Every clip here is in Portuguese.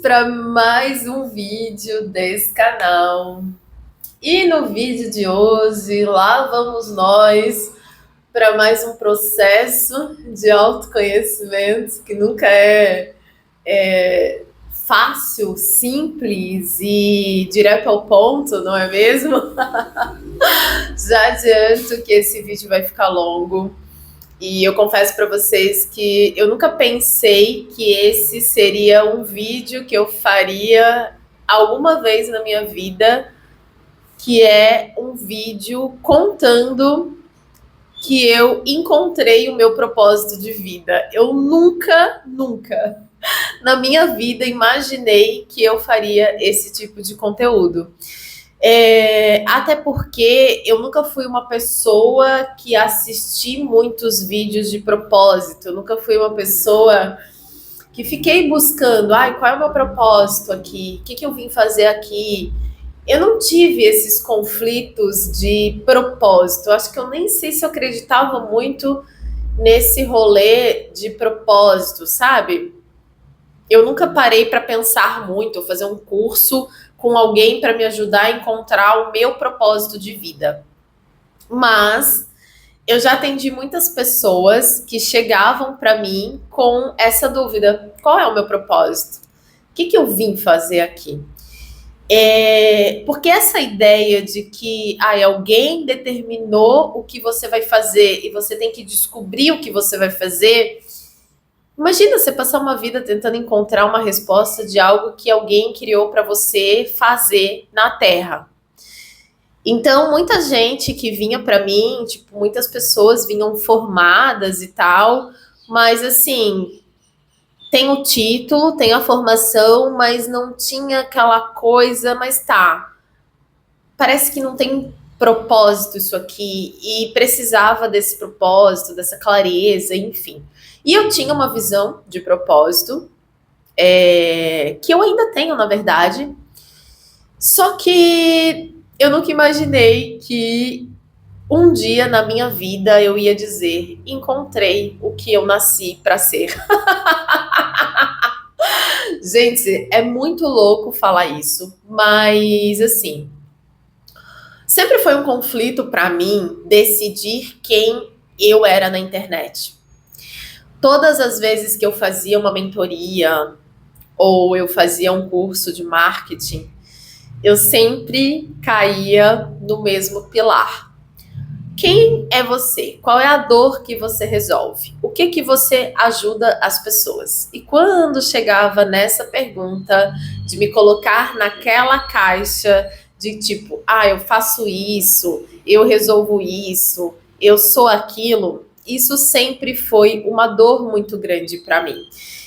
para mais um vídeo desse canal. E no vídeo de hoje, lá vamos nós para mais um processo de autoconhecimento que nunca é fácil, simples e direto ao ponto, não é mesmo? Já adianto que esse vídeo vai ficar longo. E eu confesso para vocês que eu nunca pensei que esse seria um vídeo que eu faria alguma vez na minha vida, que é um vídeo contando que eu encontrei o meu propósito de vida. Eu nunca na minha vida imaginei que eu faria esse tipo de conteúdo. Até porque eu nunca fui uma pessoa que assisti muitos vídeos de propósito. Eu nunca fui uma pessoa que fiquei buscando, qual é o meu propósito aqui? O que eu vim fazer aqui? Eu não tive esses conflitos de propósito. Eu acho que eu nem sei se eu acreditava muito nesse rolê de propósito, sabe? Eu nunca parei para pensar muito, ou fazer um curso com alguém para me ajudar a encontrar o meu propósito de vida. Mas eu já atendi muitas pessoas que chegavam para mim com essa dúvida: qual é o meu propósito? O que eu vim fazer aqui? Porque essa ideia de que alguém determinou o que você vai fazer e você tem que descobrir o que você vai fazer. Imagina você passar uma vida tentando encontrar uma resposta de algo que alguém criou para você fazer na Terra. Então, muita gente que vinha para mim, muitas pessoas vinham formadas e tal, mas assim, tem o título, tem a formação, mas não tinha aquela coisa, mas parece que não tem propósito isso aqui, e precisava desse propósito, dessa clareza, enfim. E eu tinha uma visão de propósito, que eu ainda tenho, na verdade, só que eu nunca imaginei que um dia na minha vida eu ia dizer: encontrei o que eu nasci para ser. Gente, é muito louco falar isso, mas assim, sempre foi um conflito para mim decidir quem eu era na internet. Todas as vezes que eu fazia uma mentoria ou eu fazia um curso de marketing, eu sempre caía no mesmo pilar. Quem é você? Qual é a dor que você resolve? O que você ajuda as pessoas? E quando chegava nessa pergunta de me colocar naquela caixa de eu faço isso, eu resolvo isso, eu sou aquilo, isso sempre foi uma dor muito grande para mim.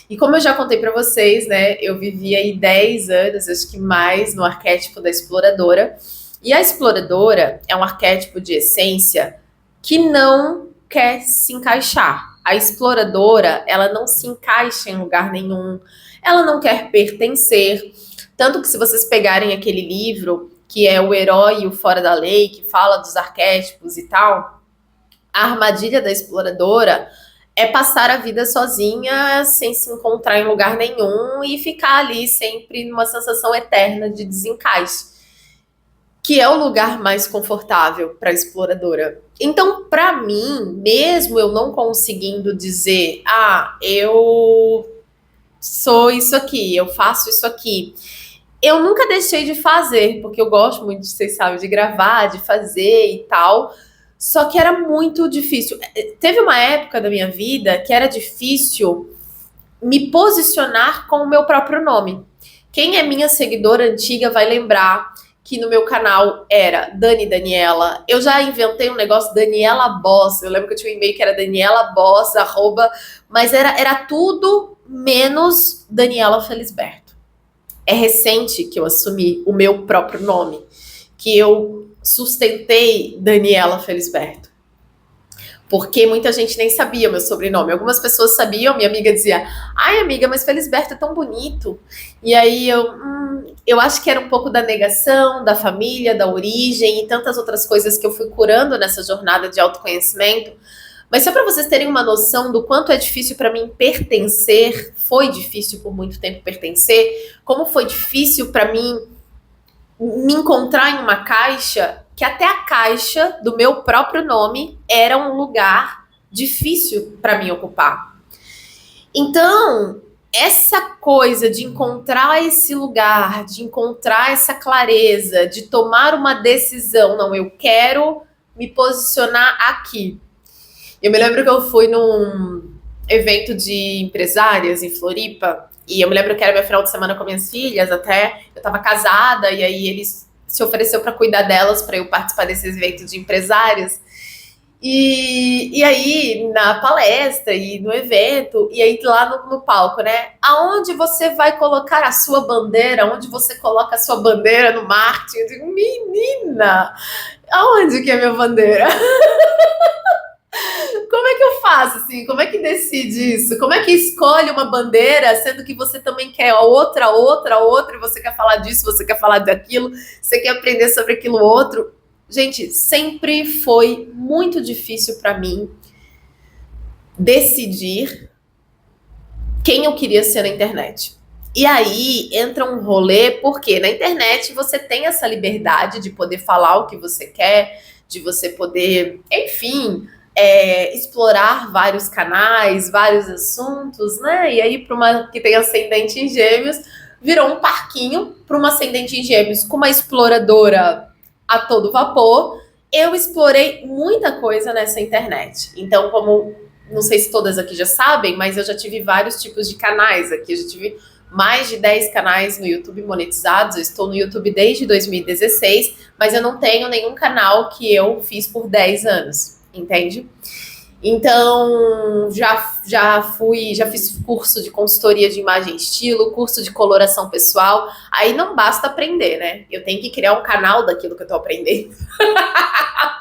E como eu já contei para vocês, né, eu vivi aí 10 anos, acho que mais, no arquétipo da exploradora. E a exploradora é um arquétipo de essência que não quer se encaixar. A exploradora, ela não se encaixa em lugar nenhum, ela não quer pertencer. Tanto que se vocês pegarem aquele livro, que é O Herói e o Fora da Lei, que fala dos arquétipos e tal, a armadilha da exploradora é passar a vida sozinha, sem se encontrar em lugar nenhum e ficar ali sempre numa sensação eterna de desencaixe, que é o lugar mais confortável para a exploradora. Então, para mim, mesmo eu não conseguindo dizer, eu sou isso aqui, eu faço isso aqui, eu nunca deixei de fazer, porque eu gosto muito, vocês sabem, de gravar, de fazer e tal. Só que era muito difícil. Teve uma época da minha vida que era difícil me posicionar com o meu próprio nome. Quem é minha seguidora antiga vai lembrar que no meu canal era Dani Daniela. Eu já inventei um negócio, Daniela Boss. Eu lembro que eu tinha um e-mail que era Daniela Boss, mas era tudo menos Daniela Felisberto. É recente que eu assumi o meu próprio nome, que eu sustentei Daniela Felisberto. Porque muita gente nem sabia o meu sobrenome. Algumas pessoas sabiam, minha amiga dizia: ai, amiga, mas Felisberto é tão bonito. E aí eu acho que era um pouco da negação, da família, da origem e tantas outras coisas que eu fui curando nessa jornada de autoconhecimento. Mas só para vocês terem uma noção do quanto é difícil para mim pertencer, foi difícil por muito tempo pertencer, como foi difícil para mim me encontrar em uma caixa, que até a caixa do meu próprio nome era um lugar difícil para mim ocupar. Então, essa coisa de encontrar esse lugar, de encontrar essa clareza, de tomar uma decisão, não, eu quero me posicionar aqui. Eu me lembro que eu fui num evento de empresárias em Floripa, e eu me lembro que era meu final de semana com minhas filhas, até eu estava casada, e aí eles se ofereceu para cuidar delas, para eu participar desse evento de empresários. E aí, na palestra e no evento, e aí lá no palco, né? Aonde você vai colocar a sua bandeira? Onde você coloca a sua bandeira no marketing? Eu digo, menina, aonde que é minha bandeira? Como é que eu faço, assim? Como é que decide isso? Como é que escolhe uma bandeira, sendo que você também quer outra, e você quer falar disso, você quer falar daquilo, você quer aprender sobre aquilo outro? Gente, sempre foi muito difícil para mim decidir quem eu queria ser na internet. E aí entra um rolê, porque na internet você tem essa liberdade de poder falar o que você quer, de você poder, enfim, explorar vários canais, vários assuntos, né? E aí, para uma que tem ascendente em Gêmeos, virou um parquinho para uma ascendente em Gêmeos com uma exploradora a todo vapor. Eu explorei muita coisa nessa internet. Então, como não sei se todas aqui já sabem, mas eu já tive vários tipos de canais aqui. Eu já tive mais de 10 canais no YouTube monetizados. Eu estou no YouTube desde 2016, mas eu não tenho nenhum canal que eu fiz por 10 anos, entende? Então, já fiz curso de consultoria de imagem e estilo, curso de coloração pessoal. Aí não basta aprender, né? Eu tenho que criar um canal daquilo que eu tô aprendendo.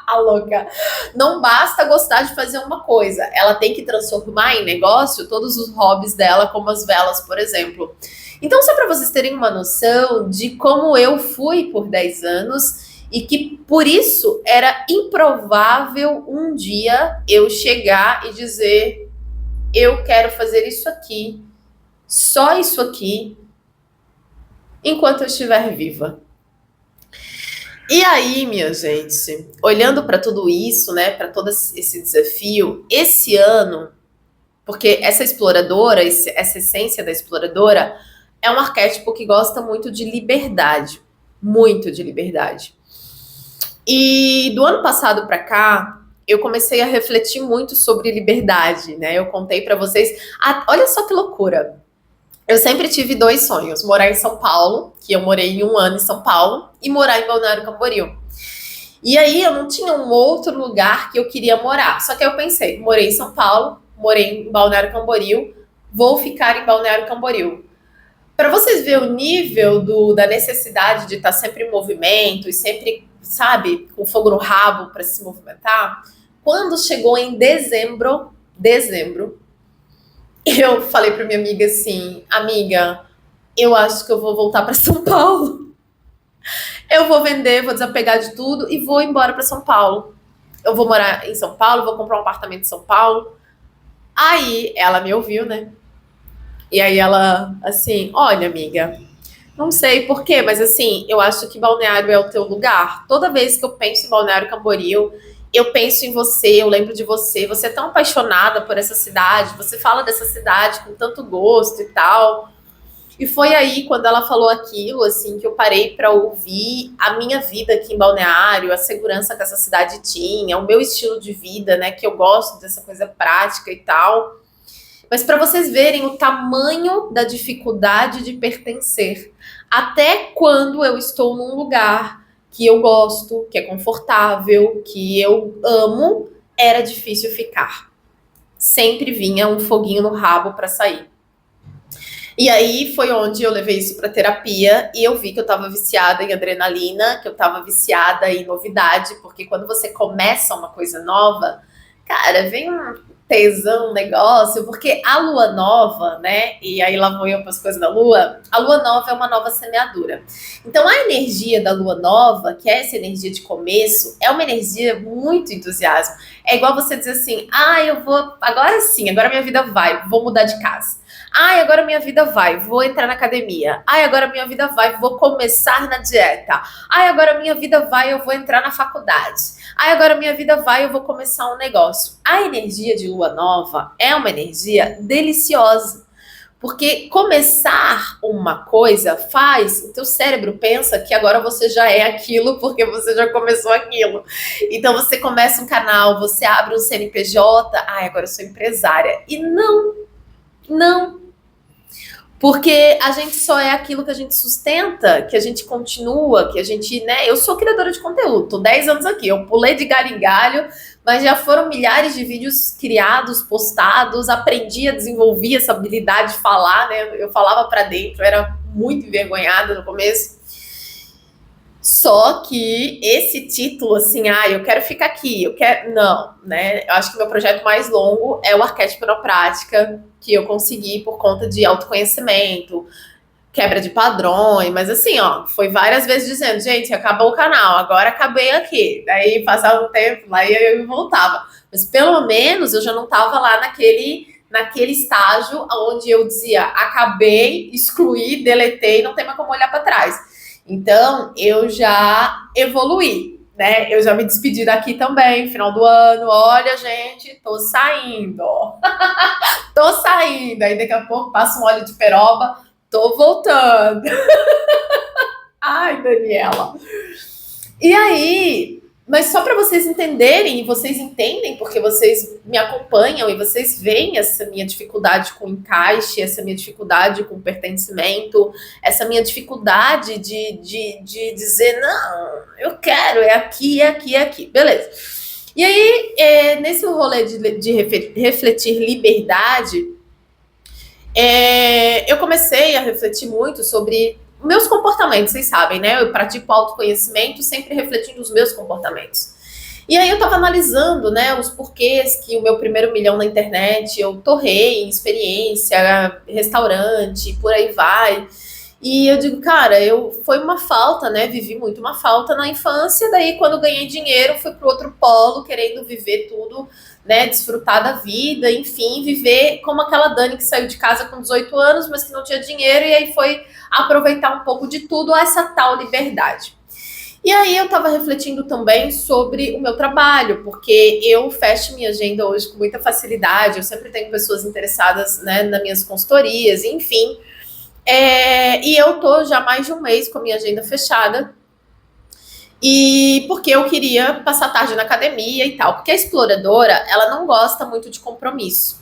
A louca. Não basta gostar de fazer uma coisa. Ela tem que transformar em negócio todos os hobbies dela, como as velas, por exemplo. Então, só para vocês terem uma noção de como eu fui por 10 anos e que por isso era improvável um dia eu chegar e dizer: eu quero fazer isso aqui, só isso aqui, enquanto eu estiver viva. E aí, minha gente, olhando para tudo isso, né, para todo esse desafio, esse ano, porque essa exploradora, essa essência da exploradora, é um arquétipo que gosta muito de liberdade, muito de liberdade. E do ano passado para cá, eu comecei a refletir muito sobre liberdade, né? Eu contei para vocês, olha só que loucura. Eu sempre tive 2 sonhos: morar em São Paulo, que eu morei 1 ano em São Paulo, e morar em Balneário Camboriú. E aí eu não tinha um outro lugar que eu queria morar. Só que eu pensei, morei em São Paulo, morei em Balneário Camboriú, vou ficar em Balneário Camboriú. Para vocês verem o nível da necessidade de estar sempre em movimento e sempre, sabe, com fogo no rabo para se movimentar, quando chegou em dezembro, eu falei para minha amiga assim: amiga, eu acho que eu vou voltar para São Paulo. Eu vou vender, vou desapegar de tudo e vou embora para São Paulo. Eu vou morar em São Paulo, vou comprar um apartamento em São Paulo. Aí ela me ouviu, né? E aí ela, assim, olha, amiga, não sei porquê, mas assim, eu acho que Balneário é o teu lugar. Toda vez que eu penso em Balneário Camboriú, eu penso em você, eu lembro de você. Você é tão apaixonada por essa cidade, você fala dessa cidade com tanto gosto e tal. E foi aí, quando ela falou aquilo, assim, que eu parei para ouvir a minha vida aqui em Balneário, a segurança que essa cidade tinha, o meu estilo de vida, né, que eu gosto dessa coisa prática e tal. Mas para vocês verem o tamanho da dificuldade de pertencer. Até quando eu estou num lugar que eu gosto, que é confortável, que eu amo, era difícil ficar. Sempre vinha um foguinho no rabo para sair. E aí foi onde eu levei isso para terapia e eu vi que eu estava viciada em adrenalina, que eu estava viciada em novidade, porque quando você começa uma coisa nova, cara, vem tesão, negócio, porque a lua nova, né? E aí lá vou eu para as coisas da lua. A lua nova é uma nova semeadura. Então a energia da lua nova, que é essa energia de começo, é uma energia muito entusiasmo. É igual você dizer assim: ah, eu vou, agora sim, agora minha vida vai, vou mudar de casa. Ai, agora minha vida vai, vou entrar na academia. Ai, agora minha vida vai, vou começar na dieta. Ai, agora minha vida vai, eu vou entrar na faculdade. Ai, agora minha vida vai, eu vou começar um negócio. A energia de lua nova é uma energia deliciosa. Porque começar uma coisa faz, o teu cérebro pensa que agora você já é aquilo porque você já começou aquilo. Então você começa um canal, você abre um CNPJ, ai, agora eu sou empresária. E não. Porque a gente só é aquilo que a gente sustenta, que a gente continua, que a gente, né? Eu sou criadora de conteúdo, tô 10 anos aqui, eu pulei de galho em galho, mas já foram milhares de vídeos criados, postados, aprendi a desenvolver essa habilidade de falar, né? Eu falava pra dentro, era muito envergonhada no começo. Só que esse título, assim, eu quero ficar aqui, eu quero. Não, né? Eu acho que o meu projeto mais longo é o Arquétipo na Prática, que eu consegui por conta de autoconhecimento, quebra de padrões, mas assim, foi várias vezes dizendo, gente, acabou o canal, agora acabei aqui. Daí passava um tempo, lá eu voltava. Mas pelo menos eu já não estava lá naquele estágio onde eu dizia, acabei, excluí, deletei, não tem mais como olhar para trás. Então, eu já evoluí, né? Eu já me despedi daqui também, final do ano. Olha, gente, tô saindo. Tô saindo. Aí daqui a pouco passa um óleo de peroba, tô voltando. Ai, Daniela. E aí, mas só para vocês entenderem, e vocês entendem porque vocês me acompanham e vocês veem essa minha dificuldade com encaixe, essa minha dificuldade com pertencimento, essa minha dificuldade de dizer, não, eu quero, é aqui, é aqui, é aqui. Beleza. E aí, nesse rolê de refletir liberdade, eu comecei a refletir muito sobre meus comportamentos, vocês sabem, né? Eu pratico autoconhecimento sempre refletindo os meus comportamentos. E aí eu tava analisando, né, os porquês que o meu primeiro milhão na internet eu torrei em experiência, restaurante, por aí vai. E eu digo, cara, foi uma falta, né? Vivi muito uma falta na infância, daí quando ganhei dinheiro fui pro outro polo, querendo viver tudo, né, desfrutar da vida, enfim, viver como aquela Dani que saiu de casa com 18 anos, mas que não tinha dinheiro, e aí foi aproveitar um pouco de tudo, essa tal liberdade. E aí eu estava refletindo também sobre o meu trabalho, porque eu fecho minha agenda hoje com muita facilidade, eu sempre tenho pessoas interessadas, né, nas minhas consultorias, enfim. E eu tô já mais de um mês com a minha agenda fechada, e porque eu queria passar tarde na academia e tal, porque a exploradora, ela não gosta muito de compromisso.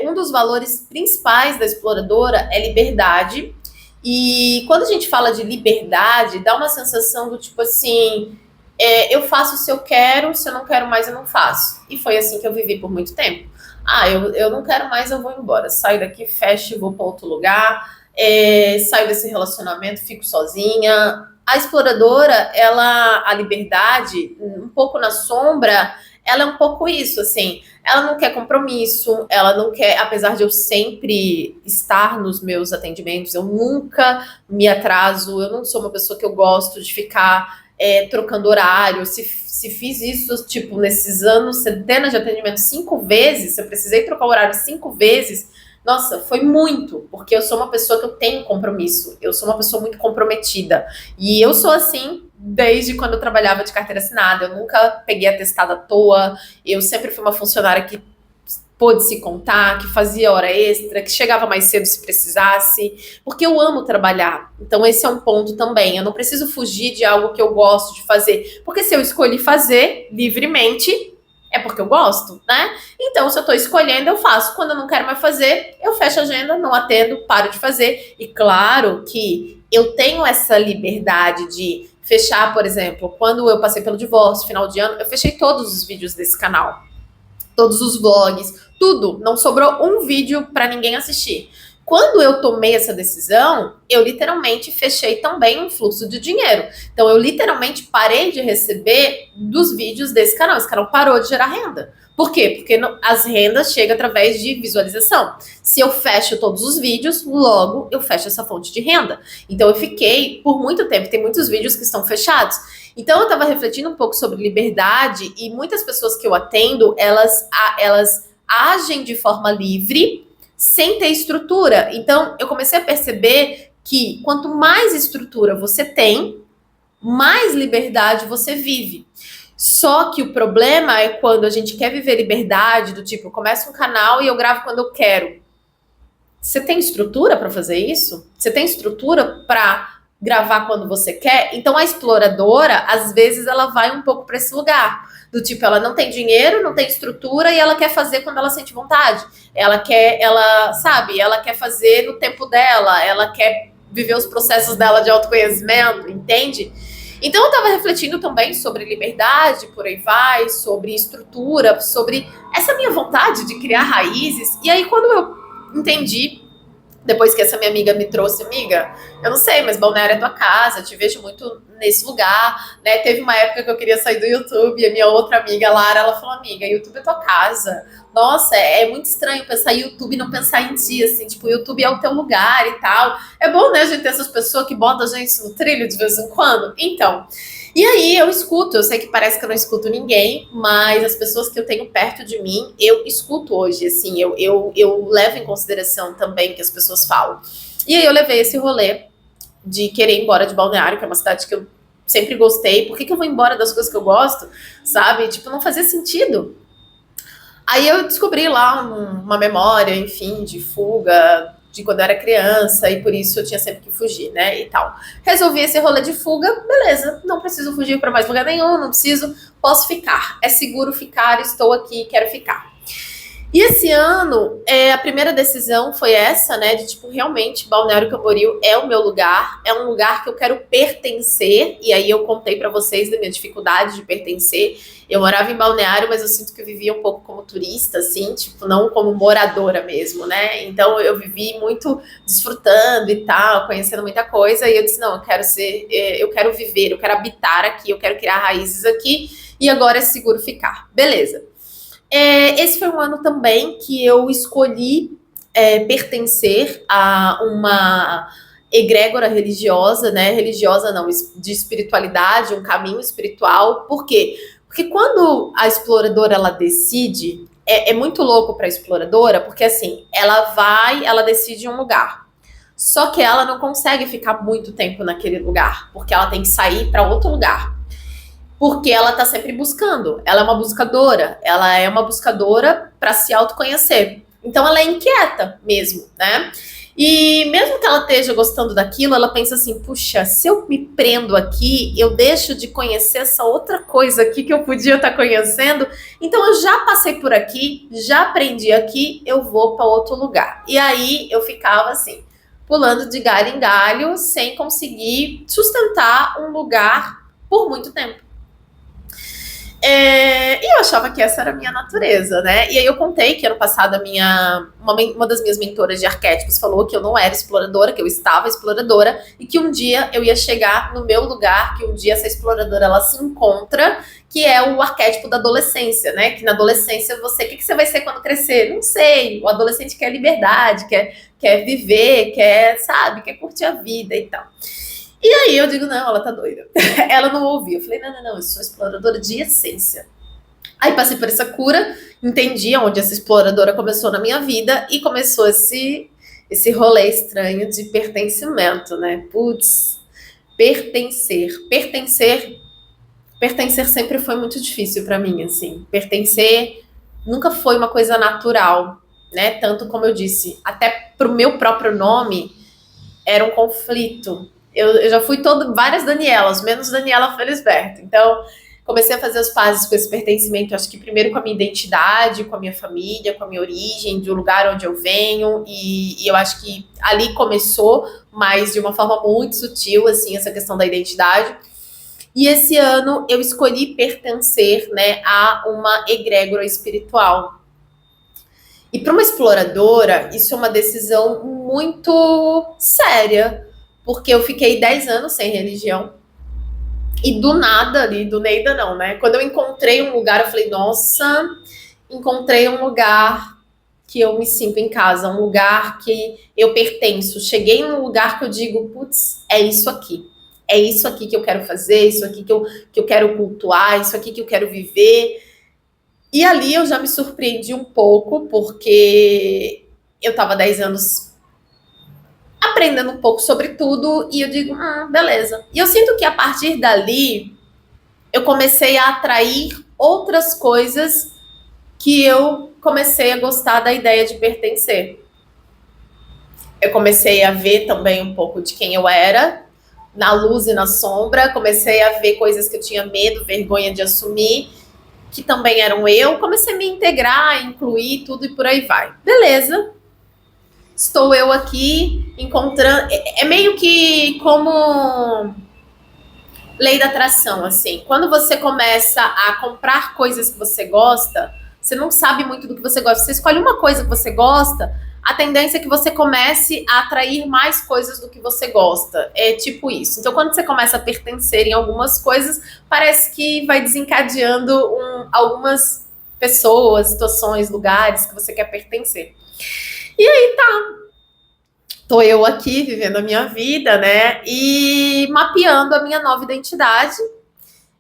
Um dos valores principais da exploradora é liberdade, e quando a gente fala de liberdade, dá uma sensação do tipo assim, eu faço se eu quero, se eu não quero mais eu não faço. E foi assim que eu vivi por muito tempo. Eu não quero mais, eu vou embora. Saio daqui, fecho, vou para outro lugar, saio desse relacionamento, fico sozinha. A exploradora, a liberdade, um pouco na sombra, ela é um pouco isso, assim, ela não quer compromisso, ela não quer, apesar de eu sempre estar nos meus atendimentos, eu nunca me atraso, eu não sou uma pessoa que eu gosto de ficar trocando horário, se fiz isso, tipo, nesses anos, centenas de atendimentos 5 vezes, se eu precisei trocar o horário 5 vezes, nossa, foi muito, porque eu sou uma pessoa que eu tenho compromisso, eu sou uma pessoa muito comprometida, e eu sou assim desde quando eu trabalhava de carteira assinada, eu nunca peguei atestado à toa, eu sempre fui uma funcionária que pôde se contar, que fazia hora extra, que chegava mais cedo se precisasse, porque eu amo trabalhar. Então esse é um ponto também, eu não preciso fugir de algo que eu gosto de fazer, porque se eu escolhi fazer livremente, é porque eu gosto, né? Então, se eu tô escolhendo, eu faço. Quando eu não quero mais fazer, eu fecho a agenda, não atendo, paro de fazer. E claro que eu tenho essa liberdade de fechar, por exemplo, quando eu passei pelo divórcio, final de ano, eu fechei todos os vídeos desse canal. Todos os vlogs, tudo. Não sobrou um vídeo pra ninguém assistir. Quando eu tomei essa decisão, eu literalmente fechei também um fluxo de dinheiro. Então, eu literalmente parei de receber dos vídeos desse canal. Esse canal parou de gerar renda. Por quê? Porque as rendas chegam através de visualização. Se eu fecho todos os vídeos, logo eu fecho essa fonte de renda. Então, eu fiquei por muito tempo. Tem muitos vídeos que estão fechados. Então, eu estava refletindo um pouco sobre liberdade e muitas pessoas que eu atendo, elas agem de forma livre, sem ter estrutura. Então, eu comecei a perceber que quanto mais estrutura você tem, mais liberdade você vive. Só que o problema é quando a gente quer viver liberdade, do tipo, eu começo um canal e eu gravo quando eu quero. Você tem estrutura para fazer isso? Você tem estrutura para gravar quando você quer? Então a exploradora, às vezes, ela vai um pouco para esse lugar. Do tipo, ela não tem dinheiro, não tem estrutura e ela quer fazer quando ela sente vontade. Ela quer fazer no tempo dela, ela quer viver os processos dela de autoconhecimento, entende? Então eu tava refletindo também sobre liberdade, por aí vai, sobre estrutura, sobre essa minha vontade de criar raízes. E aí quando eu entendi, depois que essa minha amiga me trouxe, amiga, eu não sei, mas Balneário é tua casa, te vejo muito nesse lugar, né? Teve uma época que eu queria sair do YouTube e a minha outra amiga, Lara, ela falou, amiga, YouTube é tua casa. Nossa, é muito estranho pensar em YouTube e não pensar em ti, assim, tipo, o YouTube é o teu lugar e tal. É bom, né, a gente ter essas pessoas que botam a gente no trilho de vez em quando. Então, e aí eu escuto, eu sei que parece que eu não escuto ninguém, mas as pessoas que eu tenho perto de mim, eu escuto hoje, assim, eu levo em consideração também o que as pessoas falam. E aí eu levei esse rolê de querer ir embora de Balneário, que é uma cidade que eu sempre gostei. Por que eu vou embora das coisas que eu gosto, sabe? Tipo, não fazia sentido. Aí eu descobri lá uma memória, enfim, de fuga, de quando eu era criança, e por isso eu tinha sempre que fugir, né, e tal. Resolvi esse rolê de fuga, beleza, não preciso fugir para mais lugar nenhum, não preciso, posso ficar. É seguro ficar, estou aqui, quero ficar. E esse ano, a primeira decisão foi essa, né, de tipo, realmente, Balneário Camboriú é o meu lugar, é um lugar que eu quero pertencer, e aí eu contei pra vocês da minha dificuldade de pertencer. Eu morava em Balneário, mas eu sinto que eu vivia um pouco como turista, assim, tipo, não como moradora mesmo, né, então eu vivi muito desfrutando e tal, conhecendo muita coisa, e eu disse, não, eu quero viver, eu quero habitar aqui, eu quero criar raízes aqui, e agora é seguro ficar. Beleza. Esse foi um ano também que eu escolhi pertencer a uma egrégora religiosa, né? Religiosa não, de espiritualidade, um caminho espiritual. Por quê? Porque quando a exploradora ela decide, é muito louco para a exploradora, porque assim, ela decide um lugar. Só que ela não consegue ficar muito tempo naquele lugar, porque ela tem que sair para outro lugar. Porque ela tá sempre buscando. Ela é uma buscadora para se autoconhecer. Então ela é inquieta mesmo, né? E mesmo que ela esteja gostando daquilo, ela pensa assim: puxa, se eu me prendo aqui, eu deixo de conhecer essa outra coisa aqui que eu podia estar conhecendo. Então eu já passei por aqui, já aprendi aqui, eu vou para outro lugar. E aí eu ficava assim, pulando de galho em galho, sem conseguir sustentar um lugar por muito tempo. E eu achava que essa era a minha natureza, né? E aí eu contei que ano passado uma das minhas mentoras de arquétipos falou que eu não era exploradora, que eu estava exploradora, e que um dia eu ia chegar no meu lugar, que um dia essa exploradora ela se encontra, que é o arquétipo da adolescência, né? Que na adolescência o que você vai ser quando crescer? Não sei. O adolescente quer liberdade, quer viver, quer curtir a vida e tal. E aí eu digo, não, ela tá doida. Ela não ouviu. Eu falei, não, eu sou exploradora de essência. Aí passei por essa cura, entendi onde essa exploradora começou na minha vida e começou esse rolê estranho de pertencimento, né? Putz, pertencer sempre foi muito difícil pra mim, assim. Pertencer nunca foi uma coisa natural, né? Tanto como eu disse, até pro meu próprio nome era um conflito. Eu já fui várias Danielas, menos Daniela Felisberto. Então, comecei a fazer as pazes com esse pertencimento, acho que primeiro com a minha identidade, com a minha família, com a minha origem, do lugar onde eu venho, e eu acho que ali começou, mas de uma forma muito sutil, assim, essa questão da identidade. E esse ano eu escolhi pertencer, né, a uma egrégora espiritual. E para uma exploradora, isso é uma decisão muito séria, porque eu fiquei 10 anos sem religião. E do nada ali, do Neida não, né? Quando eu encontrei um lugar, eu falei, nossa, encontrei um lugar que eu me sinto em casa, um lugar que eu pertenço. Cheguei num lugar que eu digo, putz, é isso aqui. É isso aqui que eu quero fazer, isso aqui que eu quero cultuar, isso aqui que eu quero viver. E ali eu já me surpreendi um pouco, porque eu estava 10 anos aprendendo um pouco sobre tudo, e eu digo, beleza. E eu sinto que a partir dali, eu comecei a atrair outras coisas que eu comecei a gostar da ideia de pertencer. Eu comecei a ver também um pouco de quem eu era, na luz e na sombra, comecei a ver coisas que eu tinha medo, vergonha de assumir, que também eram eu, comecei a me integrar, incluir tudo e por aí vai. Beleza. Estou eu aqui encontrando. É meio que como lei da atração, assim. Quando você começa a comprar coisas que você gosta, você não sabe muito do que você gosta. Você escolhe uma coisa que você gosta, a tendência é que você comece a atrair mais coisas do que você gosta. É tipo isso. Então, quando você começa a pertencer em algumas coisas, parece que vai desencadeando algumas pessoas, situações, lugares que você quer pertencer. E aí tá. Tô eu aqui vivendo a minha vida, né? E mapeando a minha nova identidade.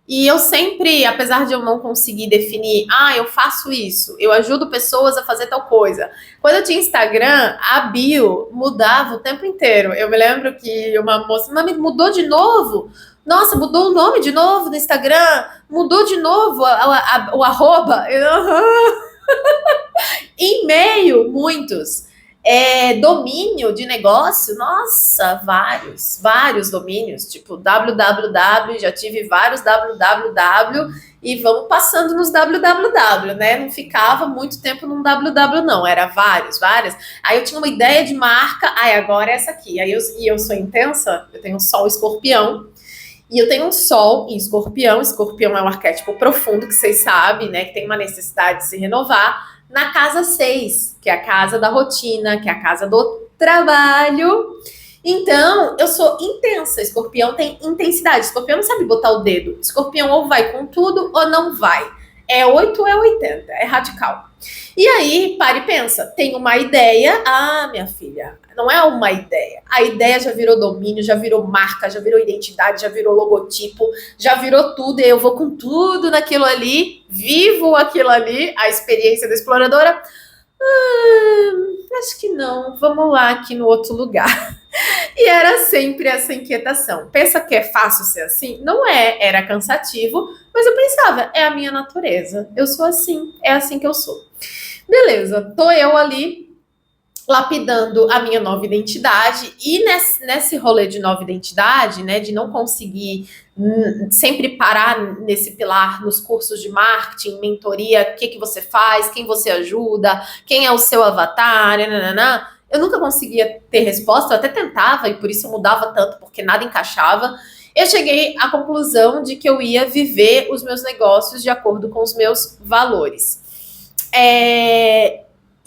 E eu sempre, apesar de eu não conseguir definir, eu faço isso, eu ajudo pessoas a fazer tal coisa. Quando eu tinha Instagram, a bio mudava o tempo inteiro. Eu me lembro que uma moça, mami, mudou de novo? Nossa, mudou o nome de novo no Instagram? Mudou de novo o arroba? E-mail, muitos. Domínio de negócio, nossa, vários domínios, tipo www, já tive vários www e vamos passando nos www, né? Não ficava muito tempo num www, não, era vários. Aí eu tinha uma ideia de marca, agora é essa aqui. Eu sou intensa, eu tenho um sol escorpião, e eu tenho um sol em escorpião. Escorpião é um arquétipo profundo, que vocês sabem, né? Que tem uma necessidade de se renovar. Na casa 6, que é a casa da rotina, que é a casa do trabalho. Então, eu sou intensa. Escorpião tem intensidade. Escorpião não sabe botar o dedo. Escorpião ou vai com tudo ou não vai. É 8 ou é 80. É radical. E aí, para e pensa. Tem uma ideia. Minha filha, não é uma ideia. A ideia já virou domínio, já virou marca, já virou identidade, já virou logotipo, já virou tudo. E eu vou com tudo naquilo ali, vivo aquilo ali, a experiência da exploradora. Acho que não, vamos lá aqui no outro lugar. E era sempre essa inquietação. Pensa que é fácil ser assim? Não é, era cansativo, mas eu pensava, é a minha natureza. Eu sou assim, é assim que eu sou. Beleza, tô eu ali lapidando a minha nova identidade, e nesse rolê de nova identidade, né, de não conseguir sempre parar nesse pilar, nos cursos de marketing, mentoria, o que você faz, quem você ajuda, quem é o seu avatar, nananã, eu nunca conseguia ter resposta, eu até tentava, e por isso eu mudava tanto, porque nada encaixava. Eu cheguei à conclusão de que eu ia viver os meus negócios de acordo com os meus valores.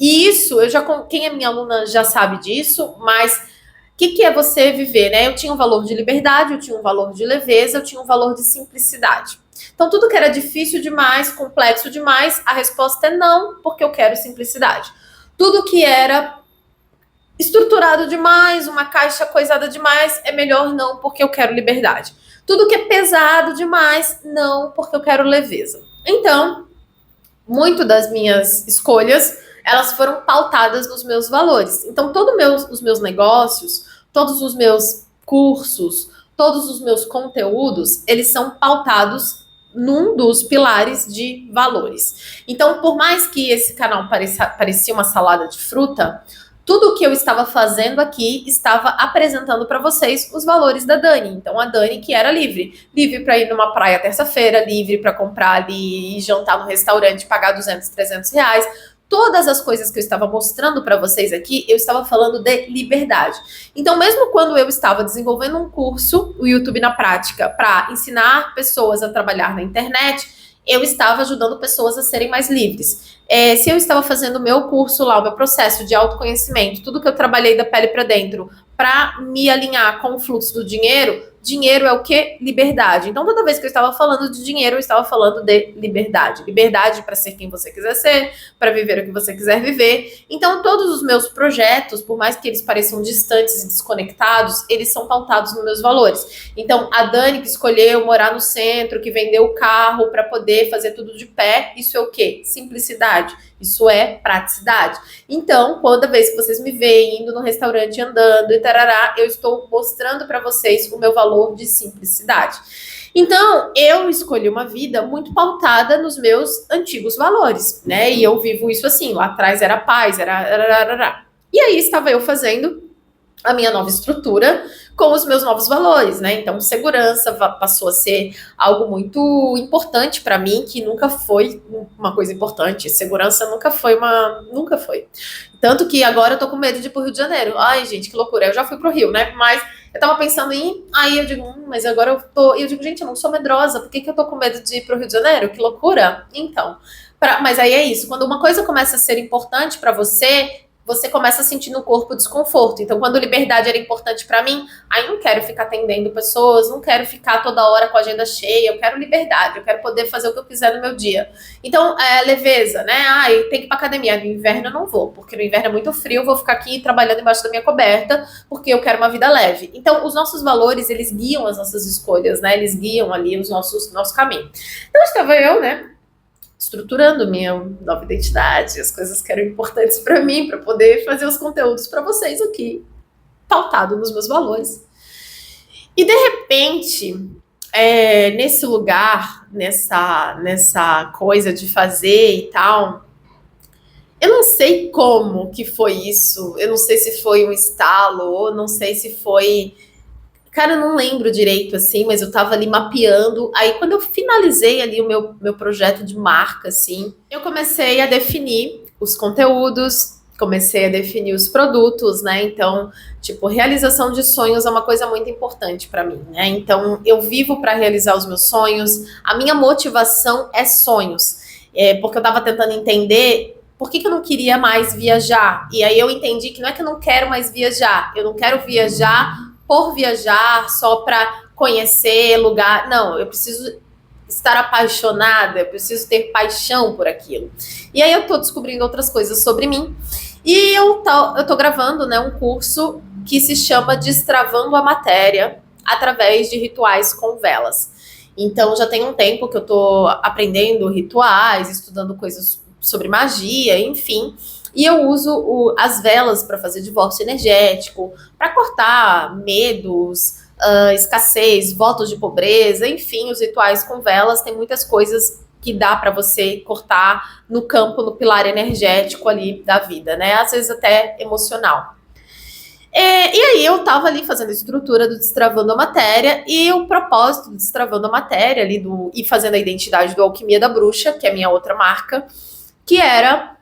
E isso, quem é minha aluna já sabe disso, mas o que é você viver, né? Eu tinha um valor de liberdade, eu tinha um valor de leveza, eu tinha um valor de simplicidade. Então, tudo que era difícil demais, complexo demais, a resposta é não, porque eu quero simplicidade. Tudo que era estruturado demais, uma caixa coisada demais, é melhor não, porque eu quero liberdade. Tudo que é pesado demais, não, porque eu quero leveza. Então, muito das minhas escolhas, elas foram pautadas nos meus valores. Então, os meus negócios, todos os meus cursos, todos os meus conteúdos, eles são pautados num dos pilares de valores. Então, por mais que esse canal parecia uma salada de fruta, tudo o que eu estava fazendo aqui estava apresentando para vocês os valores da Dani. Então, a Dani que era livre. Livre para ir numa praia terça-feira, livre para comprar ali e jantar no restaurante, pagar 200, 300 reais. Todas as coisas que eu estava mostrando para vocês aqui, eu estava falando de liberdade. Então, mesmo quando eu estava desenvolvendo um curso, o YouTube na prática, para ensinar pessoas a trabalhar na internet, eu estava ajudando pessoas a serem mais livres. Se eu estava fazendo o meu curso lá, o meu processo de autoconhecimento, tudo que eu trabalhei da pele para dentro, para me alinhar com o fluxo do dinheiro, dinheiro é o quê? Liberdade. Então, toda vez que eu estava falando de dinheiro, eu estava falando de liberdade. Liberdade para ser quem você quiser ser, para viver o que você quiser viver. Então, todos os meus projetos, por mais que eles pareçam distantes e desconectados, eles são pautados nos meus valores. Então, a Dani que escolheu morar no centro, que vendeu o carro para poder fazer tudo de pé, isso é o quê? Simplicidade. Isso é praticidade. Então, toda vez que vocês me veem indo no restaurante, andando e tarará, eu estou mostrando para vocês o meu valor de simplicidade. Então, eu escolhi uma vida muito pautada nos meus antigos valores, né? E eu vivo isso assim, lá atrás era paz, era. E aí estava eu fazendo a minha nova estrutura com os meus novos valores, né? Então, segurança passou a ser algo muito importante para mim, que nunca foi uma coisa importante. Segurança nunca foi. Tanto que agora eu tô com medo de ir pro Rio de Janeiro. Ai, gente, que loucura. Eu já fui pro Rio, né? Mas eu tava pensando em, aí eu digo, mas agora eu tô, e eu digo, gente, eu não sou medrosa. Por que eu tô com medo de ir pro Rio de Janeiro? Que loucura. Então, mas aí é isso. Quando uma coisa começa a ser importante para você, você começa a sentir no corpo desconforto. Então, quando liberdade era importante para mim, aí não quero ficar atendendo pessoas, não quero ficar toda hora com a agenda cheia, eu quero liberdade, eu quero poder fazer o que eu quiser no meu dia. Então, leveza, né? Tem que ir pra academia. No inverno eu não vou, porque no inverno é muito frio, eu vou ficar aqui trabalhando embaixo da minha coberta, porque eu quero uma vida leve. Então, os nossos valores, eles guiam as nossas escolhas, né? Eles guiam ali nosso caminho. Então, estava eu, né, estruturando minha nova identidade, as coisas que eram importantes para mim, para poder fazer os conteúdos para vocês aqui, pautado nos meus valores. E de repente, nesse lugar, nessa coisa de fazer e tal, eu não sei como que foi isso, eu não sei se foi um estalo, ou não sei se foi... Cara, eu não lembro direito, assim, mas eu tava ali mapeando. Aí, quando eu finalizei ali o meu projeto de marca, assim, eu comecei a definir os conteúdos, comecei a definir os produtos, né? Então, tipo, realização de sonhos é uma coisa muito importante pra mim, né? Então, eu vivo pra realizar os meus sonhos. A minha motivação é sonhos. Porque eu tava tentando entender por que eu não queria mais viajar. E aí eu entendi que não é que eu não quero mais viajar, eu não quero viajar por viajar, só para conhecer lugar. Não, eu preciso estar apaixonada, eu preciso ter paixão por aquilo. E aí eu tô descobrindo outras coisas sobre mim. E eu tô gravando, né, um curso que se chama Destravando a Matéria através de rituais com velas. Então já tem um tempo que eu tô aprendendo rituais, estudando coisas sobre magia, enfim. E eu uso as velas para fazer divórcio energético, para cortar medos, escassez, votos de pobreza, enfim, os rituais com velas tem muitas coisas que dá para você cortar no campo, no pilar energético ali da vida, né? Às vezes até emocional. E aí eu tava ali fazendo a estrutura do Destravando a Matéria e o propósito do Destravando a Matéria ali e fazendo a identidade do Alquimia da Bruxa, que é a minha outra marca, que era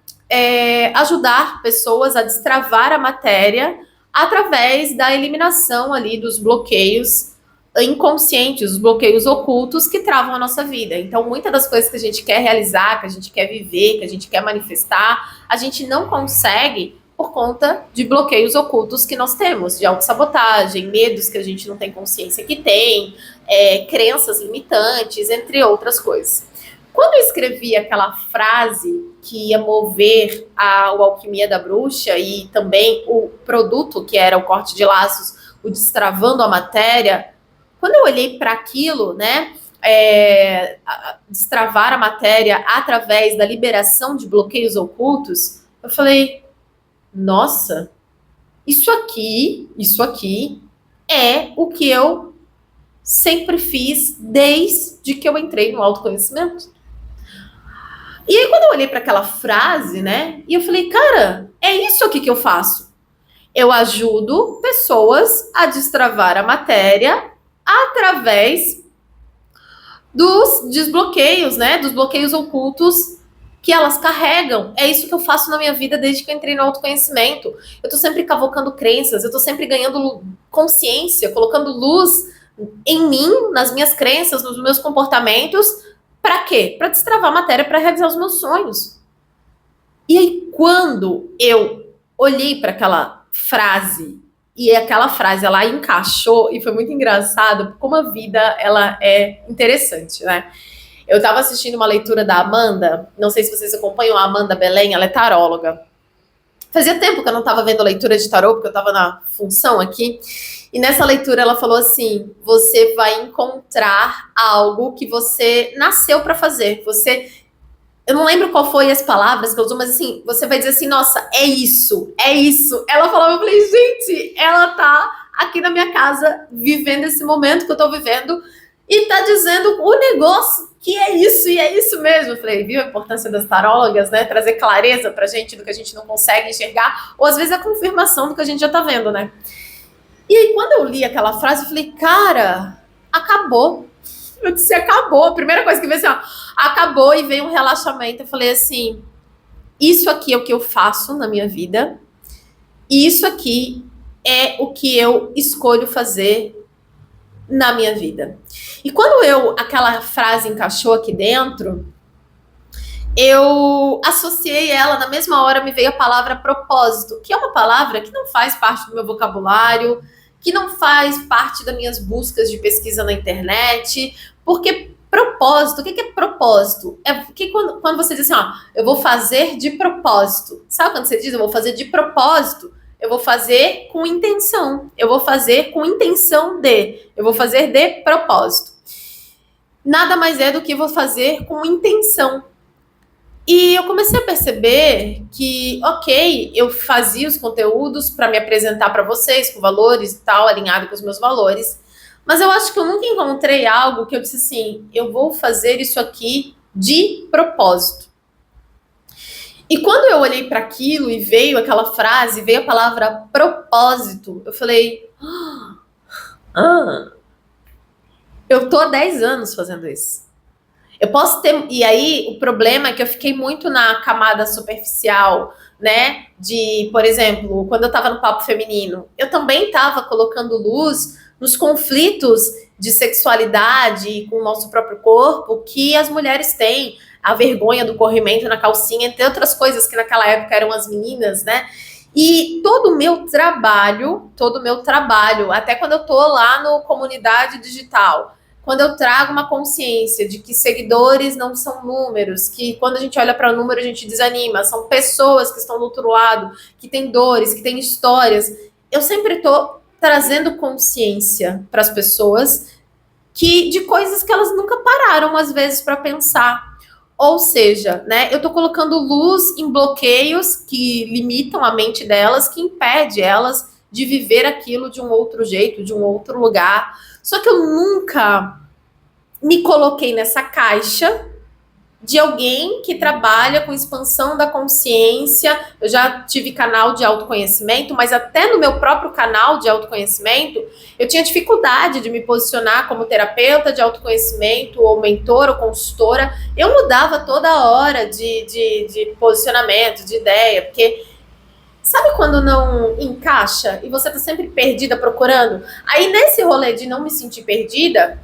ajudar pessoas a destravar a matéria através da eliminação ali dos bloqueios inconscientes, os bloqueios ocultos que travam a nossa vida. Então, muitas das coisas que a gente quer realizar, que a gente quer viver, que a gente quer manifestar, a gente não consegue por conta de bloqueios ocultos que nós temos, de autossabotagem, medos que a gente não tem consciência que tem, crenças limitantes, entre outras coisas. Quando eu escrevi aquela frase que ia mover o Alquimia da Bruxa e também o produto, que era o corte de laços, o Destravando a Matéria, quando eu olhei para aquilo, né, destravar a matéria através da liberação de bloqueios ocultos, eu falei, nossa, isso aqui é o que eu sempre fiz desde que eu entrei no autoconhecimento. E aí, quando eu olhei para aquela frase, né, e eu falei, cara, é isso aqui que eu faço. Eu ajudo pessoas a destravar a matéria através dos desbloqueios, né, dos bloqueios ocultos que elas carregam. É isso que eu faço na minha vida desde que eu entrei no autoconhecimento. Eu tô sempre cavocando crenças, eu tô sempre ganhando consciência, colocando luz em mim, nas minhas crenças, nos meus comportamentos, Pra quê? Pra destravar a matéria, pra realizar os meus sonhos. E aí, quando eu olhei para aquela frase, e aquela frase, ela encaixou, e foi muito engraçado, como a vida, ela é interessante, né? Eu estava assistindo uma leitura da Amanda, não sei se vocês acompanham a Amanda Belém, ela é taróloga. Fazia tempo que eu não estava vendo leitura de tarô, porque eu estava na função aqui, e nessa leitura ela falou assim, você vai encontrar algo que você nasceu para fazer, eu não lembro qual foi as palavras que ela usou, mas assim, você vai dizer assim, nossa, é isso, é isso. Ela falou, eu falei, gente, ela tá aqui na minha casa, vivendo esse momento que eu tô vivendo, e tá dizendo o negócio que é isso, e é isso mesmo. Eu falei, viu a importância das tarólogas, né? Trazer clareza pra gente do que a gente não consegue enxergar, ou às vezes a confirmação do que a gente já tá vendo, né? E aí, quando eu li aquela frase, eu falei, cara, acabou. Eu disse, acabou. A primeira coisa que veio assim, ó, acabou, e veio um relaxamento. Eu falei assim, isso aqui é o que eu faço na minha vida, e isso aqui é o que eu escolho fazer na minha vida. E quando aquela frase encaixou aqui dentro, eu associei ela, na mesma hora me veio a palavra propósito, que é uma palavra que não faz parte do meu vocabulário, que não faz parte das minhas buscas de pesquisa na internet, porque propósito, o que é propósito? É que quando você diz assim, ó, eu vou fazer de propósito. Sabe quando você diz, eu vou fazer de propósito? Eu vou fazer com intenção. Eu vou fazer com intenção de. Eu vou fazer de propósito. Nada mais é do que vou fazer com intenção. E eu comecei a perceber que, ok, eu fazia os conteúdos para me apresentar para vocês, com valores e tal, alinhado com os meus valores, mas eu acho que eu nunca encontrei algo que eu disse assim, eu vou fazer isso aqui de propósito. E quando eu olhei para aquilo e veio aquela frase, veio a palavra propósito, eu falei, eu tô há 10 anos fazendo isso. Eu posso ter. E aí, o problema é que eu fiquei muito na camada superficial, né? De, por exemplo, quando eu tava no Papo Feminino, eu também tava colocando luz nos conflitos de sexualidade com o nosso próprio corpo que as mulheres têm. A vergonha do corrimento na calcinha, entre outras coisas que naquela época eram as meninas, né? E todo o meu trabalho, até quando eu tô lá no Comunidade Digital, quando eu trago uma consciência de que seguidores não são números, que quando a gente olha para o número a gente desanima, são pessoas que estão do outro lado, que têm dores, que têm histórias, eu sempre estou trazendo consciência para as pessoas de coisas que elas nunca pararam às vezes para pensar. Ou seja, né, eu estou colocando luz em bloqueios que limitam a mente delas, que impede elas de viver aquilo de um outro jeito, de um outro lugar. Só que eu nunca me coloquei nessa caixa de alguém que trabalha com expansão da consciência. Eu já tive canal de autoconhecimento, mas até no meu próprio canal de autoconhecimento, eu tinha dificuldade de me posicionar como terapeuta de autoconhecimento, ou mentora, ou consultora. Eu mudava toda hora de posicionamento, de ideia, porque sabe quando não encaixa e você tá sempre perdida procurando? Aí nesse rolê de não me sentir perdida,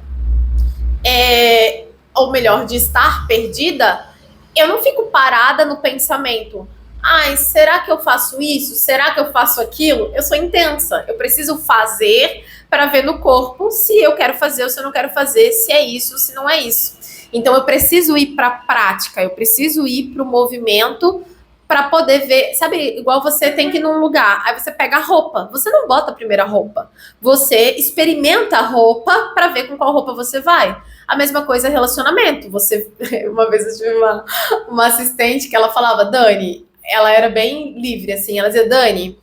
ou melhor, de estar perdida, eu não fico parada no pensamento. Ai, será que eu faço isso? Será que eu faço aquilo? Eu sou intensa. Eu preciso fazer para ver no corpo se eu quero fazer ou se eu não quero fazer, se é isso ou se não é isso. Então eu preciso ir para a prática, eu preciso ir para o movimento para poder ver, sabe, igual você tem que ir num lugar, aí você pega a roupa, você não bota a primeira roupa, você experimenta a roupa para ver com qual roupa você vai. A mesma coisa relacionamento, uma vez eu tive uma assistente que ela falava, Dani, ela era bem livre, assim, ela dizia, Dani,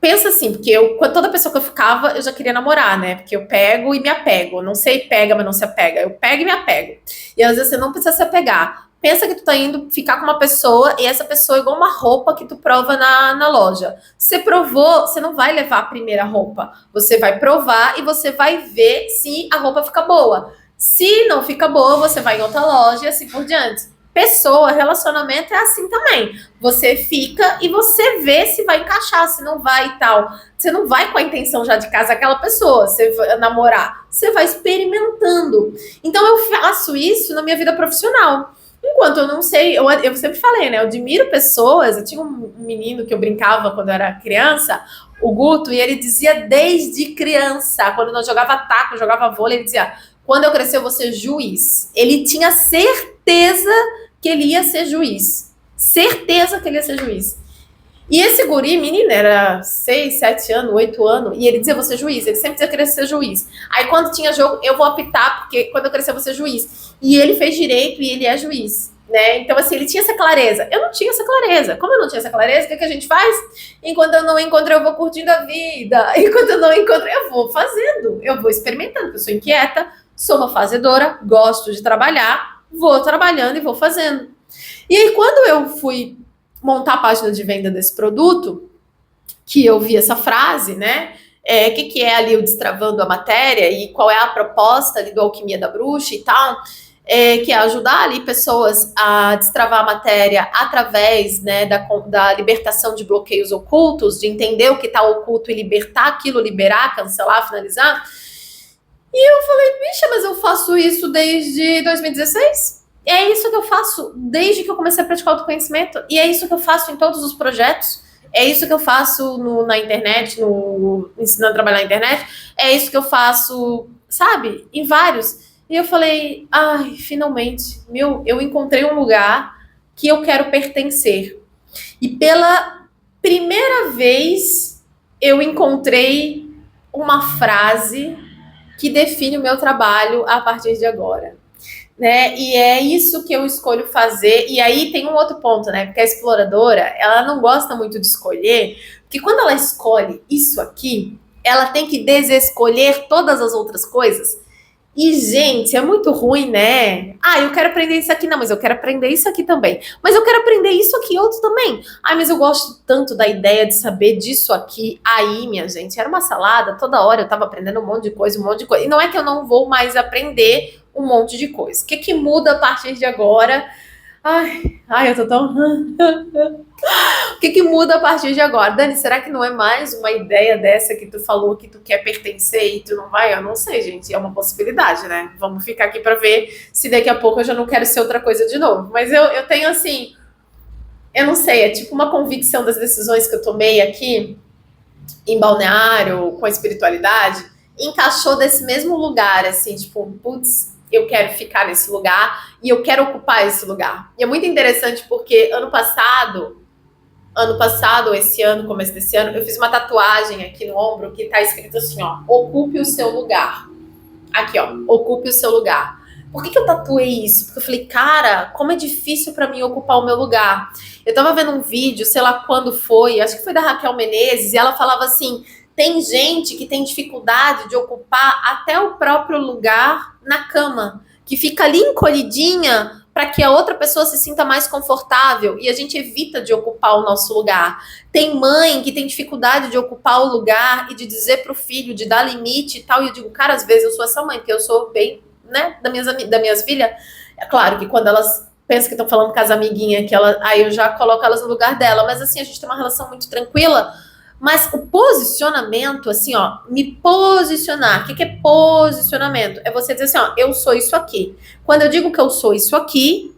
pensa assim, porque toda pessoa que eu ficava, eu já queria namorar, né, porque eu pego e me apego, não sei, pega, mas não se apega, eu pego e me apego, e ela dizia, você não precisa se apegar, pensa que tu tá indo ficar com uma pessoa e essa pessoa é igual uma roupa que tu prova na loja. Você provou, você não vai levar a primeira roupa. Você vai provar e você vai ver se a roupa fica boa. Se não fica boa, você vai em outra loja e assim por diante. Pessoa, relacionamento é assim também. Você fica e você vê se vai encaixar, se não vai e tal. Você não vai com a intenção já de casar aquela pessoa, você vai namorar. Você vai experimentando. Então eu faço isso na minha vida profissional. Enquanto eu não sei, eu sempre falei, né? Eu admiro pessoas. Eu tinha um menino que eu brincava quando eu era criança, o Guto, e ele dizia desde criança, quando nós jogava taco, jogava vôlei, ele dizia: quando eu crescer, eu vou ser juiz. Ele tinha certeza que ele ia ser juiz. Certeza que ele ia ser juiz. E esse guri, menino, era 6, 7 anos, 8 anos, e ele dizia: vou ser juiz. Ele sempre dizia que queria ser juiz. Aí quando tinha jogo, eu vou apitar, porque quando eu crescer, eu vou ser juiz. E ele fez direito e ele é juiz. Né? Então, assim, ele tinha essa clareza. Eu não tinha essa clareza. Como eu não tinha essa clareza, o que a gente faz? Enquanto eu não encontro, eu vou curtindo a vida. Enquanto eu não encontro, eu vou fazendo. Eu vou experimentando, porque eu sou inquieta, sou uma fazedora, gosto de trabalhar, vou trabalhando e vou fazendo. E aí, quando eu fui montar a página de venda desse produto, que eu vi essa frase, né? O que é ali o destravando a matéria e qual é a proposta ali do Alquimia da Bruxa e tal, que é ajudar ali pessoas a destravar a matéria através, né, da libertação de bloqueios ocultos, de entender o que está oculto e libertar aquilo, liberar, cancelar, finalizar. E eu falei: bicha, mas eu faço isso desde 2016? É isso que eu faço desde que eu comecei a praticar autoconhecimento. E é isso que eu faço em todos os projetos. É isso que eu faço na internet, ensinando a trabalhar na internet. É isso que eu faço, sabe? Em vários. E eu falei: ai, finalmente, eu encontrei um lugar que eu quero pertencer. E pela primeira vez, eu encontrei uma frase que define o meu trabalho a partir de agora. Né? E é isso que eu escolho fazer. E aí tem um outro ponto, né? Porque a exploradora, ela não gosta muito de escolher, porque quando ela escolhe isso aqui, ela tem que desescolher todas as outras coisas. E, gente, é muito ruim, né? Ah, eu quero aprender isso aqui. Não, mas eu quero aprender isso aqui também. Mas eu quero aprender isso aqui outro também. Ah, mas eu gosto tanto da ideia de saber disso aqui. Aí, minha gente, era uma salada. Toda hora eu tava aprendendo um monte de coisa, um monte de coisa. E não é que eu não vou mais aprender um monte de coisa. O que muda a partir de agora? Ai, eu tô tão... O que muda a partir de agora? Dani, será que não é mais uma ideia dessa que tu falou que tu quer pertencer e tu não vai? Eu não sei, gente. É uma possibilidade, né? Vamos ficar aqui pra ver se daqui a pouco eu já não quero ser outra coisa de novo. Mas eu tenho, assim... Eu não sei, é tipo uma convicção das decisões que eu tomei aqui em Balneário, com a espiritualidade, encaixou desse mesmo lugar, assim, tipo, putz, eu quero ficar nesse lugar e eu quero ocupar esse lugar. E é muito interessante porque ano passado, esse ano, começo desse ano, eu fiz uma tatuagem aqui no ombro que tá escrito assim, ó: ocupe o seu lugar. Aqui, ó, ocupe o seu lugar. Por que eu tatuei isso? Porque eu falei: cara, como é difícil pra mim ocupar o meu lugar. Eu tava vendo um vídeo, sei lá quando foi, acho que foi da Raquel Menezes, e ela falava assim: tem gente que tem dificuldade de ocupar até o próprio lugar na cama, que fica ali encolhidinha para que a outra pessoa se sinta mais confortável, e a gente evita de ocupar o nosso lugar. Tem mãe que tem dificuldade de ocupar o lugar e de dizer pro filho, de dar limite e tal, e eu digo: cara, às vezes eu sou essa mãe, porque eu sou bem, né, das minhas filhas. É claro que quando elas pensam que estão falando com as amiguinhas, aí eu já coloco elas no lugar dela, mas assim, a gente tem uma relação muito tranquila. Mas o posicionamento, assim, ó, me posicionar. O que é posicionamento? É você dizer assim, ó: eu sou isso aqui. Quando eu digo que eu sou isso aqui,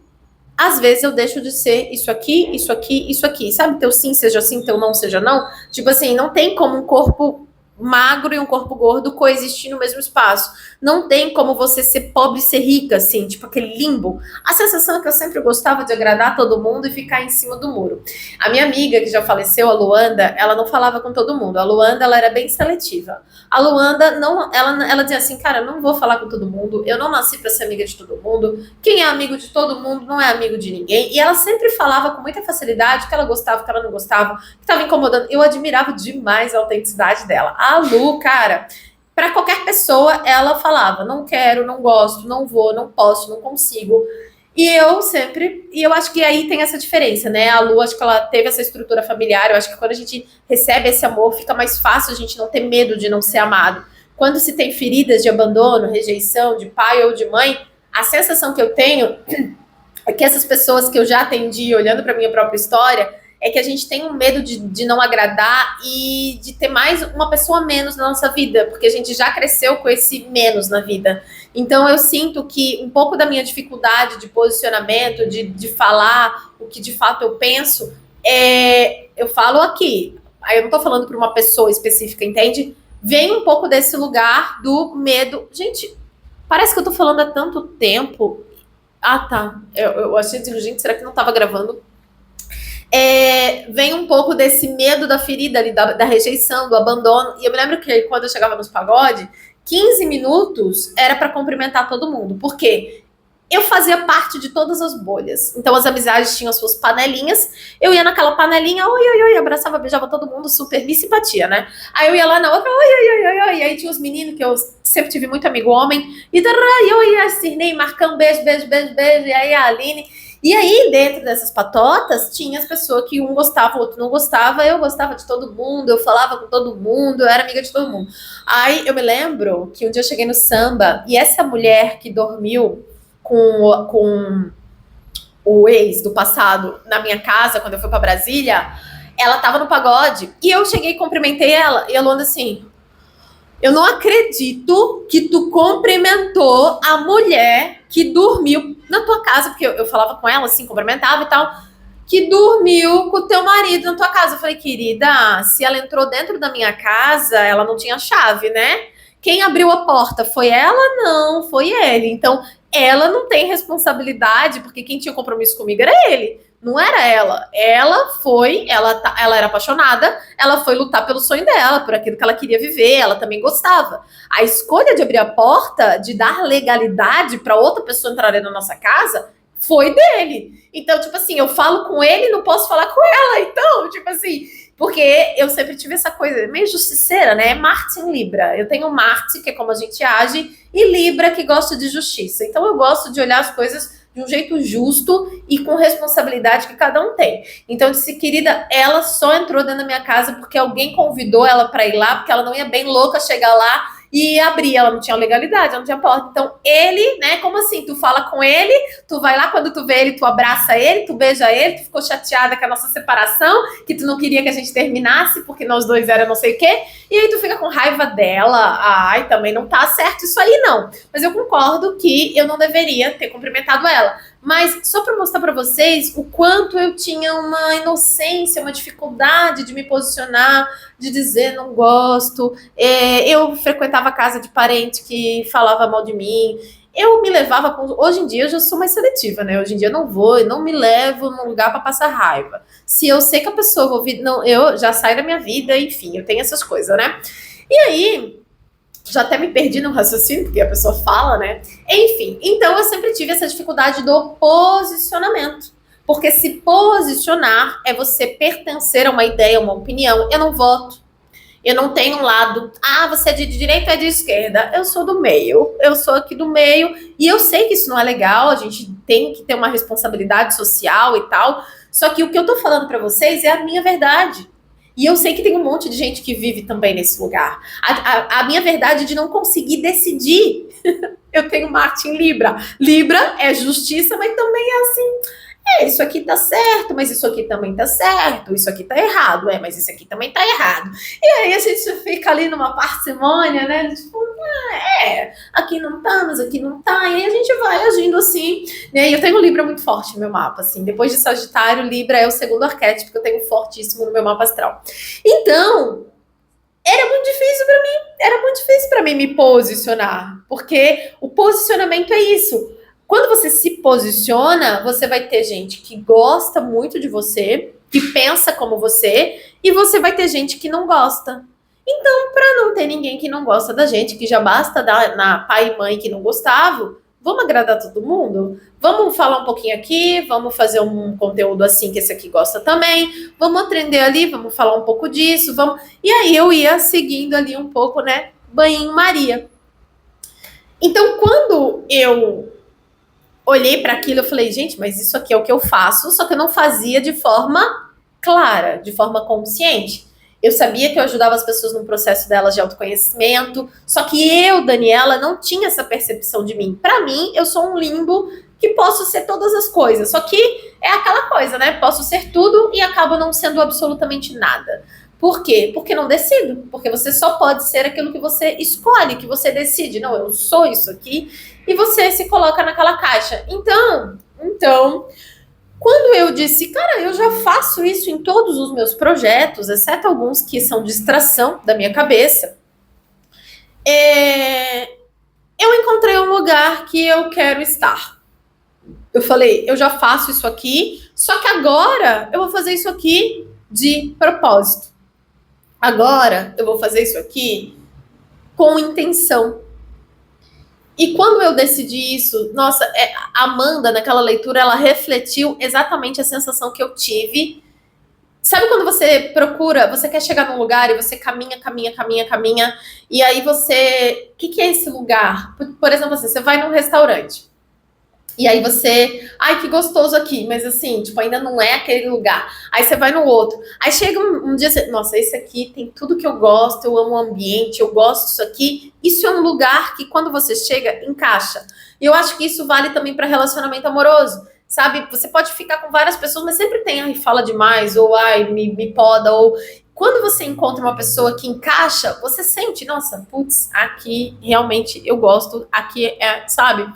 às vezes eu deixo de ser isso aqui, isso aqui, isso aqui. Sabe, teu sim seja sim, teu não seja não? Tipo assim, não tem como um corpo magro e um corpo gordo coexistir no mesmo espaço. Não tem como você ser pobre e ser rica, assim, tipo aquele limbo. A sensação é que eu sempre gostava de agradar todo mundo e ficar em cima do muro. A minha amiga, que já faleceu, a Luanda, ela não falava com todo mundo. A Luanda, ela era bem seletiva. A Luanda, não, ela dizia assim: cara, eu não vou falar com todo mundo, eu não nasci pra ser amiga de todo mundo, quem é amigo de todo mundo não é amigo de ninguém. E ela sempre falava com muita facilidade que ela gostava, que ela não gostava, que estava incomodando. Eu admirava demais a autenticidade dela. A Lu, cara, para qualquer pessoa, ela falava: não quero, não gosto, não vou, não posso, não consigo. E eu acho que aí tem essa diferença, né? A Lu, acho que ela teve essa estrutura familiar. Eu acho que quando a gente recebe esse amor, fica mais fácil a gente não ter medo de não ser amado. Quando se tem feridas de abandono, rejeição, de pai ou de mãe, a sensação que eu tenho que essas pessoas que eu já atendi, olhando para minha própria história, é que a gente tem um medo de não agradar e de ter mais uma pessoa menos na nossa vida, porque a gente já cresceu com esse menos na vida. Então eu sinto que um pouco da minha dificuldade de posicionamento, de falar o que de fato eu penso, eu falo aqui. Aí eu não tô falando para uma pessoa específica, entende? Vem um pouco desse lugar do medo. Gente, parece que eu tô falando há tanto tempo. Ah, tá. Eu achei de gente, será que não tava gravando? Vem um pouco desse medo da ferida ali, da rejeição, do abandono. E eu me lembro que quando eu chegava nos pagodes, 15 minutos era para cumprimentar todo mundo. Por quê? Eu fazia parte de todas as bolhas. Então as amizades tinham as suas panelinhas. Eu ia naquela panelinha, oi, oi, oi, abraçava, beijava todo mundo, super me simpatia, né? Aí eu ia lá na outra, oi, oi, oi, oi, oi. E aí tinha os meninos, que eu sempre tive muito amigo homem. E eu ia a Cirnei, Marcão, beijo, beijo, beijo, beijo. E aí a Aline. E aí, dentro dessas patotas, tinha as pessoas que um gostava, o outro não gostava. Eu gostava de todo mundo, eu falava com todo mundo, eu era amiga de todo mundo. Aí eu me lembro que um dia eu cheguei no samba e essa mulher que dormiu com o ex do passado na minha casa, quando eu fui pra Brasília, ela tava no pagode. E eu cheguei e cumprimentei ela. E a Luanda assim, eu não acredito que tu cumprimentou a mulher que dormiu na tua casa, porque eu falava com ela assim, cumprimentava e tal, que dormiu com o teu marido na tua casa. Eu falei, querida, se ela entrou dentro da minha casa, ela não tinha chave, né? Quem abriu a porta foi ela? Não, foi ele. Então, ela não tem responsabilidade, porque quem tinha compromisso comigo era ele, não era ela. Ela era apaixonada, ela foi lutar pelo sonho dela, por aquilo que ela queria viver, ela também gostava. A escolha de abrir a porta, de dar legalidade para outra pessoa entrar na nossa casa, foi dele. Então, tipo assim, eu falo com ele, não posso falar com ela. Então, tipo assim, porque eu sempre tive essa coisa meio justiceira, né? Marte em Libra. Eu tenho Marte, que é como a gente age, e Libra, que gosta de justiça. Então, eu gosto de olhar as coisas de um jeito justo e com responsabilidade que cada um tem. Então, eu disse, querida, ela só entrou dentro da minha casa porque alguém convidou ela para ir lá, porque ela não ia bem louca chegar lá e abrir, ela não tinha legalidade, ela não tinha porta. Então, ele, né, como assim? Tu fala com ele, tu vai lá, quando tu vê ele, tu abraça ele, tu beija ele, tu ficou chateada com a nossa separação, que tu não queria que a gente terminasse, porque nós dois era não sei o quê, e aí tu fica com raiva dela. Ai, também não tá certo isso aí, não. Mas eu concordo que eu não deveria ter cumprimentado ela. Mas só para mostrar para vocês o quanto eu tinha uma inocência, uma dificuldade de me posicionar, de dizer não gosto. Eu frequentava a casa de parente que falava mal de mim. Eu me levava com... Hoje em dia eu já sou mais seletiva, né? Hoje em dia eu não vou, eu não me levo num lugar para passar raiva. Se eu sei que a pessoa vou ouvir, não, eu já saio da minha vida, enfim, eu tenho essas coisas, né? E aí, já até me perdi no raciocínio, porque a pessoa fala, né? Enfim, então eu sempre tive essa dificuldade do posicionamento. Porque se posicionar é você pertencer a uma ideia, a uma opinião. Eu não voto. Eu não tenho um lado, você é de direita ou é de esquerda? Eu sou do meio, eu sou aqui do meio, e eu sei que isso não é legal, a gente tem que ter uma responsabilidade social e tal, só que o que eu tô falando para vocês é a minha verdade. E eu sei que tem um monte de gente que vive também nesse lugar. A minha verdade de não conseguir decidir. Eu tenho Marte em Libra. Libra é justiça, mas também é assim... isso aqui tá certo, mas isso aqui também tá certo, isso aqui tá errado, mas isso aqui também tá errado. E aí a gente fica ali numa parcimônia, né? Tipo, aqui não tá, mas aqui não tá. E aí a gente vai agindo assim, né? E eu tenho Libra muito forte no meu mapa, assim. Depois de Sagitário, Libra é o segundo arquétipo que eu tenho fortíssimo no meu mapa astral. Então, era muito difícil para mim me posicionar, porque o posicionamento é isso. Quando você se posiciona, você vai ter gente que gosta muito de você, que pensa como você, e você vai ter gente que não gosta. Então, para não ter ninguém que não gosta da gente, que já basta dar na pai e mãe que não gostavam, vamos agradar todo mundo? Vamos falar um pouquinho aqui, vamos fazer um conteúdo assim que esse aqui gosta também, vamos aprender ali, vamos falar um pouco disso, vamos... E aí eu ia seguindo ali um pouco, né, banho Maria. Então, quando eu olhei para aquilo, eu falei, gente, mas isso aqui é o que eu faço, só que eu não fazia de forma clara, de forma consciente. Eu sabia que eu ajudava as pessoas no processo delas de autoconhecimento, só que eu, Daniela, não tinha essa percepção de mim. Para mim, eu sou um limbo que posso ser todas as coisas. Só que é aquela coisa, né? Posso ser tudo e acabo não sendo absolutamente nada. Por quê? Porque não decido. Porque você só pode ser aquilo que você escolhe, que você decide. Não, eu sou isso aqui. E você se coloca naquela caixa. Então, quando eu disse, cara, eu já faço isso em todos os meus projetos, exceto alguns que são distração da minha cabeça, eu encontrei um lugar que eu quero estar. Eu falei, eu já faço isso aqui, só que agora eu vou fazer isso aqui de propósito. Agora eu vou fazer isso aqui com intenção. E quando eu decidi isso, nossa, a Amanda, naquela leitura, ela refletiu exatamente a sensação que eu tive. Sabe quando você procura, você quer chegar num lugar e você caminha, e aí você... O que é esse lugar? Por exemplo, assim, você vai num restaurante. E aí você, ai, que gostoso aqui, mas assim, tipo, ainda não é aquele lugar. Aí você vai no outro. Aí chega um dia, você, nossa, esse aqui tem tudo que eu gosto, eu amo o ambiente, eu gosto disso aqui. Isso é um lugar que quando você chega, encaixa. E eu acho que isso vale também para relacionamento amoroso, sabe? Você pode ficar com várias pessoas, mas sempre tem, ai, fala demais, ou ai, me poda, ou... Quando você encontra uma pessoa que encaixa, você sente, nossa, putz, aqui realmente eu gosto, aqui é, sabe?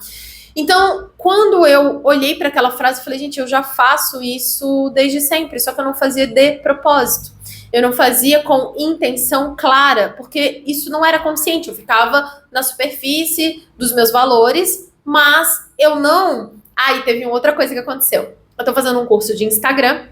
Então, quando eu olhei para aquela frase, eu falei, gente, eu já faço isso desde sempre, só que eu não fazia de propósito. Eu não fazia com intenção clara, porque isso não era consciente. Eu ficava na superfície dos meus valores, mas eu não... Aí teve uma outra coisa que aconteceu. Eu tô fazendo um curso de Instagram,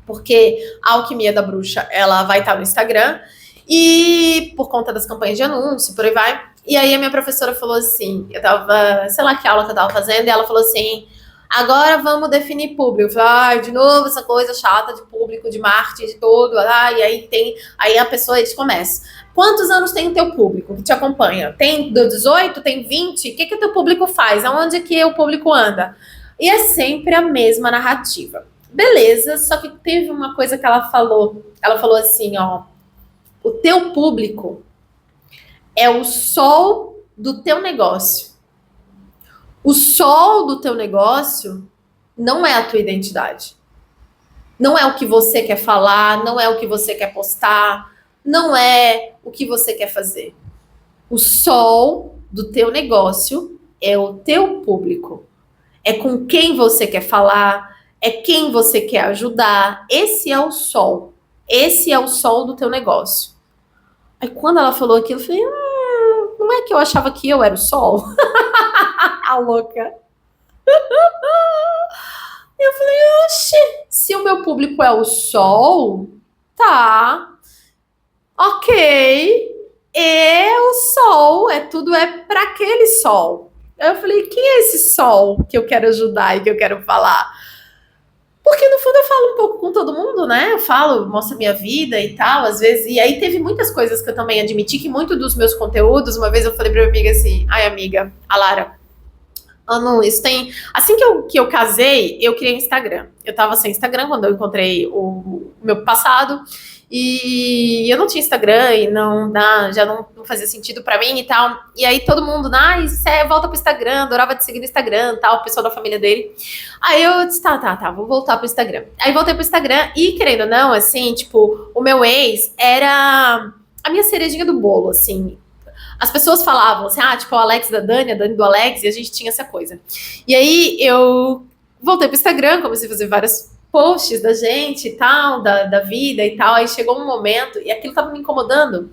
porque a Alquimia da Bruxa, ela vai estar no Instagram, e por conta das campanhas de anúncio, por aí vai. E aí a minha professora falou assim, eu tava, sei lá que aula que eu tava fazendo, e ela falou assim, agora vamos definir público. Eu falei, ai, de novo essa coisa chata de público, de marketing, de tudo, e aí a pessoa, eles começam. Quantos anos tem o teu público que te acompanha? Tem 18? Tem 20? O que o teu público faz? Aonde que o público anda? E é sempre a mesma narrativa. Beleza, só que teve uma coisa que ela falou assim, ó, o teu público é o sol do teu negócio. O sol do teu negócio não é a tua identidade. Não é o que você quer falar, não é o que você quer postar, não é o que você quer fazer. O sol do teu negócio é o teu público. É com quem você quer falar, é quem você quer ajudar. Esse é o sol. Esse é o sol do teu negócio. Aí quando ela falou aquilo, eu falei, não é que eu achava que eu era o sol? A louca. Eu falei, oxe, se o meu público é o sol, tá, ok, o sol, tudo é para aquele sol. Eu falei, quem é esse sol que eu quero ajudar e que eu quero falar? Porque no fundo eu falo um pouco com todo mundo, né? Eu falo, mostro minha vida e tal, às vezes. E aí teve muitas coisas que eu também admiti que muito dos meus conteúdos, uma vez eu falei pra minha amiga assim, ai amiga, a Lara, não, isso tem... Assim que eu casei, eu criei Instagram. Eu tava sem Instagram quando eu encontrei o meu passado. E eu não tinha Instagram e já não fazia sentido pra mim e tal. E aí todo mundo, volta pro Instagram, adorava te seguir no Instagram, tal, o pessoal da família dele. Aí eu disse, tá, vou voltar pro Instagram. Aí voltei pro Instagram e, querendo ou não, assim, tipo, o meu ex era a minha cerejinha do bolo, assim. As pessoas falavam assim, tipo, o Alex da Dani, a Dani do Alex, e a gente tinha essa coisa. E aí eu voltei pro Instagram, comecei a fazer vários posts da gente e tal, da vida e tal. Aí chegou um momento e aquilo tava me incomodando.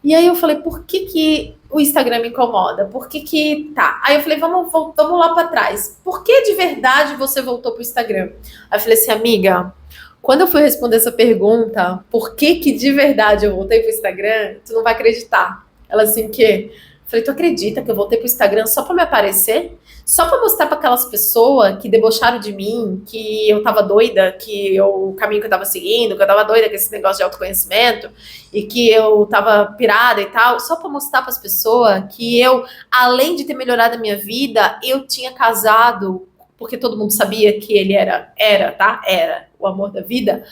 E aí eu falei, por que o Instagram me incomoda? Por que tá? Aí eu falei, vamos lá pra trás. Por que de verdade você voltou pro Instagram? Aí eu falei assim, amiga, quando eu fui responder essa pergunta, por que de verdade eu voltei pro Instagram, tu não vai acreditar. Ela assim, o quê? Falei, tu acredita que eu voltei pro Instagram só pra me aparecer? Só pra mostrar pra aquelas pessoas que debocharam de mim, que eu tava doida, o caminho que eu tava seguindo, que eu tava doida com esse negócio de autoconhecimento, e que eu tava pirada e tal, só pra mostrar pras pessoas que eu, além de ter melhorado a minha vida, eu tinha casado, porque todo mundo sabia que ele era o amor da vida.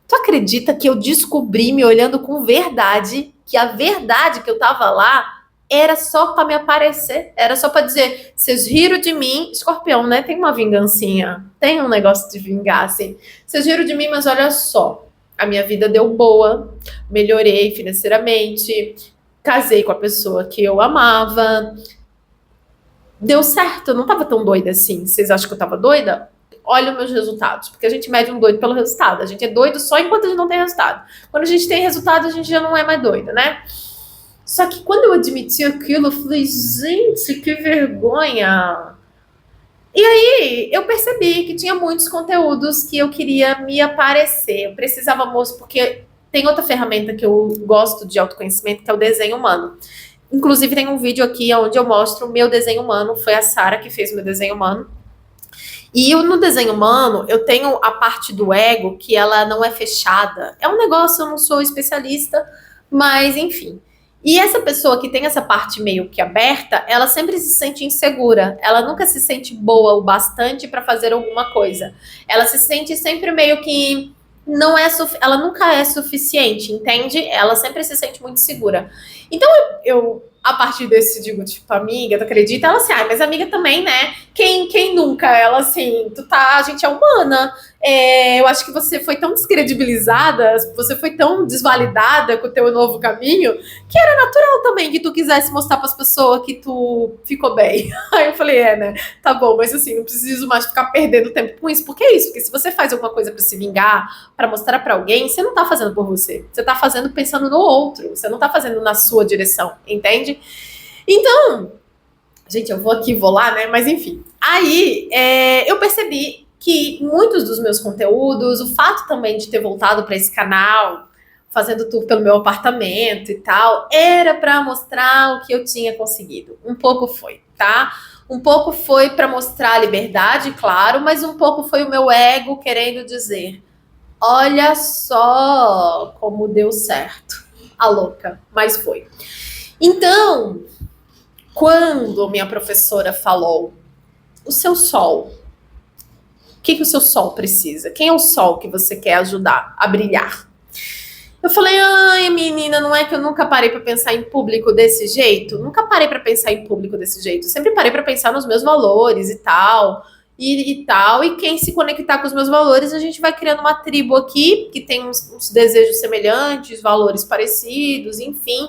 Tu acredita que eu descobri, me olhando com verdade, que a verdade que eu tava lá era só para me aparecer, era só para dizer, vocês riram de mim, Escorpião, né? Tem uma vingancinha, tem um negócio de vingar, assim. Vocês riram de mim, mas olha só, a minha vida deu boa, melhorei financeiramente, casei com a pessoa que eu amava, deu certo, eu não tava tão doida assim. Vocês acham que eu tava doida? Olha os meus resultados, porque a gente mede um doido pelo resultado. A gente é doido só enquanto a gente não tem resultado. Quando a gente tem resultado, a gente já não é mais doida, né? Só que quando eu admiti aquilo, eu falei, gente, que vergonha. E aí eu percebi que tinha muitos conteúdos que eu queria me aparecer. Eu precisava mostrar, porque tem outra ferramenta que eu gosto de autoconhecimento, que é o desenho humano. Inclusive tem um vídeo aqui onde eu mostro o meu desenho humano. Foi a Sara que fez o meu desenho humano. E no desenho humano, eu tenho a parte do ego que ela não é fechada. É um negócio, eu não sou especialista, mas enfim. E essa pessoa que tem essa parte meio que aberta, ela sempre se sente insegura. Ela nunca se sente boa o bastante para fazer alguma coisa. Ela se sente sempre meio que não é, ela nunca é suficiente, entende? Ela sempre se sente muito segura. Então eu a partir desse digo, tipo, amiga, tu acredita? Ela assim, mas amiga também, né? Quem nunca? Ela assim, a gente é humana. Eu acho que você foi tão descredibilizada, você foi tão desvalidada com o teu novo caminho, que era natural também que tu quisesse mostrar para as pessoas que tu ficou bem. Aí eu falei, né? Tá bom, mas assim, não preciso mais ficar perdendo tempo com isso. Por que isso? Porque se você faz alguma coisa para se vingar, para mostrar para alguém, você não tá fazendo por você. Você tá fazendo pensando no outro. Você não tá fazendo na sua direção, entende? Então, gente, eu vou lá, né? Mas enfim. Aí eu percebi que muitos dos meus conteúdos, o fato também de ter voltado para esse canal, fazendo tour pelo meu apartamento e tal, era para mostrar o que eu tinha conseguido. Um pouco foi, tá? Um pouco foi para mostrar a liberdade, claro, mas um pouco foi o meu ego querendo dizer: olha só como deu certo. A louca, mas foi. Então, quando minha professora falou, o seu sol, o que o seu sol precisa? Quem é o sol que você quer ajudar a brilhar? Eu falei, ai menina, não é que eu nunca parei para pensar em público desse jeito? Nunca parei para pensar em público desse jeito. Eu sempre parei para pensar nos meus valores e tal, e quem se conectar com os meus valores, a gente vai criando uma tribo aqui, que tem uns desejos semelhantes, valores parecidos, enfim.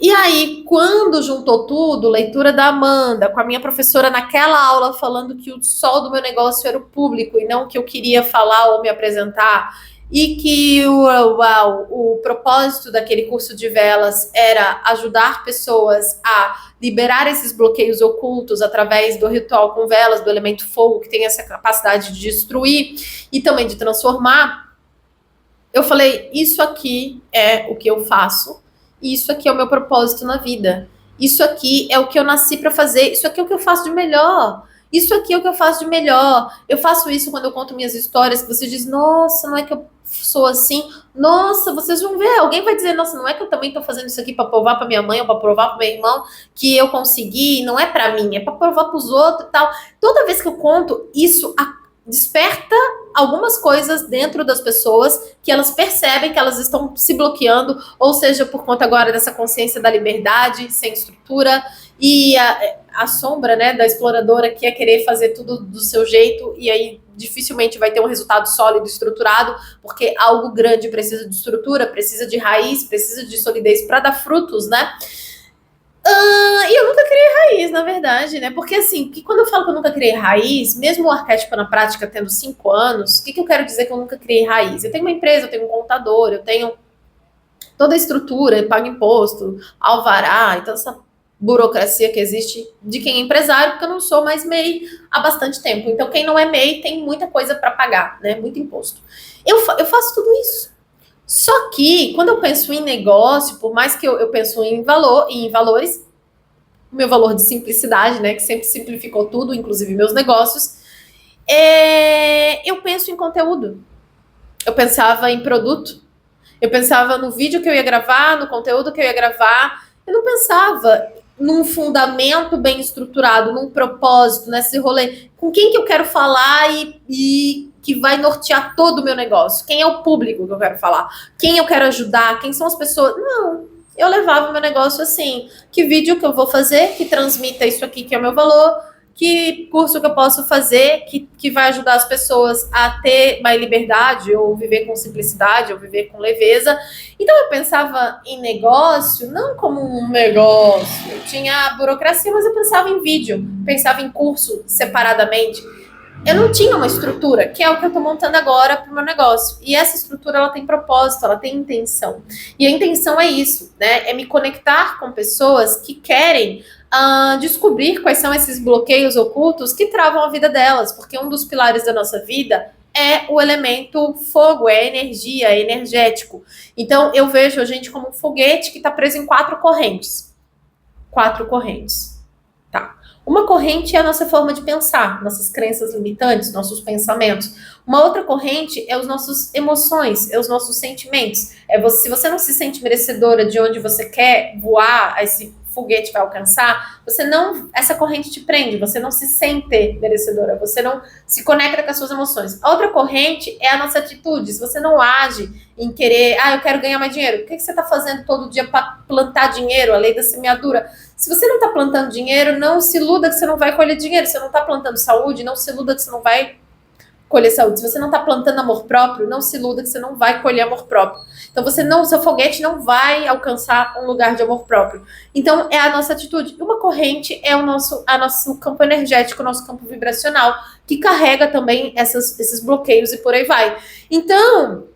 E aí, quando juntou tudo, leitura da Amanda, com a minha professora naquela aula falando que o sol do meu negócio era o público e não o que eu queria falar ou me apresentar, e que o propósito daquele curso de velas era ajudar pessoas a liberar esses bloqueios ocultos através do ritual com velas, do elemento fogo, que tem essa capacidade de destruir e também de transformar, eu falei, isso aqui é o que eu faço. Isso aqui é o meu propósito na vida. Isso aqui é o que eu nasci para fazer. Isso aqui é o que eu faço de melhor. Isso aqui é o que eu faço de melhor. Eu faço isso quando eu conto minhas histórias, que você diz, nossa, não é que eu sou assim. Nossa, vocês vão ver. Alguém vai dizer, nossa, não é que eu também tô fazendo isso aqui para provar para minha mãe ou para provar para meu irmão que eu consegui. Não é para mim, é para provar para os outros e tal. Toda vez que eu conto, isso desperta algumas coisas dentro das pessoas que elas percebem que elas estão se bloqueando, ou seja, por conta agora dessa consciência da liberdade, sem estrutura, e a sombra, né, da exploradora que é querer fazer tudo do seu jeito, e aí dificilmente vai ter um resultado sólido, estruturado, porque algo grande precisa de estrutura, precisa de raiz, precisa de solidez para dar frutos, né? E eu nunca criei raiz, na verdade, né? Porque assim, que quando eu falo que eu nunca criei raiz, mesmo o arquétipo na prática tendo 5 anos, o que eu quero dizer que eu nunca criei raiz? Eu tenho uma empresa, eu tenho um contador, eu tenho toda a estrutura, eu pago imposto, alvará, então essa burocracia que existe de quem é empresário, porque eu não sou mais MEI há bastante tempo. Então, quem não é MEI tem muita coisa para pagar, né? Muito imposto. Eu faço tudo isso. Só que, quando eu penso em negócio, por mais que eu penso em valores, o meu valor de simplicidade, né, que sempre simplificou tudo, inclusive meus negócios, eu penso em conteúdo. Eu pensava em produto. Eu pensava no vídeo que eu ia gravar, no conteúdo que eu ia gravar. Eu não pensava num fundamento bem estruturado, num propósito, nesse rolê. Com quem que eu quero falar e que vai nortear todo o meu negócio? Quem é o público que eu quero falar? Quem eu quero ajudar? Quem são as pessoas? Não. eu levava o meu negócio assim, que vídeo que eu vou fazer, que transmita isso aqui que é o meu valor, que curso que eu posso fazer, que vai ajudar as pessoas a ter mais liberdade, ou viver com simplicidade, ou viver com leveza. Então eu pensava em negócio, não como um negócio, eu tinha burocracia, mas eu pensava em vídeo, pensava em curso separadamente. Eu não tinha uma estrutura, que é o que eu estou montando agora para o meu negócio. E essa estrutura, ela tem propósito, ela tem intenção. E a intenção é isso, né? É me conectar com pessoas que querem descobrir quais são esses bloqueios ocultos que travam a vida delas. Porque um dos pilares da nossa vida é o elemento fogo, é energia, é energético. Então, eu vejo a gente como um foguete que está preso em 4 correntes. 4 correntes. Tá. Uma corrente é a nossa forma de pensar, nossas crenças limitantes, nossos pensamentos. Uma outra corrente é as nossas emoções, é os nossos sentimentos. Se você não se sente merecedora de onde você quer voar, esse foguete vai alcançar, essa corrente te prende, você não se sente merecedora, você não se conecta com as suas emoções. A outra corrente é a nossa atitude. Se você não age em querer, eu quero ganhar mais dinheiro, o que você está fazendo todo dia para plantar dinheiro, a lei da semeadura? Se você não está plantando dinheiro, não se iluda que você não vai colher dinheiro. Se você não está plantando saúde, não se iluda que você não vai colher saúde. Se você não está plantando amor próprio, não se iluda que você não vai colher amor próprio. Então, seu foguete não vai alcançar um lugar de amor próprio. Então, é a nossa atitude. E uma corrente é o nosso campo energético, o nosso campo vibracional, que carrega também esses bloqueios e por aí vai. Então,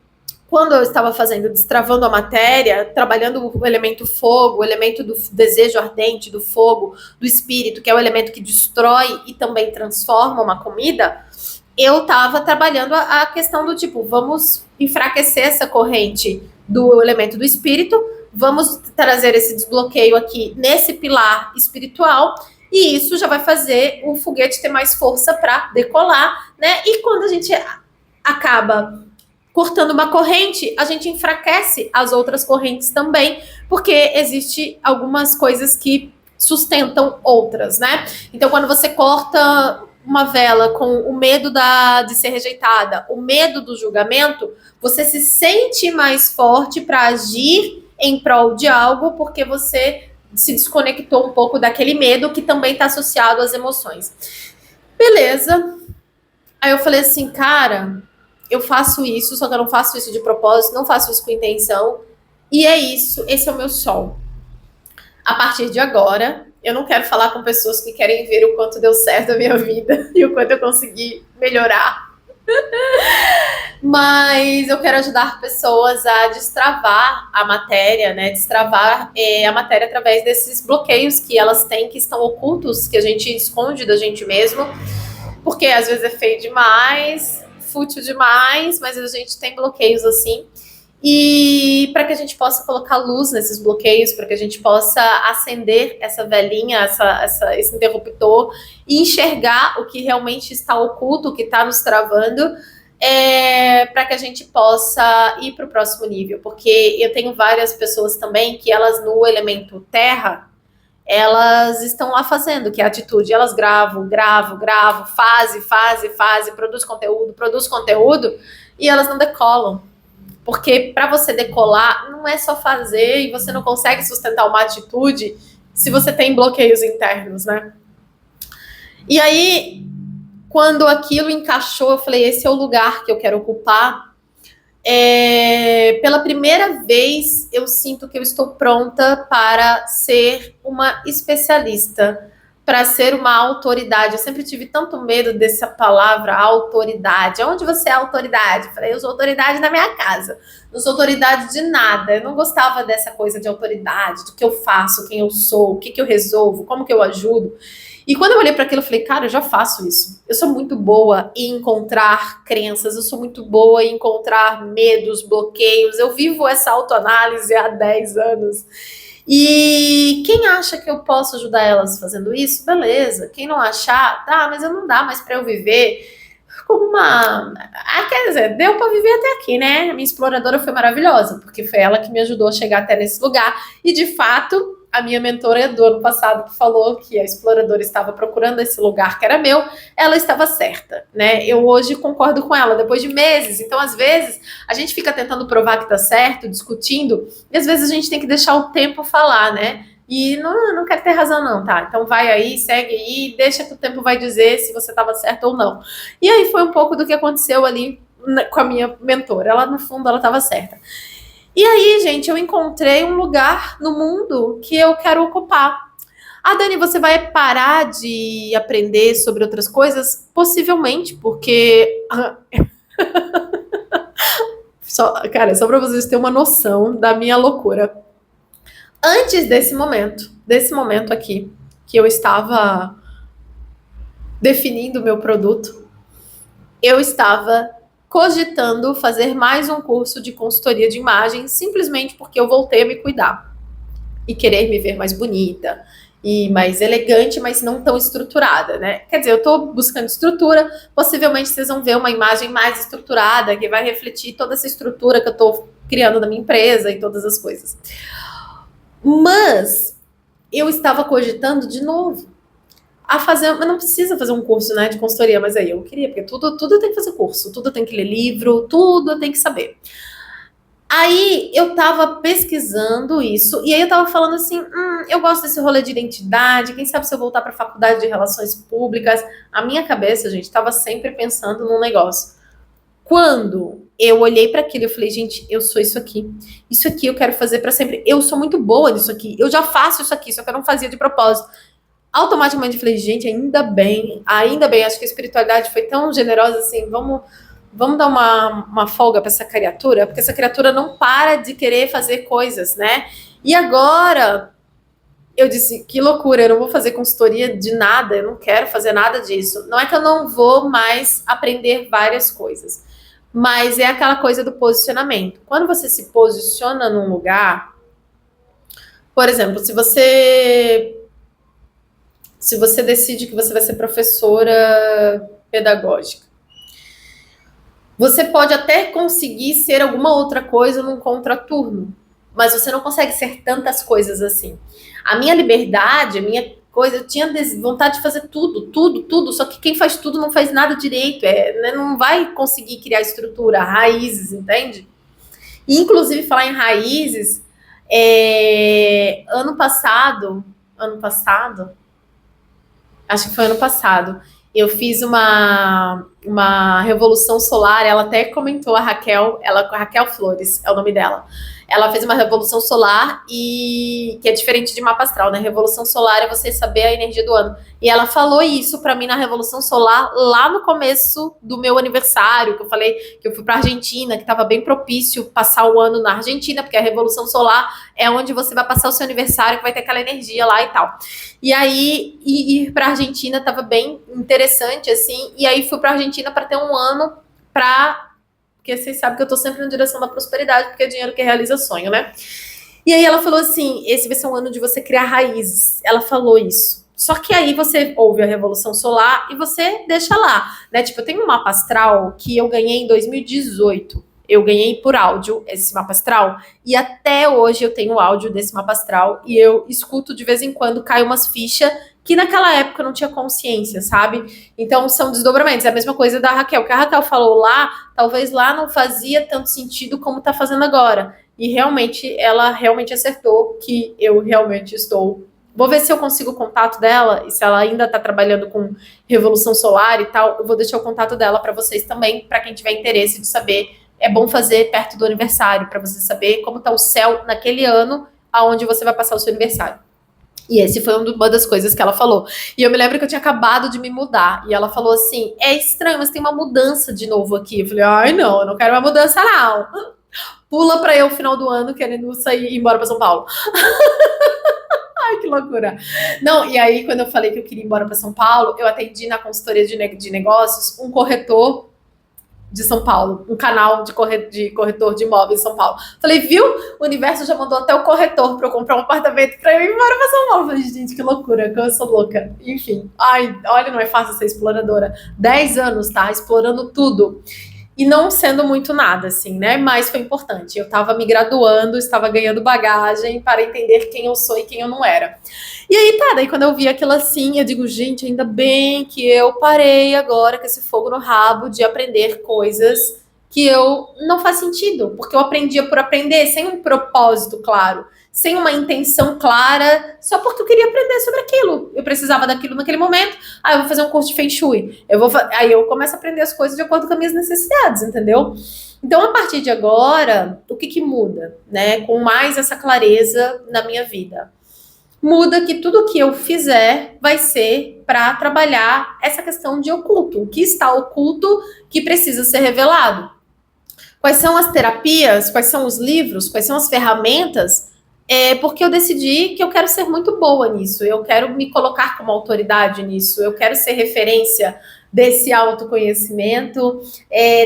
quando eu estava destravando a matéria, trabalhando o elemento fogo, o elemento do desejo ardente, do fogo, do espírito, que é o elemento que destrói e também transforma uma comida, eu estava trabalhando a questão do tipo, vamos enfraquecer essa corrente do elemento do espírito, vamos trazer esse desbloqueio aqui nesse pilar espiritual, e isso já vai fazer o foguete ter mais força para decolar, né? E quando a gente acaba cortando uma corrente, a gente enfraquece as outras correntes também, porque existe algumas coisas que sustentam outras, né? Então, quando você corta uma vela com o medo de ser rejeitada, o medo do julgamento, você se sente mais forte para agir em prol de algo, porque você se desconectou um pouco daquele medo que também está associado às emoções. Beleza. Aí eu falei assim, cara, eu faço isso, só que eu não faço isso de propósito, não faço isso com intenção. E é isso, esse é o meu sol. A partir de agora, eu não quero falar com pessoas que querem ver o quanto deu certo a minha vida e o quanto eu consegui melhorar. Mas eu quero ajudar pessoas a destravar a matéria, né? Destravar a matéria através desses bloqueios que elas têm, que estão ocultos, que a gente esconde da gente mesmo. Porque às vezes é feio demais, fútil demais, mas a gente tem bloqueios assim. E para que a gente possa colocar luz nesses bloqueios, para que a gente possa acender essa velinha, esse interruptor e enxergar o que realmente está oculto, o que está nos travando, para que a gente possa ir para o próximo nível. Porque eu tenho várias pessoas também que elas no elemento terra, elas estão lá fazendo, que é a atitude, elas gravam, faz, produz conteúdo, e elas não decolam. Porque para você decolar, não é só fazer e você não consegue sustentar uma atitude se você tem bloqueios internos, né? E aí, quando aquilo encaixou, eu falei, esse é o lugar que eu quero ocupar. Pela primeira vez, eu sinto que eu estou pronta para ser uma especialista, para ser uma autoridade. Eu sempre tive tanto medo dessa palavra autoridade. Onde você é autoridade? Eu falei, eu sou autoridade na minha casa. Não sou autoridade de nada. Eu não gostava dessa coisa de autoridade, do que eu faço, quem eu sou, o que eu resolvo, como que eu ajudo. E quando eu olhei para aquilo, eu falei, cara, eu já faço isso. Eu sou muito boa em encontrar crenças, eu sou muito boa em encontrar medos, bloqueios. Eu vivo essa autoanálise há 10 anos. E quem acha que eu posso ajudar elas fazendo isso, beleza. Quem não achar, mas não dá mais para eu viver como uma... quer dizer, deu para viver até aqui, né? A minha exploradora foi maravilhosa, porque foi ela que me ajudou a chegar até nesse lugar. E, de fato, a minha mentora do ano passado, que falou que a exploradora estava procurando esse lugar que era meu, ela estava certa, né? Eu hoje concordo com ela, depois de meses. Então, às vezes, a gente fica tentando provar que tá certo, discutindo, e às vezes a gente tem que deixar o tempo falar, né? E não quero ter razão, não, tá? Então vai aí, segue aí, deixa que o tempo vai dizer se você estava certo ou não. E aí foi um pouco do que aconteceu ali com a minha mentora. Ela, no fundo, ela estava certa. E aí, gente, eu encontrei um lugar no mundo que eu quero ocupar. Ah, Dani, você vai parar de aprender sobre outras coisas? Possivelmente, porque. Cara, só para vocês terem uma noção da minha loucura. Antes desse momento aqui, que eu estava definindo o meu produto, eu estava cogitando fazer mais um curso de consultoria de imagem, simplesmente porque eu voltei a me cuidar e querer me ver mais bonita e mais elegante, mas não tão estruturada, né? Quer dizer, eu tô buscando estrutura, possivelmente vocês vão ver uma imagem mais estruturada, que vai refletir toda essa estrutura que eu tô criando na minha empresa e todas as coisas. Mas eu estava cogitando de novo a fazer, mas não precisa fazer um curso, né, de consultoria, mas aí eu queria, porque tudo tem que fazer curso, tudo tem que ler livro, tudo tem que saber. Aí eu tava pesquisando isso, e aí eu tava falando assim, eu gosto desse rolê de identidade, quem sabe se eu voltar pra faculdade de relações públicas. A minha cabeça, gente, tava sempre pensando num negócio. Quando eu olhei para aquilo, eu falei, gente, eu sou isso aqui. Isso aqui eu quero fazer para sempre. Eu sou muito boa nisso aqui. Eu já faço isso aqui, só que eu não fazia de propósito. Automaticamente eu falei, gente, ainda bem. Acho que a espiritualidade foi tão generosa assim, vamos dar uma folga para essa criatura, porque essa criatura não para de querer fazer coisas, né? E agora eu disse, que loucura, eu não vou fazer consultoria de nada, eu não quero fazer nada disso. Não é que eu não vou mais aprender várias coisas, mas é aquela coisa do posicionamento. Quando você se posiciona num lugar, por exemplo, se você decide que você vai ser professora pedagógica, você pode até conseguir ser alguma outra coisa num contraturno, mas você não consegue ser tantas coisas assim. A minha liberdade, a minha coisa, eu tinha vontade de fazer tudo, só que quem faz tudo não faz nada direito, né, não vai conseguir criar estrutura, raízes, entende? E, inclusive, falar em raízes, ano passado, acho que foi ano passado, eu fiz uma revolução solar, ela até comentou, a Raquel Flores, é o nome dela. Ela fez uma revolução solar e que é diferente de mapa astral, né? Revolução solar é você saber a energia do ano. E ela falou isso pra mim na revolução solar lá no começo do meu aniversário, que eu falei que eu fui pra Argentina, que tava bem propício passar o ano na Argentina, porque a revolução solar é onde você vai passar o seu aniversário, que vai ter aquela energia lá e tal. E aí ir pra Argentina tava bem interessante assim, e aí fui pra Argentina para ter um ano porque vocês sabem que eu tô sempre na direção da prosperidade, porque é dinheiro que realiza sonho, né? E aí ela falou assim, esse vai ser um ano de você criar raízes. Ela falou isso. Só que aí você ouve a Revolução Solar e você deixa lá, né? Tipo, eu tenho um mapa astral que eu ganhei em 2018. Eu ganhei por áudio esse mapa astral e até hoje eu tenho áudio desse mapa astral e eu escuto de vez em quando, cai umas fichas que naquela época eu não tinha consciência, sabe? Então são desdobramentos. É a mesma coisa da Raquel. O que a Raquel falou lá, talvez lá não fazia tanto sentido como tá fazendo agora. E realmente, ela realmente acertou que eu realmente estou. Vou ver se eu consigo o contato dela e se ela ainda tá trabalhando com Revolução Solar e tal. Eu vou deixar o contato dela para vocês também, para quem tiver interesse de saber. É bom fazer perto do aniversário, para você saber como tá o céu naquele ano aonde você vai passar o seu aniversário. E esse foi uma das coisas que ela falou. E eu me lembro que eu tinha acabado de me mudar. E ela falou assim, é estranho, mas tem uma mudança de novo aqui. Eu falei, ai não, eu não quero uma mudança não. Pula pra eu, final do ano, querendo sair e ir embora pra São Paulo. Ai, que loucura. Não, e aí quando eu falei que eu queria ir embora pra São Paulo, eu atendi na consultoria de negócios um corretor de São Paulo, um canal de corretor de imóveis em São Paulo. Falei, viu? O universo já mandou até o corretor para eu comprar um apartamento para eu ir embora para São Paulo. Falei, gente, que loucura, que eu sou louca. Enfim, ai, olha, não é fácil ser exploradora. 10 anos, tá? Explorando tudo. E não sendo muito nada, assim, né? Mas foi importante. Eu estava me graduando, estava ganhando bagagem para entender quem eu sou e quem eu não era. E aí, tá, daí quando eu vi aquilo assim, eu digo, gente, ainda bem que eu parei agora com esse fogo no rabo de aprender coisas que eu não faz sentido, porque eu aprendia por aprender, sem um propósito claro, sem uma intenção clara, só porque eu queria aprender sobre aquilo. Eu precisava daquilo naquele momento. Ah, eu vou fazer um curso de Feng Shui. Aí eu começo a aprender as coisas de acordo com as minhas necessidades, entendeu? Então, a partir de agora, o que muda, né? Com mais essa clareza na minha vida. Muda que tudo que eu fizer vai ser para trabalhar essa questão de oculto. O que está oculto que precisa ser revelado. Quais são as terapias, quais são os livros, quais são as ferramentas, porque eu decidi que eu quero ser muito boa nisso, eu quero me colocar como autoridade nisso, eu quero ser referência desse autoconhecimento,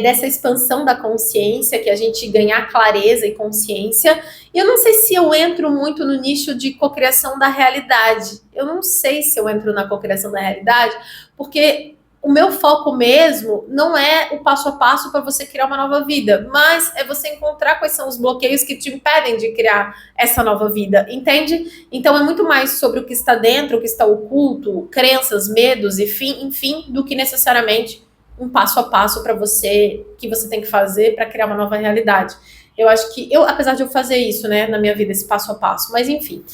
dessa expansão da consciência, que a gente ganhar clareza e consciência. E eu não sei se eu entro muito no nicho de cocriação da realidade. Eu não sei se eu entro na cocriação da realidade, porque o meu foco mesmo não é o passo a passo para você criar uma nova vida, mas é você encontrar quais são os bloqueios que te impedem de criar essa nova vida, entende? Então é muito mais sobre o que está dentro, o que está oculto, crenças, medos, enfim, do que necessariamente um passo a passo para você, que você tem que fazer para criar uma nova realidade. Eu acho que, apesar de eu fazer isso, né, na minha vida, esse passo a passo, mas enfim.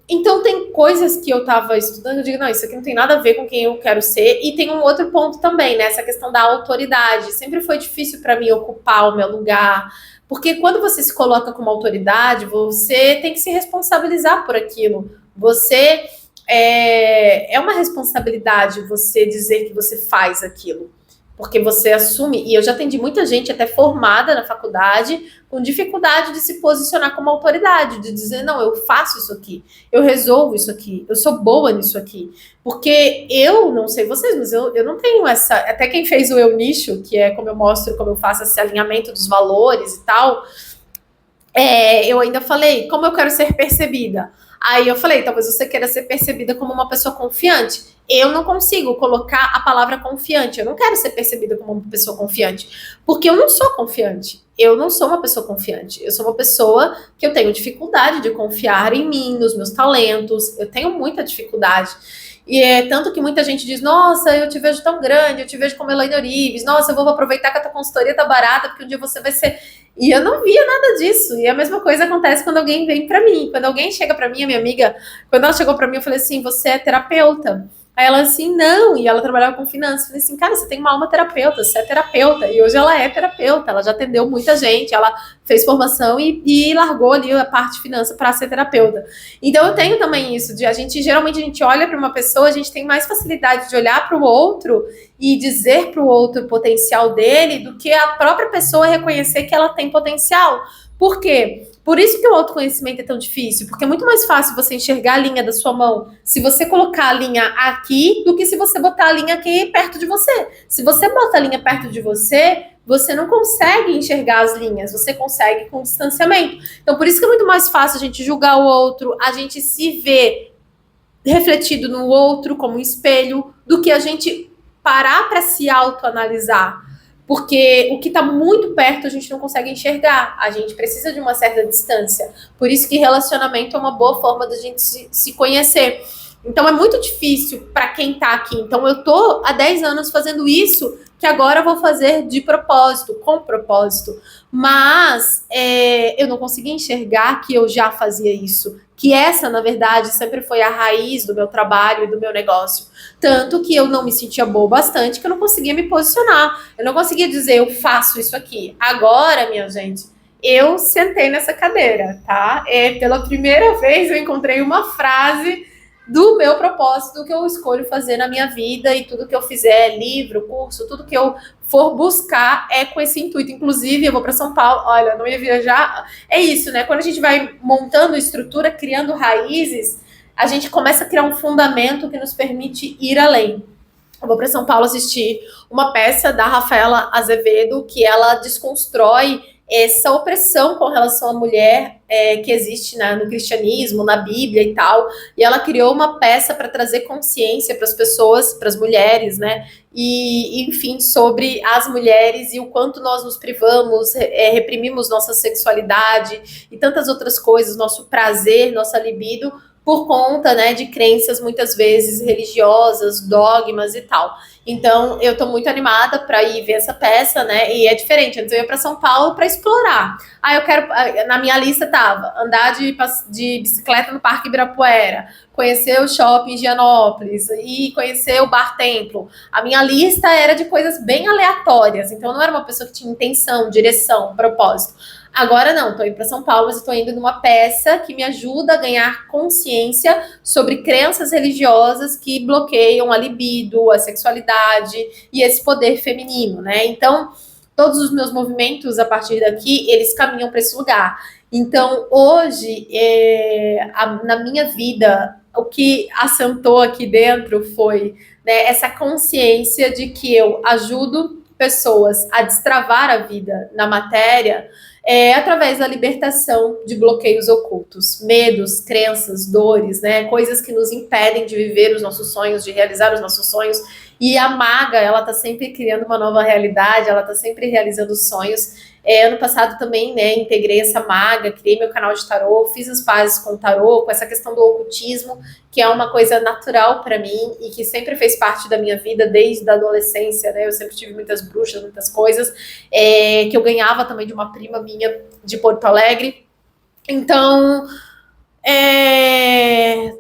Então tem coisas que eu tava estudando, eu digo, não, isso aqui não tem nada a ver com quem eu quero ser. E tem um outro ponto também, né, essa questão da autoridade. Sempre foi difícil para mim ocupar o meu lugar, porque quando você se coloca como autoridade, você tem que se responsabilizar por aquilo. Você é uma responsabilidade você dizer que você faz aquilo, porque você assume, e eu já atendi muita gente até formada na faculdade, com dificuldade de se posicionar como autoridade, de dizer, não, eu faço isso aqui, eu resolvo isso aqui, eu sou boa nisso aqui. Porque eu, não sei vocês, mas eu não tenho essa, até quem fez o Eu Nicho, que é como eu mostro, como eu faço esse alinhamento dos valores e tal, eu ainda falei, como eu quero ser percebida? Aí eu falei, talvez você queira ser percebida como uma pessoa confiante. Eu não consigo colocar a palavra confiante. Eu não quero ser percebida como uma pessoa confiante, porque eu não sou confiante. Eu não sou uma pessoa confiante. Eu sou uma pessoa que eu tenho dificuldade de confiar em mim, nos meus talentos. Eu tenho muita dificuldade. E é tanto que muita gente diz, nossa, eu te vejo tão grande, eu te vejo como Elaine Orives, nossa, eu vou aproveitar que a tua consultoria tá barata, porque um dia você vai ser... E eu não via nada disso. E a mesma coisa acontece quando alguém vem para mim. Quando alguém chega para mim, a minha amiga, quando ela chegou para mim, eu falei assim, você é terapeuta? Aí ela assim, não, e ela trabalhava com finanças. Eu falei assim, cara, você tem uma alma terapeuta, você é terapeuta. E hoje ela é terapeuta, ela já atendeu muita gente, ela fez formação e largou ali a parte de finanças para ser terapeuta. Então eu tenho também isso, geralmente a gente olha para uma pessoa, a gente tem mais facilidade de olhar para o outro e dizer para o outro o potencial dele do que a própria pessoa reconhecer que ela tem potencial. Por quê? Por isso que o autoconhecimento é tão difícil, porque é muito mais fácil você enxergar a linha da sua mão se você colocar a linha aqui do que se você botar a linha aqui perto de você. Se você bota a linha perto de você, você não consegue enxergar as linhas, você consegue com distanciamento. Então, por isso que é muito mais fácil a gente julgar o outro, a gente se ver refletido no outro como um espelho, do que a gente parar para se autoanalisar. Porque o que está muito perto a gente não consegue enxergar. A gente precisa de uma certa distância. Por isso que relacionamento é uma boa forma da gente se conhecer. Então é muito difícil para quem está aqui. Então eu tô há 10 anos fazendo isso, que agora eu vou fazer de propósito, com propósito. Mas eu não consegui enxergar que eu já fazia isso. Que essa, na verdade, sempre foi a raiz do meu trabalho e do meu negócio. Tanto que eu não me sentia boa bastante, que eu não conseguia me posicionar. Eu não conseguia dizer, eu faço isso aqui. Agora, minha gente, eu sentei nessa cadeira, tá? Pela primeira vez eu encontrei uma frase do meu propósito, do que eu escolho fazer na minha vida, e tudo que eu fizer, livro, curso, tudo que eu for buscar é com esse intuito. Inclusive, eu vou para São Paulo, olha, não ia viajar. É isso, né? Quando a gente vai montando estrutura, criando raízes, a gente começa a criar um fundamento que nos permite ir além. Eu vou para São Paulo assistir uma peça da Rafaela Azevedo, que ela desconstrói essa opressão com relação à mulher que existe no cristianismo, na Bíblia e tal, e ela criou uma peça para trazer consciência para as pessoas, para as mulheres, né, e enfim, sobre as mulheres e o quanto nós nos privamos, reprimimos nossa sexualidade e tantas outras coisas, nosso prazer, nossa libido, por conta, né, de crenças muitas vezes religiosas, dogmas e tal. Então, eu tô muito animada para ir ver essa peça, né? E é diferente. Antes eu ia para São Paulo para explorar. Eu quero. Na minha lista tava andar de bicicleta no Parque Ibirapuera, conhecer o shopping de Higienópolis e conhecer o Bar Templo. A minha lista era de coisas bem aleatórias. Então, eu não era uma pessoa que tinha intenção, direção, propósito. Agora não, tô indo para São Paulo, mas estou indo numa peça que me ajuda a ganhar consciência sobre crenças religiosas que bloqueiam a libido, a sexualidade e esse poder feminino, né? Então, todos os meus movimentos a partir daqui, eles caminham para esse lugar. Então, hoje, na minha vida, o que assentou aqui dentro foi, né, essa consciência de que eu ajudo pessoas a destravar a vida na matéria através da libertação de bloqueios ocultos, medos, crenças, dores, né, coisas que nos impedem de viver os nossos sonhos, de realizar os nossos sonhos. E a maga, ela tá sempre criando uma nova realidade, ela tá sempre realizando sonhos. Ano passado também, né, integrei essa maga, criei meu canal de tarô, fiz as pazes com o tarô, com essa questão do ocultismo, que é uma coisa natural para mim e que sempre fez parte da minha vida desde a adolescência, né? Eu sempre tive muitas bruxas, muitas coisas, que eu ganhava também de uma prima minha de Porto Alegre. Então,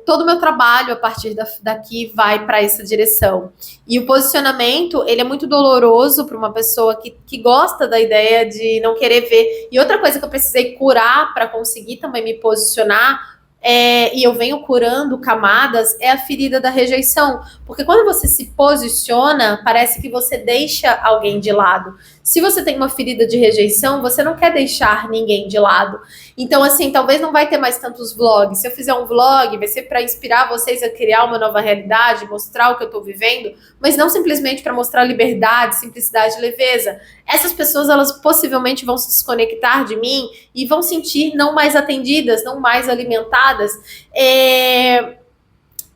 todo o meu trabalho a partir daqui vai para essa direção. E o posicionamento, ele é muito doloroso para uma pessoa que gosta da ideia de não querer ver. E outra coisa que eu precisei curar para conseguir também me posicionar, e eu venho curando camadas, é a ferida da rejeição. Porque quando você se posiciona, parece que você deixa alguém de lado. Se você tem uma ferida de rejeição, você não quer deixar ninguém de lado. Então, assim, talvez não vai ter mais tantos vlogs. Se eu fizer um vlog, vai ser para inspirar vocês a criar uma nova realidade, mostrar o que eu tô vivendo, mas não simplesmente para mostrar liberdade, simplicidade e leveza. Essas pessoas, elas possivelmente vão se desconectar de mim e vão sentir não mais atendidas, não mais alimentadas.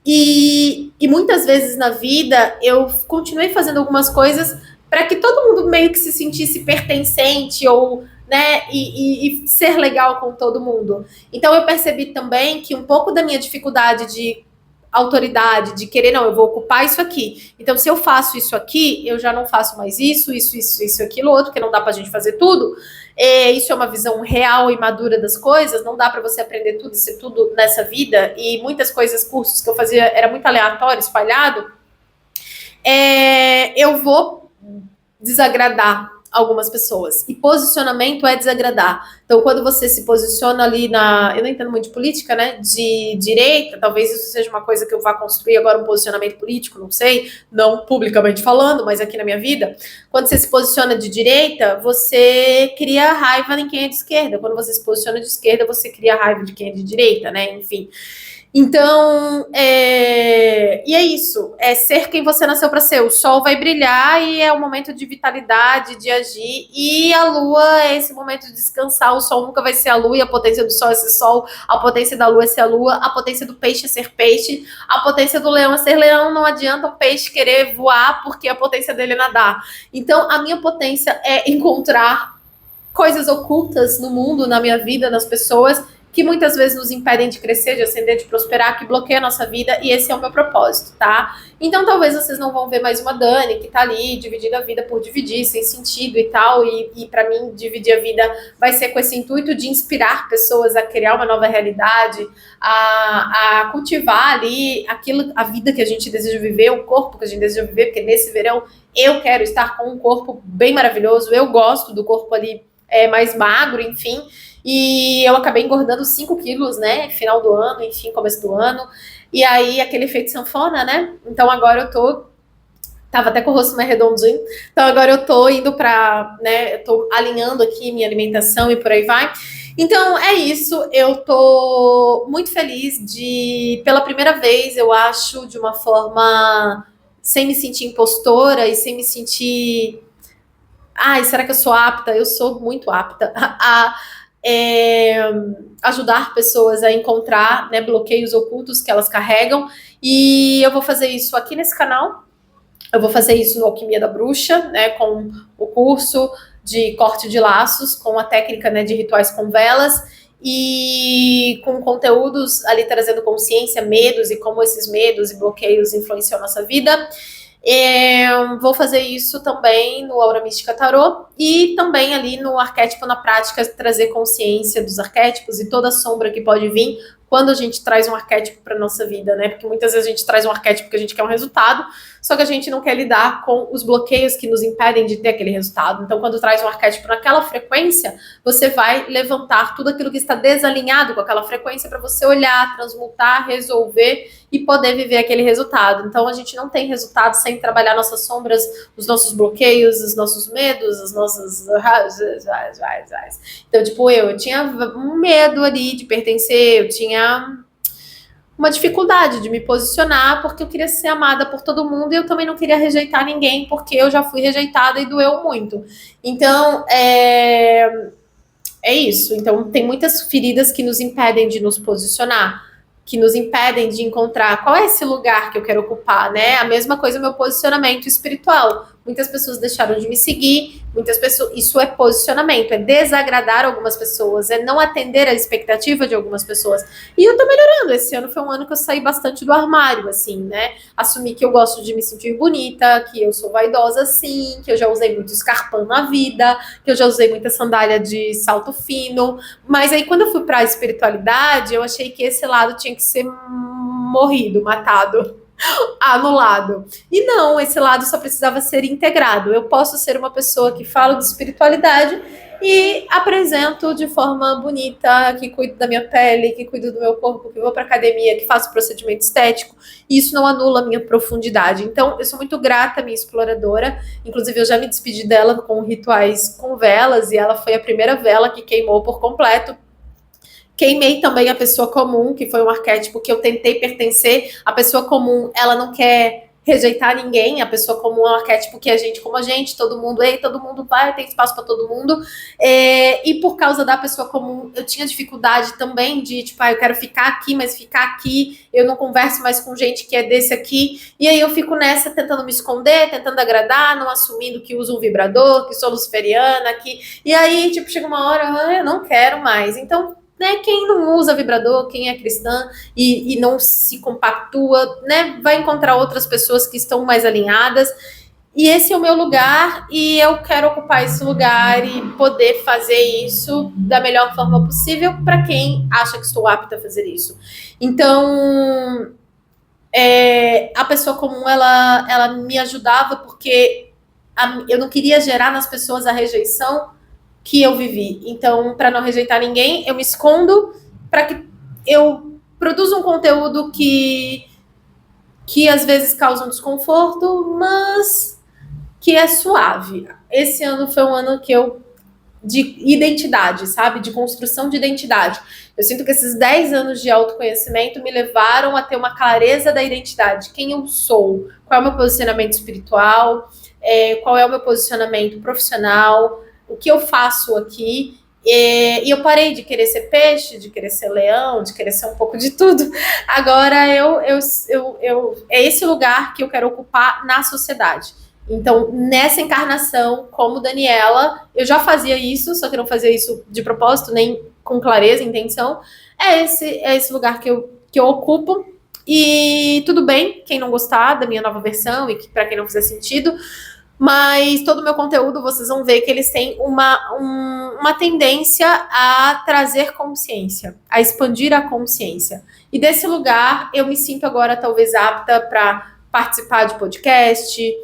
E muitas vezes na vida eu continuei fazendo algumas coisas para que todo mundo meio que se sentisse pertencente ou, né, e ser legal com todo mundo. Então eu percebi também que um pouco da minha dificuldade de autoridade, de querer, não, eu vou ocupar isso aqui. Então, se eu faço isso aqui, eu já não faço mais isso, aquilo, outro, porque não dá pra gente fazer tudo. Isso é uma visão real e madura das coisas, não dá para você aprender tudo e ser tudo nessa vida, e muitas coisas, cursos que eu fazia, era muito aleatório, espalhado. Eu vou desagradar algumas pessoas. E posicionamento é desagradar. Então, quando você se posiciona ali eu não entendo muito de política, né? De direita, talvez isso seja uma coisa que eu vá construir agora, um posicionamento político, não sei, não publicamente falando, mas aqui na minha vida. Quando você se posiciona de direita, você cria raiva em quem é de esquerda. Quando você se posiciona de esquerda, você cria raiva de quem é de direita, né? Enfim. Então, e é isso, é ser quem você nasceu para ser. O sol vai brilhar e é o momento de vitalidade, de agir, e a lua é esse momento de descansar. O sol nunca vai ser a lua, e a potência do sol é ser sol, a potência da lua é ser a lua, a potência do peixe é ser peixe, a potência do leão é ser leão. Não adianta um peixe querer voar, porque a potência dele é nadar. Então, a minha potência é encontrar coisas ocultas no mundo, na minha vida, nas pessoas, que muitas vezes nos impedem de crescer, de ascender, de prosperar, que bloqueiam a nossa vida, e esse é o meu propósito, tá? Então talvez vocês não vão ver mais uma Dani que tá ali dividindo a vida por dividir, sem sentido e tal, e para mim dividir a vida vai ser com esse intuito de inspirar pessoas a criar uma nova realidade, a cultivar ali a vida que a gente deseja viver, o corpo que a gente deseja viver, porque nesse verão eu quero estar com um corpo bem maravilhoso, eu gosto do corpo ali mais magro, enfim. E eu acabei engordando 5 quilos, né? Final do ano, enfim, começo do ano. E aí, aquele efeito sanfona, né? Então, agora eu tô... Tava até com o rosto mais redondinho. Então, agora eu tô indo pra... né? Eu tô alinhando aqui minha alimentação e por aí vai. Então, é isso. Eu tô muito feliz de... Pela primeira vez, eu acho, de uma forma... Sem me sentir impostora e sem me sentir... Ai, será que eu sou apta? Eu sou muito apta a é, ajudar pessoas a encontrar, né, bloqueios ocultos que elas carregam. E eu vou fazer isso aqui nesse canal. Eu vou fazer isso no Alquimia da Bruxa, né, com o curso de corte de laços, com a técnica, né, de rituais com velas e com conteúdos ali trazendo consciência, medos e como esses medos e bloqueios influenciam a nossa vida. Vou fazer isso também no Aura Mística Tarô e também ali no Arquétipo na Prática, trazer consciência dos arquétipos e toda a sombra que pode vir quando a gente traz um arquétipo para nossa vida, né? Porque muitas vezes a gente traz um arquétipo que a gente quer um resultado, só que a gente não quer lidar com os bloqueios que nos impedem de ter aquele resultado. Então, quando traz um arquétipo naquela frequência, você vai levantar tudo aquilo que está desalinhado com aquela frequência para você olhar, transmutar, resolver e poder viver aquele resultado. Então, a gente não tem resultado sem trabalhar nossas sombras, os nossos bloqueios, os nossos medos, as nossas... Então, tipo, eu tinha um medo ali de pertencer, eu tinha uma dificuldade de me posicionar porque eu queria ser amada por todo mundo e eu também não queria rejeitar ninguém porque eu já fui rejeitada e doeu muito. Então, é isso. Então, tem muitas feridas que nos impedem de nos posicionar, que nos impedem de encontrar qual é esse lugar que eu quero ocupar, né? A mesma coisa o meu posicionamento espiritual. Muitas pessoas deixaram de me seguir, muitas pessoas, isso é posicionamento, é desagradar algumas pessoas, é não atender a expectativa de algumas pessoas. E eu tô melhorando. Esse ano foi um ano que eu saí bastante do armário, assim, né? Assumi que eu gosto de me sentir bonita, que eu sou vaidosa, sim, que eu já usei muito escarpão na vida, que eu já usei muita sandália de salto fino. Mas aí, quando eu fui pra espiritualidade, eu achei que esse lado tinha que ser morrido, matado, anulado. E não, esse lado só precisava ser integrado. Eu posso ser uma pessoa que fala de espiritualidade e apresento de forma bonita, que cuido da minha pele, que cuido do meu corpo, que vou para academia, que faço procedimento estético. E isso não anula a minha profundidade. Então, eu sou muito grata à minha exploradora. Inclusive, eu já me despedi dela com rituais com velas e ela foi a primeira vela que queimou por completo. Queimei também a pessoa comum, que foi um arquétipo que eu tentei pertencer. A pessoa comum, ela não quer rejeitar ninguém. A pessoa comum é um arquétipo que a gente, como a gente, todo mundo vai, tem espaço para todo mundo. E por causa da pessoa comum, eu tinha dificuldade também de, tipo, eu quero ficar aqui, mas ficar aqui, eu não converso mais com gente que é desse aqui. E aí eu fico nessa, tentando me esconder, tentando agradar, não assumindo que uso um vibrador, que sou luciferiana, e aí, tipo, chega uma hora, eu não quero mais. Então, né, quem não usa vibrador, quem é cristã e não se compactua, né, vai encontrar outras pessoas que estão mais alinhadas. E esse é o meu lugar e eu quero ocupar esse lugar e poder fazer isso da melhor forma possível para quem acha que estou apta a fazer isso. Então, a pessoa comum, ela me ajudava porque eu não queria gerar nas pessoas a rejeição que eu vivi. Então, para não rejeitar ninguém, eu me escondo para que eu produza um conteúdo que às vezes causa um desconforto, mas que é suave. Esse ano foi um ano que de identidade, sabe? De construção de identidade. Eu sinto que esses 10 anos de autoconhecimento me levaram a ter uma clareza da identidade. Quem eu sou, qual é o meu posicionamento espiritual, qual é o meu posicionamento profissional, o que eu faço aqui. E eu parei de querer ser peixe, de querer ser leão, de querer ser um pouco de tudo. Agora é esse lugar que eu quero ocupar na sociedade. Então, nessa encarnação, como Daniela, eu já fazia isso, só que eu não fazia isso de propósito, nem com clareza, intenção. É esse lugar que eu ocupo. E tudo bem, quem não gostar da minha nova versão e para quem não fizer sentido, mas todo o meu conteúdo vocês vão ver que eles têm uma tendência a trazer consciência, a expandir a consciência. E desse lugar eu me sinto agora talvez apta para participar de podcast,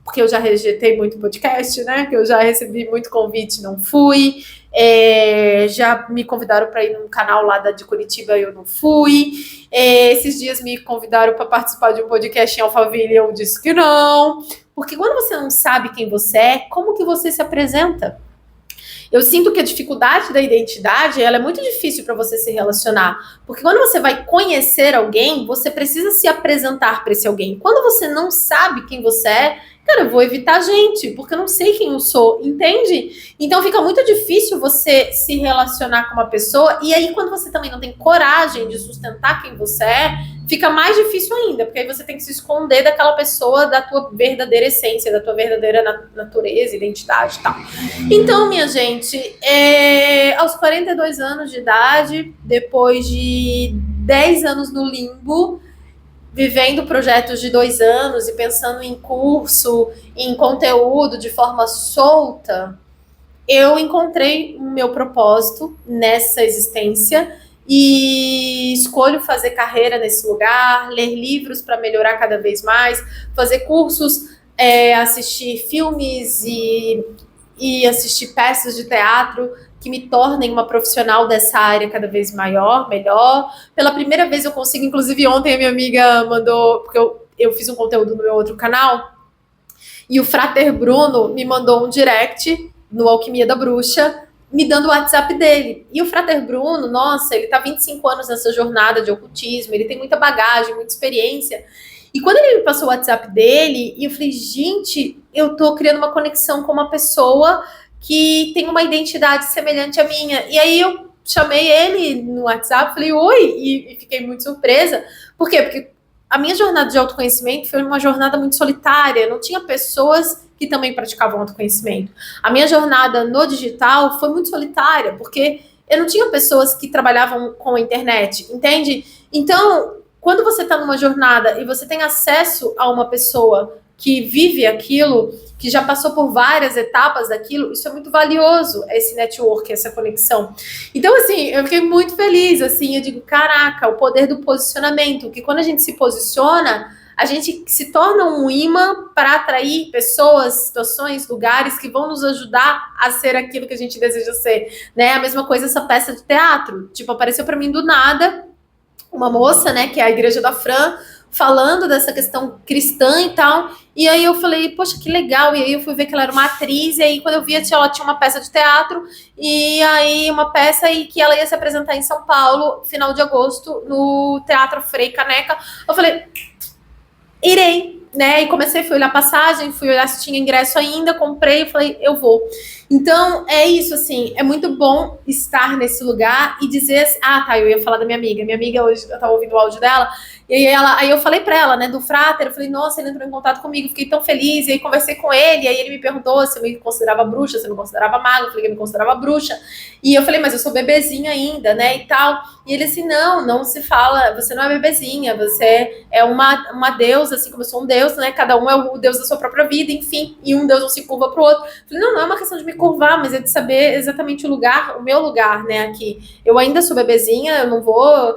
porque eu já rejeitei muito podcast, né? Que eu já recebi muito convite, não fui. Já me convidaram para ir num canal lá de Curitiba e eu não fui. Esses dias me convidaram para participar de um podcast em Alphaville e eu disse que não. Porque quando você não sabe quem você é, como que você se apresenta? Eu sinto que a dificuldade da identidade, ela é muito difícil para você se relacionar. Porque quando você vai conhecer alguém, você precisa se apresentar para esse alguém. Quando você não sabe quem você é, cara, eu vou evitar gente, porque eu não sei quem eu sou, entende? Então fica muito difícil você se relacionar com uma pessoa, e aí quando você também não tem coragem de sustentar quem você é, fica mais difícil ainda, porque aí você tem que se esconder daquela pessoa, da tua verdadeira essência, da tua verdadeira natureza, identidade e tal. Então, minha gente, aos 42 anos de idade, depois de 10 anos no limbo, vivendo projetos de 2 anos e pensando em curso, em conteúdo de forma solta, eu encontrei o meu propósito nessa existência e escolho fazer carreira nesse lugar, ler livros para melhorar cada vez mais, fazer cursos, assistir filmes e assistir peças de teatro que me tornem uma profissional dessa área cada vez maior, melhor. Pela primeira vez eu consigo, inclusive ontem a minha amiga mandou, porque eu fiz um conteúdo no meu outro canal, e o Frater Bruno me mandou um direct no Alquimia da Bruxa, me dando o WhatsApp dele. E o Frater Bruno, nossa, ele tá 25 anos nessa jornada de ocultismo, ele tem muita bagagem, muita experiência. E quando ele me passou o WhatsApp dele, eu falei, gente, eu tô criando uma conexão com uma pessoa que tem uma identidade semelhante à minha. E aí eu chamei ele no WhatsApp, falei, oi, e fiquei muito surpresa. Por quê? Porque a minha jornada de autoconhecimento foi uma jornada muito solitária, não tinha pessoas que também praticavam autoconhecimento. A minha jornada no digital foi muito solitária, porque eu não tinha pessoas que trabalhavam com a internet, entende? Então, quando você está numa jornada e você tem acesso a uma pessoa que vive aquilo, que já passou por várias etapas daquilo, isso é muito valioso, esse network, essa conexão. Então, assim, eu fiquei muito feliz, assim, eu digo, caraca, o poder do posicionamento, que quando a gente se posiciona, a gente se torna um imã para atrair pessoas, situações, lugares que vão nos ajudar a ser aquilo que a gente deseja ser, né? A mesma coisa essa peça de teatro, tipo, apareceu para mim do nada, uma moça, né, que é a Igreja da Fran, falando dessa questão cristã e tal, e aí eu falei, poxa, que legal, e aí eu fui ver que ela era uma atriz, e aí quando eu vi, ela tinha uma peça de teatro, e aí uma peça e que ela ia se apresentar em São Paulo, final de agosto, no Teatro Frei Caneca, eu falei, irei, né, e comecei, fui olhar passagem, fui olhar se tinha ingresso ainda, comprei, falei, eu vou. Então, é isso, assim, é muito bom estar nesse lugar e dizer assim, ah, tá, eu ia falar da minha amiga hoje, eu tava ouvindo o áudio dela, e aí eu falei pra ela, né, do Frater, eu falei, nossa, ele entrou em contato comigo, fiquei tão feliz, e aí conversei com ele, e aí ele me perguntou se eu me considerava bruxa, se eu me considerava maga, eu falei que eu me considerava bruxa, e eu falei, mas eu sou bebezinha ainda, né, e tal, e ele assim, não se fala, você não é bebezinha, você é uma deusa, assim como eu sou um deus, né, cada um é o deus da sua própria vida, enfim, e um deus não se curva pro outro, eu falei, não é uma questão de me curvar, mas é de saber exatamente o lugar, o meu lugar, né, aqui, eu ainda sou bebezinha, eu não vou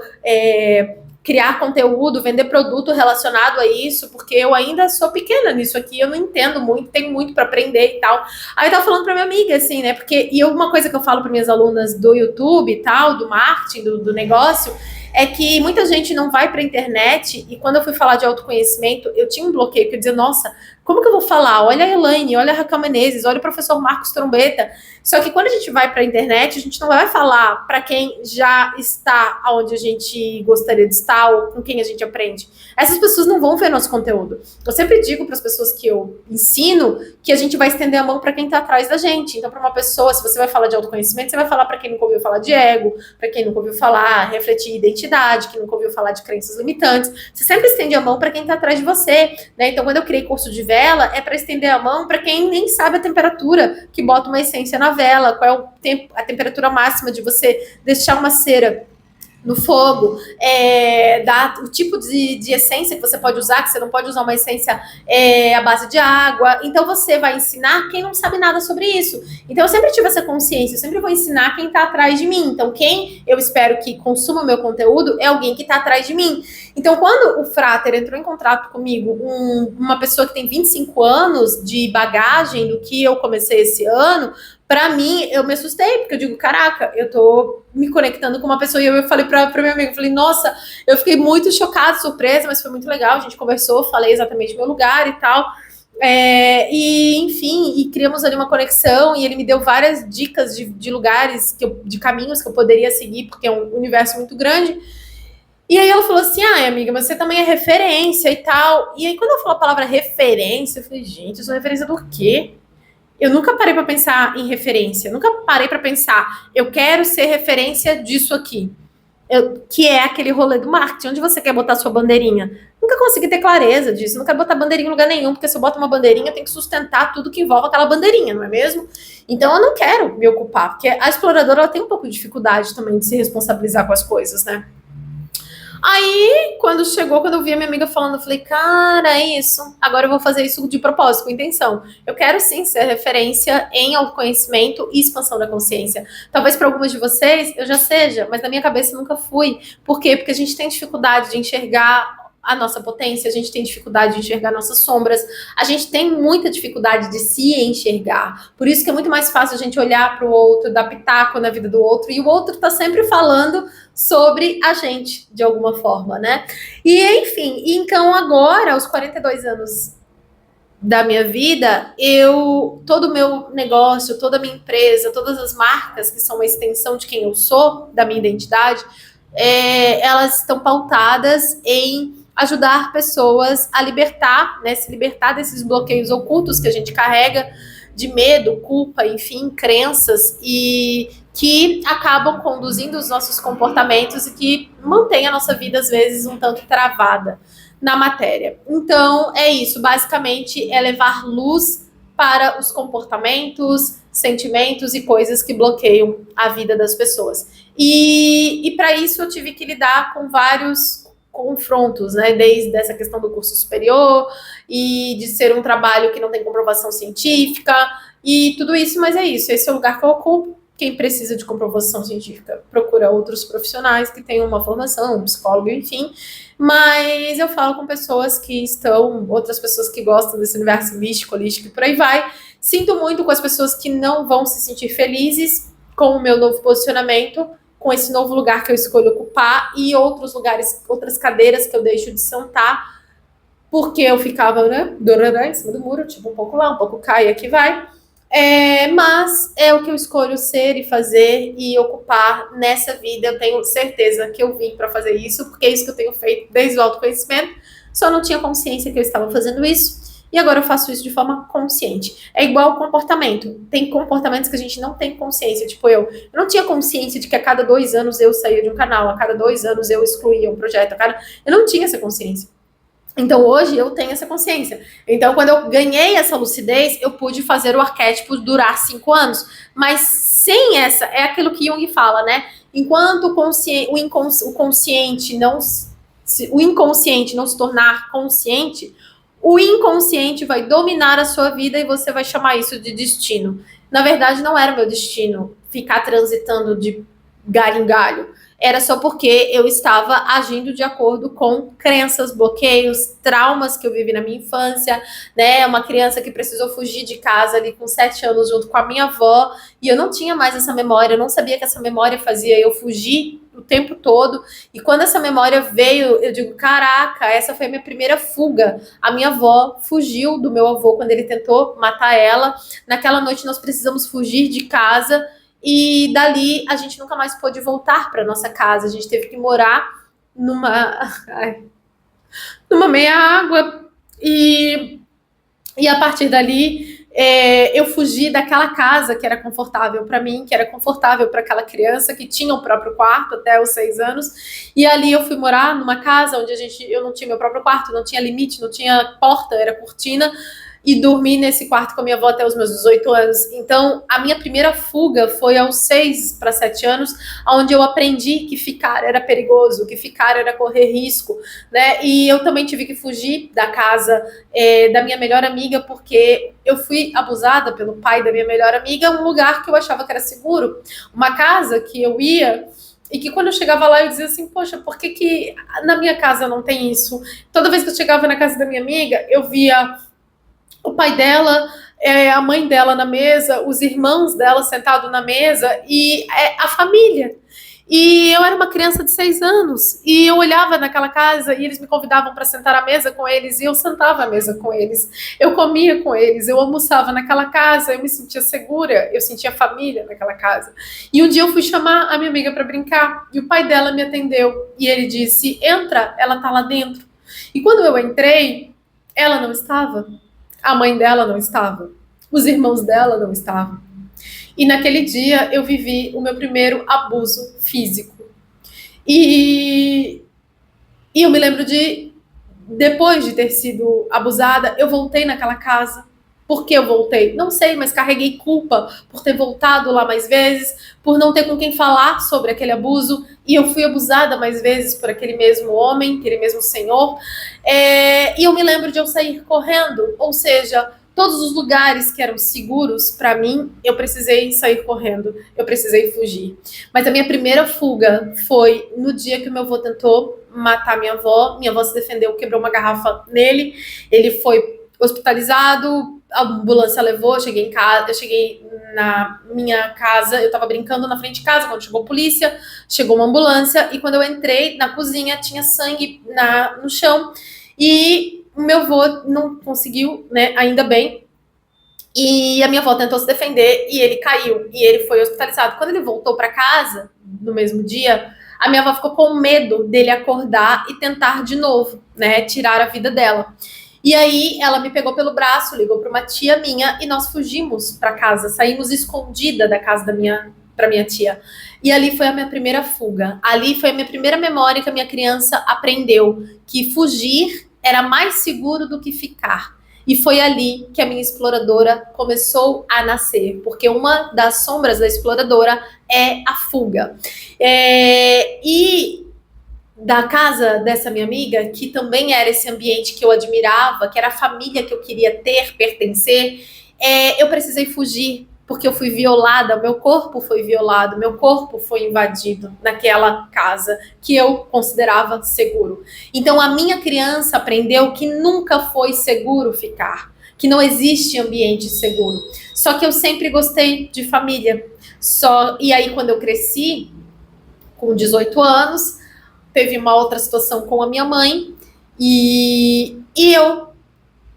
criar conteúdo, vender produto relacionado a isso, porque eu ainda sou pequena nisso aqui, eu não entendo muito, tenho muito para aprender e tal. Aí eu tava falando pra minha amiga, assim, né, porque, e uma coisa que eu falo para minhas alunas do YouTube e tal, do marketing, do negócio, é que muita gente não vai pra internet, e quando eu fui falar de autoconhecimento, eu tinha um bloqueio, que eu dizia, nossa, como que eu vou falar? Olha a Elaine, olha a Raquel Menezes, olha o professor Marcos Trombeta. Só que quando a gente vai para a internet, a gente não vai falar para quem já está onde a gente gostaria de estar ou com quem a gente aprende. Essas pessoas não vão ver nosso conteúdo. Eu sempre digo para as pessoas que eu ensino que a gente vai estender a mão para quem está atrás da gente. Então, para uma pessoa, se você vai falar de autoconhecimento, você vai falar para quem nunca ouviu falar de ego, para quem nunca ouviu falar, refletir identidade, que nunca ouviu falar de crenças limitantes. Você sempre estende a mão para quem está atrás de você, né? Então, quando eu criei curso de vela, é para estender a mão para quem nem sabe a temperatura que bota uma essência na vela, qual é o tempo, a temperatura máxima de você deixar uma cera no fogo, o tipo de essência que você pode usar, que você não pode usar uma essência à base de água. Então você vai ensinar quem não sabe nada sobre isso. Então eu sempre tive essa consciência, eu sempre vou ensinar quem está atrás de mim. Então quem eu espero que consuma o meu conteúdo é alguém que está atrás de mim. Então quando o Frater entrou em contato comigo, uma pessoa que tem 25 anos de bagagem do que eu comecei esse ano, pra mim, eu me assustei, porque eu digo, caraca, eu tô me conectando com uma pessoa, e eu falei pra meu amigo, falei, nossa, eu fiquei muito chocada, surpresa, mas foi muito legal, a gente conversou, falei exatamente o meu lugar e tal, e enfim, e criamos ali uma conexão, e ele me deu várias dicas de lugares, de caminhos que eu poderia seguir, porque é um universo muito grande. E aí ela falou assim, ai, amiga, mas você também é referência e tal. E aí quando eu falo a palavra referência, eu falei, gente, eu sou referência do quê? Eu nunca parei para pensar em referência, eu nunca parei para pensar, eu quero ser referência disso aqui. Que é aquele rolê do marketing, onde você quer botar sua bandeirinha. Nunca consegui ter clareza disso, não quero botar bandeirinha em lugar nenhum, porque se eu boto uma bandeirinha, tem que sustentar tudo que envolve aquela bandeirinha, não é mesmo? Então eu não quero me ocupar, porque a exploradora ela tem um pouco de dificuldade também de se responsabilizar com as coisas, né? Aí, quando eu vi a minha amiga falando, eu falei, cara, é isso. Agora eu vou fazer isso de propósito, com intenção. Eu quero sim ser referência em autoconhecimento e expansão da consciência. Talvez para algumas de vocês eu já seja, mas na minha cabeça eu nunca fui. Por quê? Porque a gente tem dificuldade de enxergar a nossa potência, a gente tem dificuldade de enxergar nossas sombras, a gente tem muita dificuldade de se enxergar. Por isso que é muito mais fácil a gente olhar para o outro, dar pitaco na vida do outro, e o outro tá sempre falando sobre a gente, de alguma forma, né? E, enfim, então agora, aos 42 anos da minha vida, todo o meu negócio, toda a minha empresa, todas as marcas que são uma extensão de quem eu sou, da minha identidade, elas estão pautadas em ajudar pessoas a libertar, né, se libertar desses bloqueios ocultos que a gente carrega de medo, culpa, enfim, crenças e que acabam conduzindo os nossos comportamentos e que mantém a nossa vida às vezes um tanto travada na matéria. Então, é isso, basicamente é levar luz para os comportamentos, sentimentos e coisas que bloqueiam a vida das pessoas. E para isso eu tive que lidar com vários confrontos, né? Desde essa questão do curso superior e de ser um trabalho que não tem comprovação científica e tudo isso, mas é isso. Esse é o lugar que eu ocupo. Quem precisa de comprovação científica procura outros profissionais que tenham uma formação, um psicólogo, enfim. Mas eu falo com pessoas que estão, outras pessoas que gostam desse universo místico, holístico e por aí vai. Sinto muito com as pessoas que não vão se sentir felizes com o meu novo posicionamento, com esse novo lugar que eu escolho ocupar e outros lugares, outras cadeiras que eu deixo de sentar, porque eu ficava, né, em cima do muro, tipo, um pouco lá, um pouco cá e aqui vai. Mas é o que eu escolho ser e fazer e ocupar nessa vida. Eu tenho certeza que eu vim para fazer isso, porque é isso que eu tenho feito desde o autoconhecimento. Só não tinha consciência que eu estava fazendo isso. E agora eu faço isso de forma consciente. É igual o comportamento. Tem comportamentos que a gente não tem consciência. Tipo, eu não tinha consciência de que a cada 2 anos eu saía de um canal, a cada 2 anos eu excluía um projeto. Eu não tinha essa consciência. Então, hoje, eu tenho essa consciência. Então, quando eu ganhei essa lucidez, eu pude fazer o arquétipo durar 5 anos. Mas sem essa, é aquilo que Jung fala, né? Enquanto o consciente o inconsciente não se tornar consciente, o inconsciente vai dominar a sua vida e você vai chamar isso de destino. Na verdade, não era meu destino ficar transitando de galho em galho. Era só porque eu estava agindo de acordo com crenças, bloqueios, traumas que eu vivi na minha infância, né? Uma criança que precisou fugir de casa ali com 7 anos junto com a minha avó, e eu não tinha mais essa memória, eu não sabia que essa memória fazia eu fugir o tempo todo. E quando essa memória veio, eu digo, caraca, essa foi a minha primeira fuga. A minha avó fugiu do meu avô quando ele tentou matar ela. Naquela noite nós precisamos fugir de casa. E dali a gente nunca mais pôde voltar para nossa casa. A gente teve que morar numa meia água. E a partir dali eu fugi daquela casa que era confortável para mim, que era confortável para aquela criança que tinha o próprio quarto até os 6 anos. E ali eu fui morar numa casa onde eu não tinha meu próprio quarto, não tinha limite, não tinha porta, era cortina. E dormi nesse quarto com a minha avó até os meus 18 anos. Então, a minha primeira fuga foi aos 6 para 7 anos, onde eu aprendi que ficar era perigoso, que ficar era correr risco, né? E eu também tive que fugir da casa da minha melhor amiga, porque eu fui abusada pelo pai da minha melhor amiga, um lugar que eu achava que era seguro. Uma casa que eu ia e que quando eu chegava lá eu dizia assim, poxa, por que na minha casa não tem isso? Toda vez que eu chegava na casa da minha amiga, eu via o pai dela, a mãe dela na mesa, os irmãos dela sentados na mesa e a família. E eu era uma criança de 6 anos, e eu olhava naquela casa e eles me convidavam para sentar à mesa com eles, e eu sentava à mesa com eles, eu comia com eles, eu almoçava naquela casa, eu me sentia segura, eu sentia família naquela casa. E um dia eu fui chamar a minha amiga para brincar, e o pai dela me atendeu, e ele disse: entra, ela tá lá dentro. E quando eu entrei, ela não estava, a mãe dela não estava, os irmãos dela não estavam. E naquele dia eu vivi o meu primeiro abuso físico. E eu me lembro de, depois de ter sido abusada, eu voltei naquela casa. Por que eu voltei? Não sei, mas carreguei culpa por ter voltado lá mais vezes, por não ter com quem falar sobre aquele abuso, e eu fui abusada mais vezes por aquele mesmo homem, aquele mesmo senhor. E eu me lembro de eu sair correndo, ou seja, todos os lugares que eram seguros para mim, eu precisei sair correndo, eu precisei fugir. Mas a minha primeira fuga foi no dia que o meu avô tentou matar minha avó se defendeu, quebrou uma garrafa nele, ele foi hospitalizado, a ambulância levou, eu cheguei na minha casa, eu tava brincando na frente de casa, quando chegou a polícia, chegou uma ambulância, e quando eu entrei na cozinha, tinha sangue no chão, e o meu avô não conseguiu, né, ainda bem, e a minha avó tentou se defender, e ele caiu, e ele foi hospitalizado. Quando ele voltou para casa, no mesmo dia, a minha avó ficou com medo dele acordar e tentar de novo, né, tirar a vida dela. E aí ela me pegou pelo braço, ligou para uma tia minha e nós fugimos para casa, saímos escondida da casa para minha tia. E ali foi a minha primeira fuga. Ali foi a minha primeira memória que a minha criança aprendeu que fugir era mais seguro do que ficar. E foi ali que a minha exploradora começou a nascer, porque uma das sombras da exploradora é a fuga. E da casa dessa minha amiga, que também era esse ambiente que eu admirava, que era a família que eu queria ter, pertencer, eu precisei fugir, porque eu fui violada, meu corpo foi violado, meu corpo foi invadido naquela casa que eu considerava seguro. Então a minha criança aprendeu que nunca foi seguro ficar, que não existe ambiente seguro. Só que eu sempre gostei de família. E aí quando eu cresci, com 18 anos, teve uma outra situação com a minha mãe e eu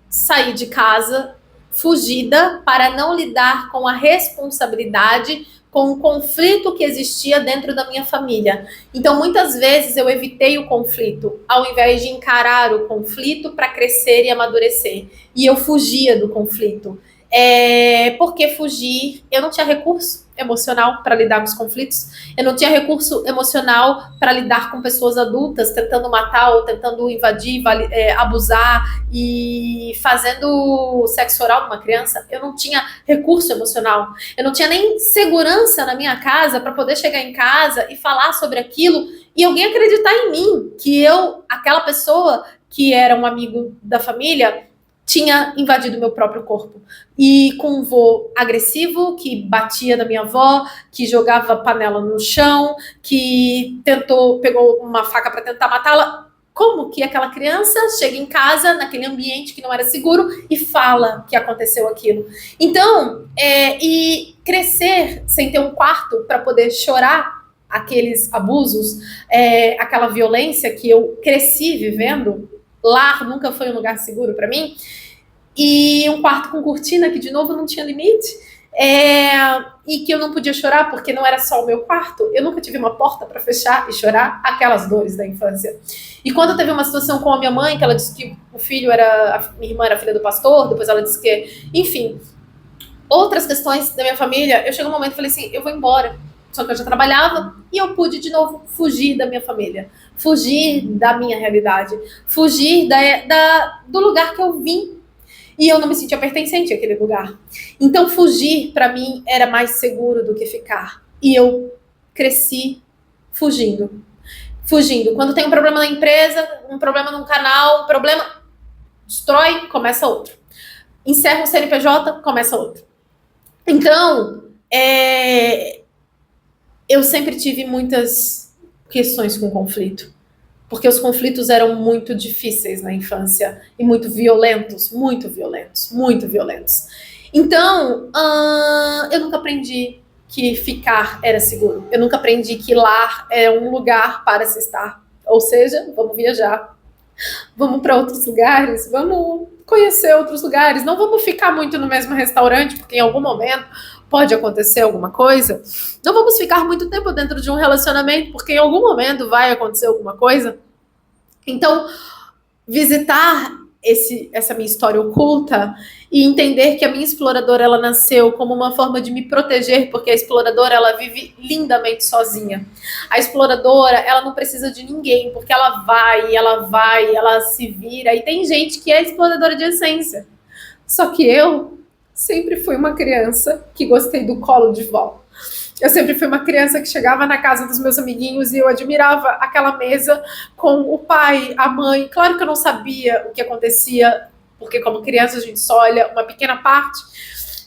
saí de casa fugida para não lidar com a responsabilidade, com o conflito que existia dentro da minha família. Então, muitas vezes eu evitei o conflito, ao invés de encarar o conflito para crescer e amadurecer. E eu fugia do conflito. Porque fugir, eu não tinha recurso emocional para lidar com os conflitos, eu não tinha recurso emocional para lidar com pessoas adultas tentando matar ou tentando invadir, abusar e fazendo sexo oral numa criança. Eu não tinha recurso emocional, eu não tinha nem segurança na minha casa para poder chegar em casa e falar sobre aquilo e alguém acreditar em mim, que eu, aquela pessoa que era um amigo da família, tinha invadido meu próprio corpo. E com um vô agressivo, que batia na minha avó, que jogava panela no chão, que pegou uma faca para tentar matá-la. Como que aquela criança chega em casa, naquele ambiente que não era seguro, e fala que aconteceu aquilo? Então, e crescer sem ter um quarto para poder chorar aqueles abusos, aquela violência que eu cresci vivendo, lar nunca foi um lugar seguro para mim, e um quarto com cortina que de novo não tinha limite, e que eu não podia chorar porque não era só o meu quarto, eu nunca tive uma porta para fechar e chorar aquelas dores da infância. E quando teve uma situação com a minha mãe, que ela disse que o filho minha irmã era filha do pastor, depois ela disse que, enfim, outras questões da minha família, eu cheguei um momento e falei assim, eu vou embora. Só que eu já trabalhava e eu pude de novo fugir da minha família, fugir da minha realidade, fugir do lugar que eu vim. E eu não me sentia pertencente àquele lugar. Então fugir para mim era mais seguro do que ficar. E eu cresci fugindo. Quando tem um problema na empresa, um problema num canal, um problema, destrói, começa outro. Encerra um CNPJ, começa outro. Então, eu sempre tive muitas questões com conflito, porque os conflitos eram muito difíceis na infância e muito violentos, muito violentos, muito violentos. Então, eu nunca aprendi que ficar era seguro. Eu nunca aprendi que lar é um lugar para se estar. Ou seja, vamos viajar. Vamos para outros lugares, vamos conhecer outros lugares. Não vamos ficar muito no mesmo restaurante, porque em algum momento pode acontecer alguma coisa. Não vamos ficar muito tempo dentro de um relacionamento, porque em algum momento vai acontecer alguma coisa. Então, visitar essa minha história oculta e entender que a minha exploradora, ela nasceu como uma forma de me proteger, porque a exploradora, ela vive lindamente sozinha. A exploradora, ela não precisa de ninguém, porque ela ela se vira, e tem gente que é exploradora de essência. Só que eu sempre fui uma criança que gostei do colo de vó. Eu sempre fui uma criança que chegava na casa dos meus amiguinhos e eu admirava aquela mesa com o pai, a mãe. Claro que eu não sabia o que acontecia, porque como criança a gente só olha uma pequena parte.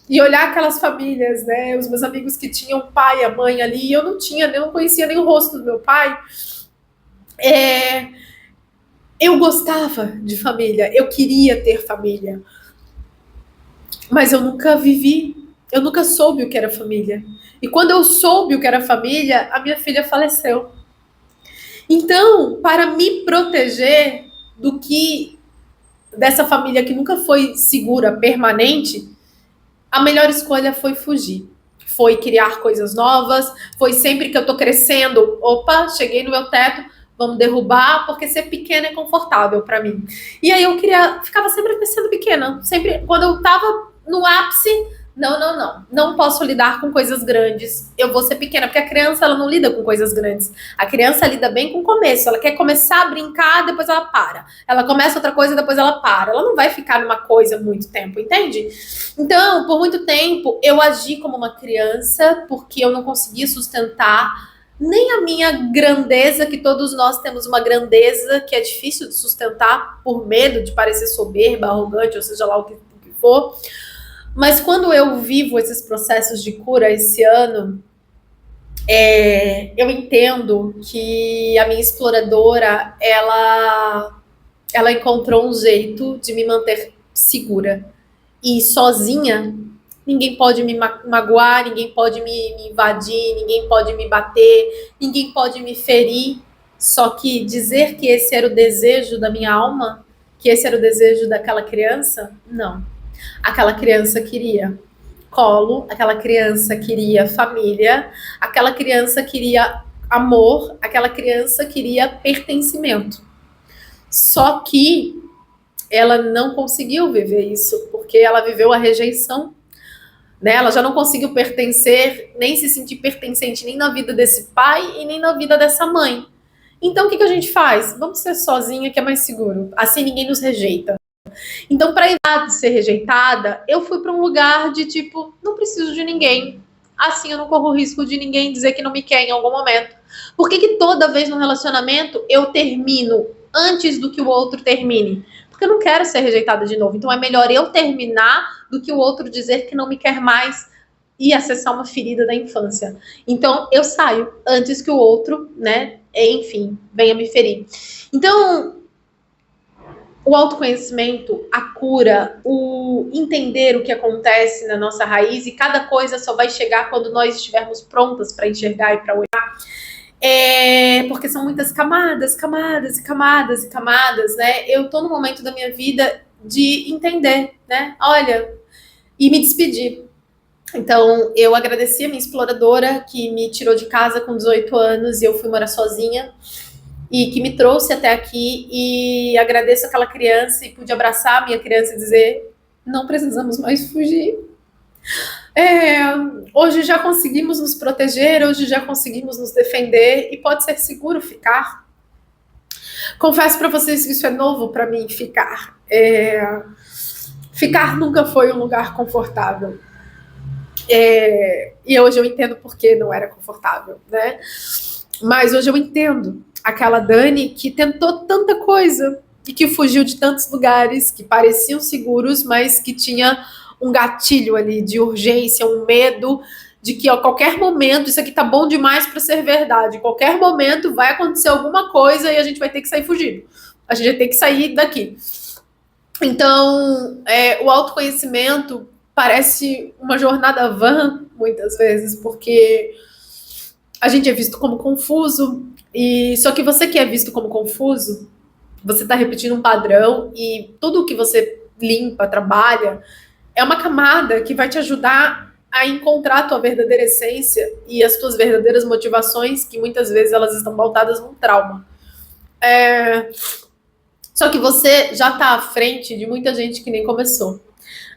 E olhar aquelas famílias, né? Os meus amigos que tinham o pai e a mãe ali, e eu não conhecia nem o rosto do meu pai. Eu gostava de família, eu queria ter família. Mas eu nunca vivi, eu nunca soube o que era família. E quando eu soube o que era família, a minha filha faleceu. Então, para me proteger dessa família que nunca foi segura, permanente, a melhor escolha foi fugir. Foi criar coisas novas, foi sempre que eu tô crescendo, opa, cheguei no meu teto, vamos derrubar, porque ser pequena é confortável para mim. E aí ficava sempre sendo pequena, sempre, quando eu tava no ápice, não posso lidar com coisas grandes, eu vou ser pequena, porque a criança, ela não lida com coisas grandes, a criança lida bem com o começo, ela quer começar a brincar, depois ela para, ela começa outra coisa, depois ela para, ela não vai ficar numa coisa muito tempo, entende? Então, por muito tempo, eu agi como uma criança, porque eu não conseguia sustentar nem a minha grandeza, que todos nós temos uma grandeza que é difícil de sustentar por medo de parecer soberba, arrogante, ou seja lá o que for. Mas quando eu vivo esses processos de cura esse ano, eu entendo que a minha exploradora, ela encontrou um jeito de me manter segura. E sozinha, ninguém pode me magoar, ninguém pode me invadir, ninguém pode me bater, ninguém pode me ferir. Só que dizer que esse era o desejo da minha alma, que esse era o desejo daquela criança, não. Aquela criança queria colo, aquela criança queria família, aquela criança queria amor, aquela criança queria pertencimento. Só que ela não conseguiu viver isso, porque ela viveu a rejeição, né? Ela já não conseguiu pertencer, nem se sentir pertencente nem na vida desse pai e nem na vida dessa mãe. Então o que a gente faz? Vamos ser sozinha, que é mais seguro. Assim ninguém nos rejeita. Então, para evitar de ser rejeitada, eu fui para um lugar de tipo, não preciso de ninguém. Assim eu não corro o risco de ninguém dizer que não me quer em algum momento. Por que toda vez no relacionamento eu termino antes do que o outro termine? Porque eu não quero ser rejeitada de novo. Então é melhor eu terminar do que o outro dizer que não me quer mais e acessar uma ferida da infância. Então eu saio antes que o outro, né, enfim, venha me ferir. Então, o autoconhecimento, a cura, o entender o que acontece na nossa raiz, e cada coisa só vai chegar quando nós estivermos prontas para enxergar e para olhar. Porque são muitas camadas, camadas e camadas e camadas, né? Eu tô no momento da minha vida de entender, né? Olha, e me despedir. Então, eu agradeci a minha exploradora que me tirou de casa com 18 anos e eu fui morar sozinha, e que me trouxe até aqui, e agradeço aquela criança e pude abraçar a minha criança e dizer, não precisamos mais fugir. Hoje já conseguimos nos proteger, hoje já conseguimos nos defender e pode ser seguro ficar. Confesso para vocês que isso é novo para mim, ficar. Ficar nunca foi um lugar confortável. E hoje eu entendo por que não era confortável, né? Mas hoje eu entendo aquela Dani que tentou tanta coisa e que fugiu de tantos lugares que pareciam seguros, mas que tinha um gatilho ali de urgência, um medo de que a qualquer momento isso aqui tá bom demais para ser verdade. Em qualquer momento vai acontecer alguma coisa e a gente vai ter que sair fugindo. A gente vai ter que sair daqui. Então, o autoconhecimento parece uma jornada vã, muitas vezes, porque a gente é visto como confuso, e só que você que é visto como confuso, você está repetindo um padrão, e tudo que você limpa, trabalha, é uma camada que vai te ajudar a encontrar a tua verdadeira essência e as tuas verdadeiras motivações, que muitas vezes elas estão pautadas num trauma. Só que você já está à frente de muita gente que nem começou.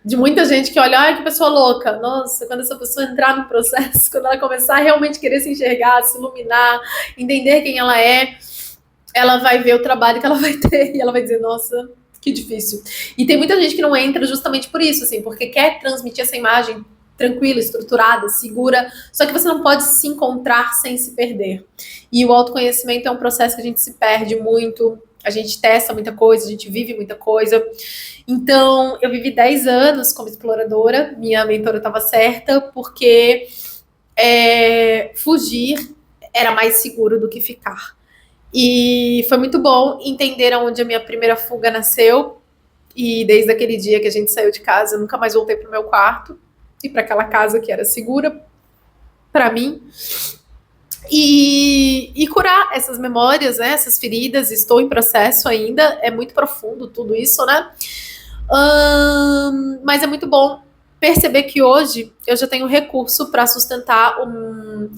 De muita gente que olha, ai, que pessoa louca. Nossa, quando essa pessoa entrar no processo, quando ela começar a realmente querer se enxergar, se iluminar, entender quem ela vai ver o trabalho que ela vai ter e ela vai dizer, nossa, que difícil. E tem muita gente que não entra justamente por isso, assim, porque quer transmitir essa imagem tranquila, estruturada, segura, só que você não pode se encontrar sem se perder. E o autoconhecimento é um processo que a gente se perde muito, a gente testa muita coisa, a gente vive muita coisa. Então, eu vivi 10 anos como exploradora, minha mentora estava certa, porque fugir era mais seguro do que ficar. E foi muito bom entender onde a minha primeira fuga nasceu. E desde aquele dia que a gente saiu de casa, eu nunca mais voltei para o meu quarto e para aquela casa que era segura para mim. E curar essas memórias, né, essas feridas. Estou em processo ainda, é muito profundo tudo isso, né? Mas é muito bom perceber que hoje eu já tenho recurso para sustentar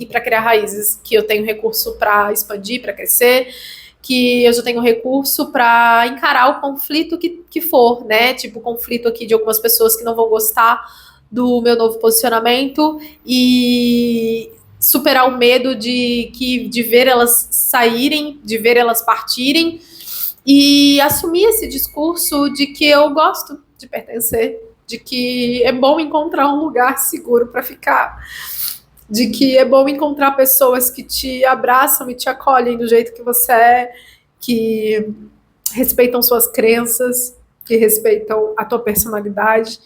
e para criar raízes, que eu tenho recurso para expandir, para crescer, que eu já tenho recurso para encarar o conflito que for, né? Tipo, o conflito aqui de algumas pessoas que não vão gostar do meu novo posicionamento e superar o medo de ver elas saírem, de ver elas partirem e assumir esse discurso de que eu gosto de pertencer, de que é bom encontrar um lugar seguro para ficar, de que é bom encontrar pessoas que te abraçam e te acolhem do jeito que você é, que respeitam suas crenças, que respeitam a tua personalidade,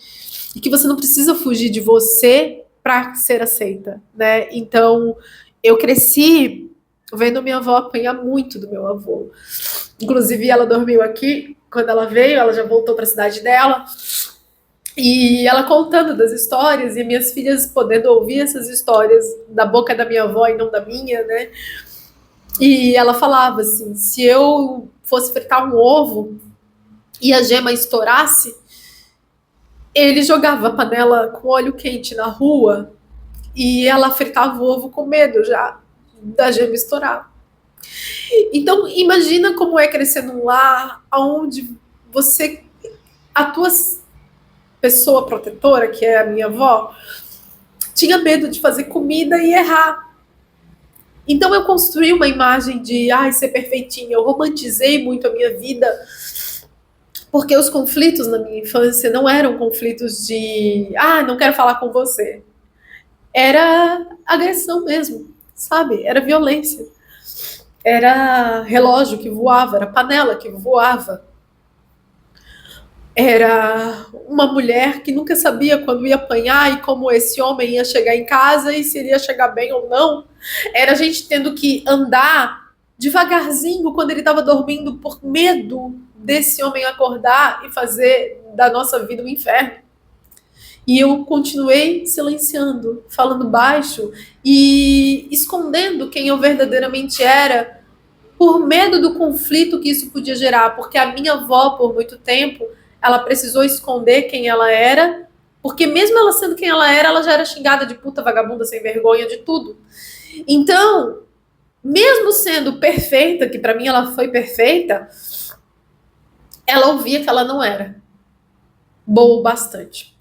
e que você não precisa fugir de você para ser aceita, né? Então, eu cresci vendo minha avó apanhar muito do meu avô. Inclusive, ela dormiu aqui. Quando ela veio, ela já voltou para a cidade dela. E ela contando das histórias, e minhas filhas podendo ouvir essas histórias da boca da minha avó e não da minha, né? E ela falava assim, se eu fosse fritar um ovo e a gema estourasse, ele jogava a panela com óleo quente na rua e ela fritava o ovo com medo já da gema estourar. Então, imagina como é crescer num lar onde a tua pessoa protetora, que é a minha avó, tinha medo de fazer comida e errar. Então eu construí uma imagem de ser perfeitinha, eu romantizei muito a minha vida, porque os conflitos na minha infância não eram conflitos de não quero falar com você. Era agressão mesmo, sabe? Era violência. Era relógio que voava, era panela que voava. Era uma mulher que nunca sabia quando ia apanhar e como esse homem ia chegar em casa e se ele ia chegar bem ou não. Era a gente tendo que andar devagarzinho quando ele estava dormindo por medo desse homem acordar e fazer da nossa vida um inferno. E eu continuei silenciando, falando baixo e escondendo quem eu verdadeiramente era por medo do conflito que isso podia gerar, porque a minha avó, por muito tempo, ela precisou esconder quem ela era, porque mesmo ela sendo quem ela já era xingada de puta, vagabunda, sem vergonha, de tudo. Então, mesmo sendo perfeita, que para mim ela foi perfeita, ela ouvia que ela não era boa o bastante.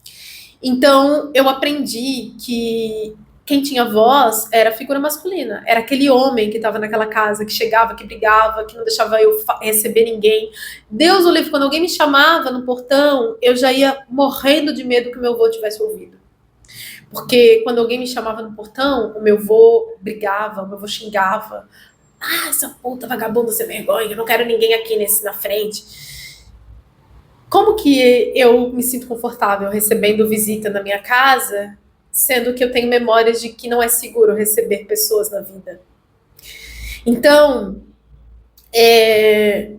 Então, eu aprendi que quem tinha voz era a figura masculina. Era aquele homem que estava naquela casa, que chegava, que brigava, que não deixava eu receber ninguém. Deus o livre, quando alguém me chamava no portão, eu já ia morrendo de medo que o meu avô tivesse ouvido. Porque quando alguém me chamava no portão, o meu avô brigava, o meu avô xingava. Essa puta vagabunda sem vergonha, eu não quero ninguém aqui na frente. Como que eu me sinto confortável recebendo visita na minha casa, sendo que eu tenho memórias de que não é seguro receber pessoas na vida? Então,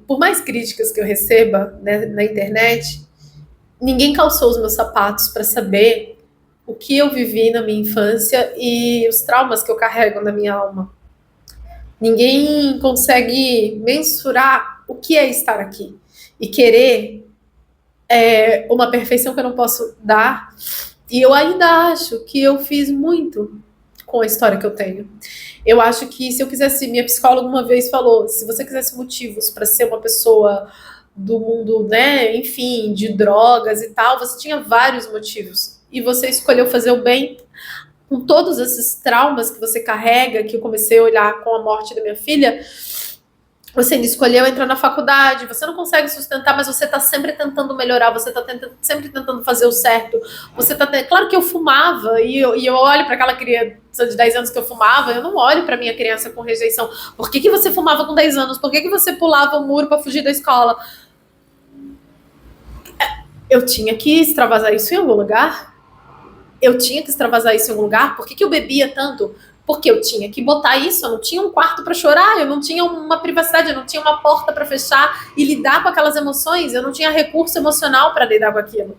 por mais críticas que eu receba, né, na internet, ninguém calçou os meus sapatos para saber o que eu vivi na minha infância e os traumas que eu carrego na minha alma. Ninguém consegue mensurar o que é estar aqui e querer uma perfeição que eu não posso dar. E eu ainda acho que eu fiz muito com a história que eu tenho. Eu acho que se eu quisesse, minha psicóloga uma vez falou, se você quisesse motivos para ser uma pessoa do mundo, né, enfim, de drogas e tal, você tinha vários motivos. E você escolheu fazer o bem com todos esses traumas que você carrega, que eu comecei a olhar com a morte da minha filha. Você escolheu entrar na faculdade, você não consegue sustentar, mas você está sempre tentando melhorar, você está sempre tentando fazer o certo. Você tá Claro que eu fumava, e eu olho para aquela criança de 10 anos que eu fumava, eu não olho para minha criança com rejeição. Por que você fumava com 10 anos? Por que você pulava o muro para fugir da escola? Eu tinha que extravasar isso em algum lugar. Eu tinha que extravasar isso em algum lugar. Por que eu bebia tanto? Porque eu tinha que botar isso, eu não tinha um quarto para chorar, eu não tinha uma privacidade, eu não tinha uma porta para fechar e lidar com aquelas emoções, eu não tinha recurso emocional para lidar com aquilo.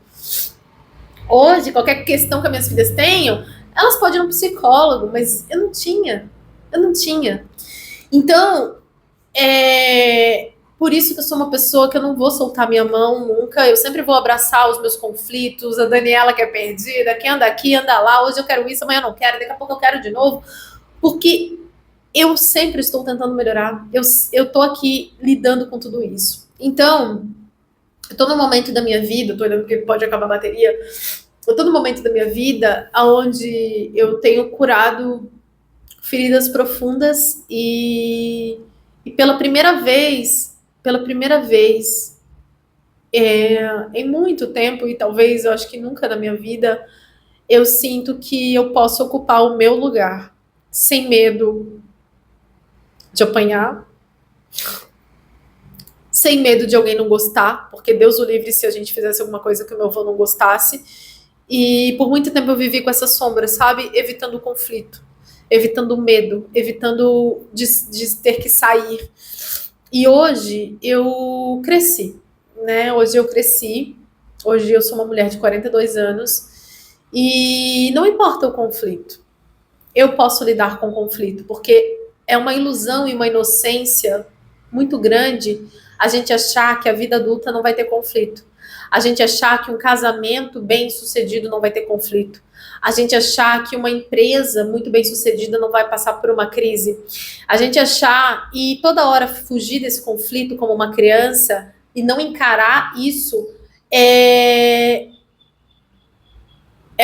Hoje, qualquer questão que as minhas filhas tenham, elas podem ir no psicólogo, mas eu não tinha. Então, por isso que eu sou uma pessoa que eu não vou soltar minha mão nunca, eu sempre vou abraçar os meus conflitos, a Daniela que é perdida, que anda aqui, anda lá, hoje eu quero isso, amanhã eu não quero, daqui a pouco eu quero de novo, porque eu sempre estou tentando melhorar, eu tô aqui lidando com tudo isso. Então, eu tô num momento da minha vida, tô olhando porque pode acabar a bateria, eu tô num momento da minha vida onde eu tenho curado feridas profundas e pela primeira vez, em muito tempo, e talvez eu acho que nunca na minha vida, eu sinto que eu posso ocupar o meu lugar, sem medo de apanhar, sem medo de alguém não gostar, porque Deus o livre se a gente fizesse alguma coisa que o meu avô não gostasse. E por muito tempo eu vivi com essa sombra, sabe? Evitando o conflito, evitando o medo, evitando de ter que sair. E hoje eu cresci, né? Hoje eu sou uma mulher de 42 anos e não importa o conflito, eu posso lidar com o conflito, porque é uma ilusão e uma inocência muito grande a gente achar que a vida adulta não vai ter conflito, a gente achar que um casamento bem sucedido não vai ter conflito, a gente achar que uma empresa muito bem sucedida não vai passar por uma crise, a gente achar e toda hora fugir desse conflito como uma criança e não encarar isso é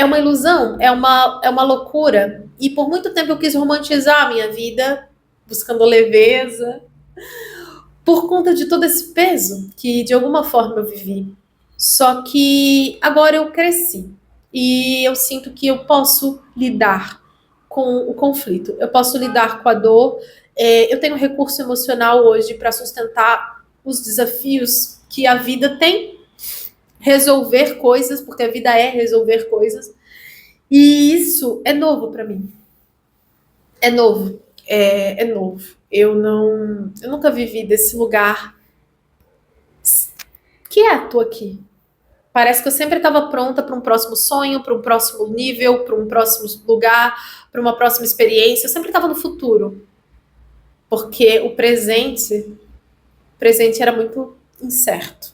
uma ilusão, é uma loucura. E por muito tempo eu quis romantizar a minha vida, buscando leveza, por conta de todo esse peso que de alguma forma eu vivi. Só que agora eu cresci e eu sinto que eu posso lidar com o conflito, eu posso lidar com a dor. Eu tenho recurso emocional hoje para sustentar os desafios que a vida tem, resolver coisas, porque a vida é resolver coisas. E isso é novo para mim. É novo. É novo. Eu nunca vivi desse lugar quieto aqui. Parece que eu sempre estava pronta para um próximo sonho, para um próximo nível, para um próximo lugar, para uma próxima experiência. Eu sempre estava no futuro. Porque o presente era muito incerto.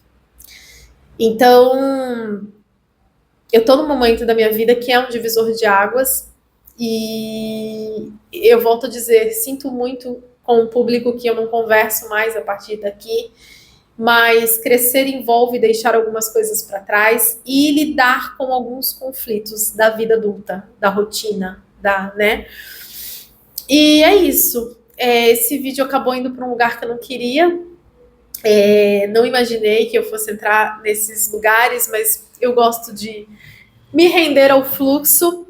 Então, eu tô num momento da minha vida que é um divisor de águas e eu volto a dizer, sinto muito com o público que eu não converso mais a partir daqui, mas crescer envolve deixar algumas coisas para trás e lidar com alguns conflitos da vida adulta, da rotina, né? E é isso. Esse vídeo acabou indo para um lugar que eu não queria. Não imaginei que eu fosse entrar nesses lugares, mas eu gosto de me render ao fluxo.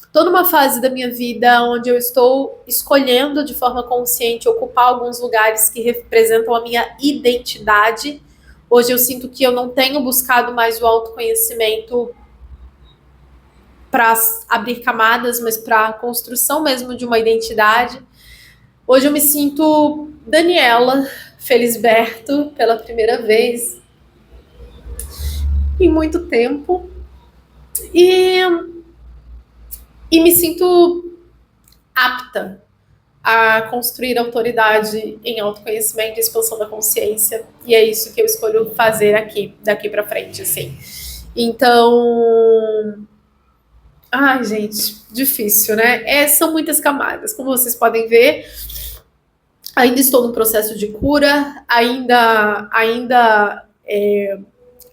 Estou numa fase da minha vida onde eu estou escolhendo de forma consciente ocupar alguns lugares que representam a minha identidade. Hoje eu sinto que eu não tenho buscado mais o autoconhecimento para abrir camadas, mas para a construção mesmo de uma identidade. Hoje eu me sinto Daniela Felisberto pela primeira vez em muito tempo. E E me sinto apta a construir autoridade em autoconhecimento e expansão da consciência. E é isso que eu escolho fazer aqui, daqui para frente, assim. Então, ai, gente, difícil, né? São muitas camadas. Como vocês podem ver, ainda estou no processo de cura, ainda é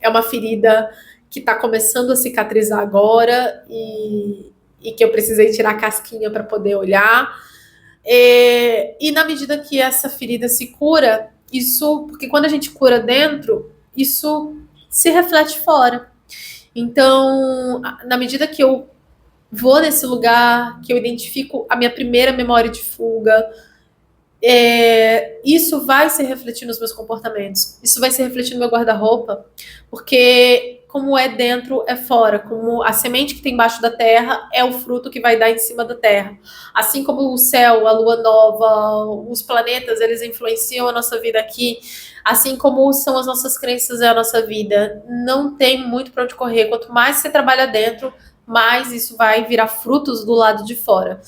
uma ferida que está começando a cicatrizar agora e que eu precisei tirar a casquinha para poder olhar. E na medida que essa ferida se cura, porque quando a gente cura dentro, isso se reflete fora. Então, na medida que eu vou nesse lugar, que eu identifico a minha primeira memória de fuga, isso vai se refletir nos meus comportamentos, isso vai se refletir no meu guarda-roupa, porque como é dentro, é fora, como a semente que tem embaixo da terra é o fruto que vai dar em cima da terra. Assim como o céu, a lua nova, os planetas, eles influenciam a nossa vida aqui, assim como são as nossas crenças e a nossa vida. Não tem muito para onde correr. Quanto mais você trabalha dentro, mais isso vai virar frutos do lado de fora.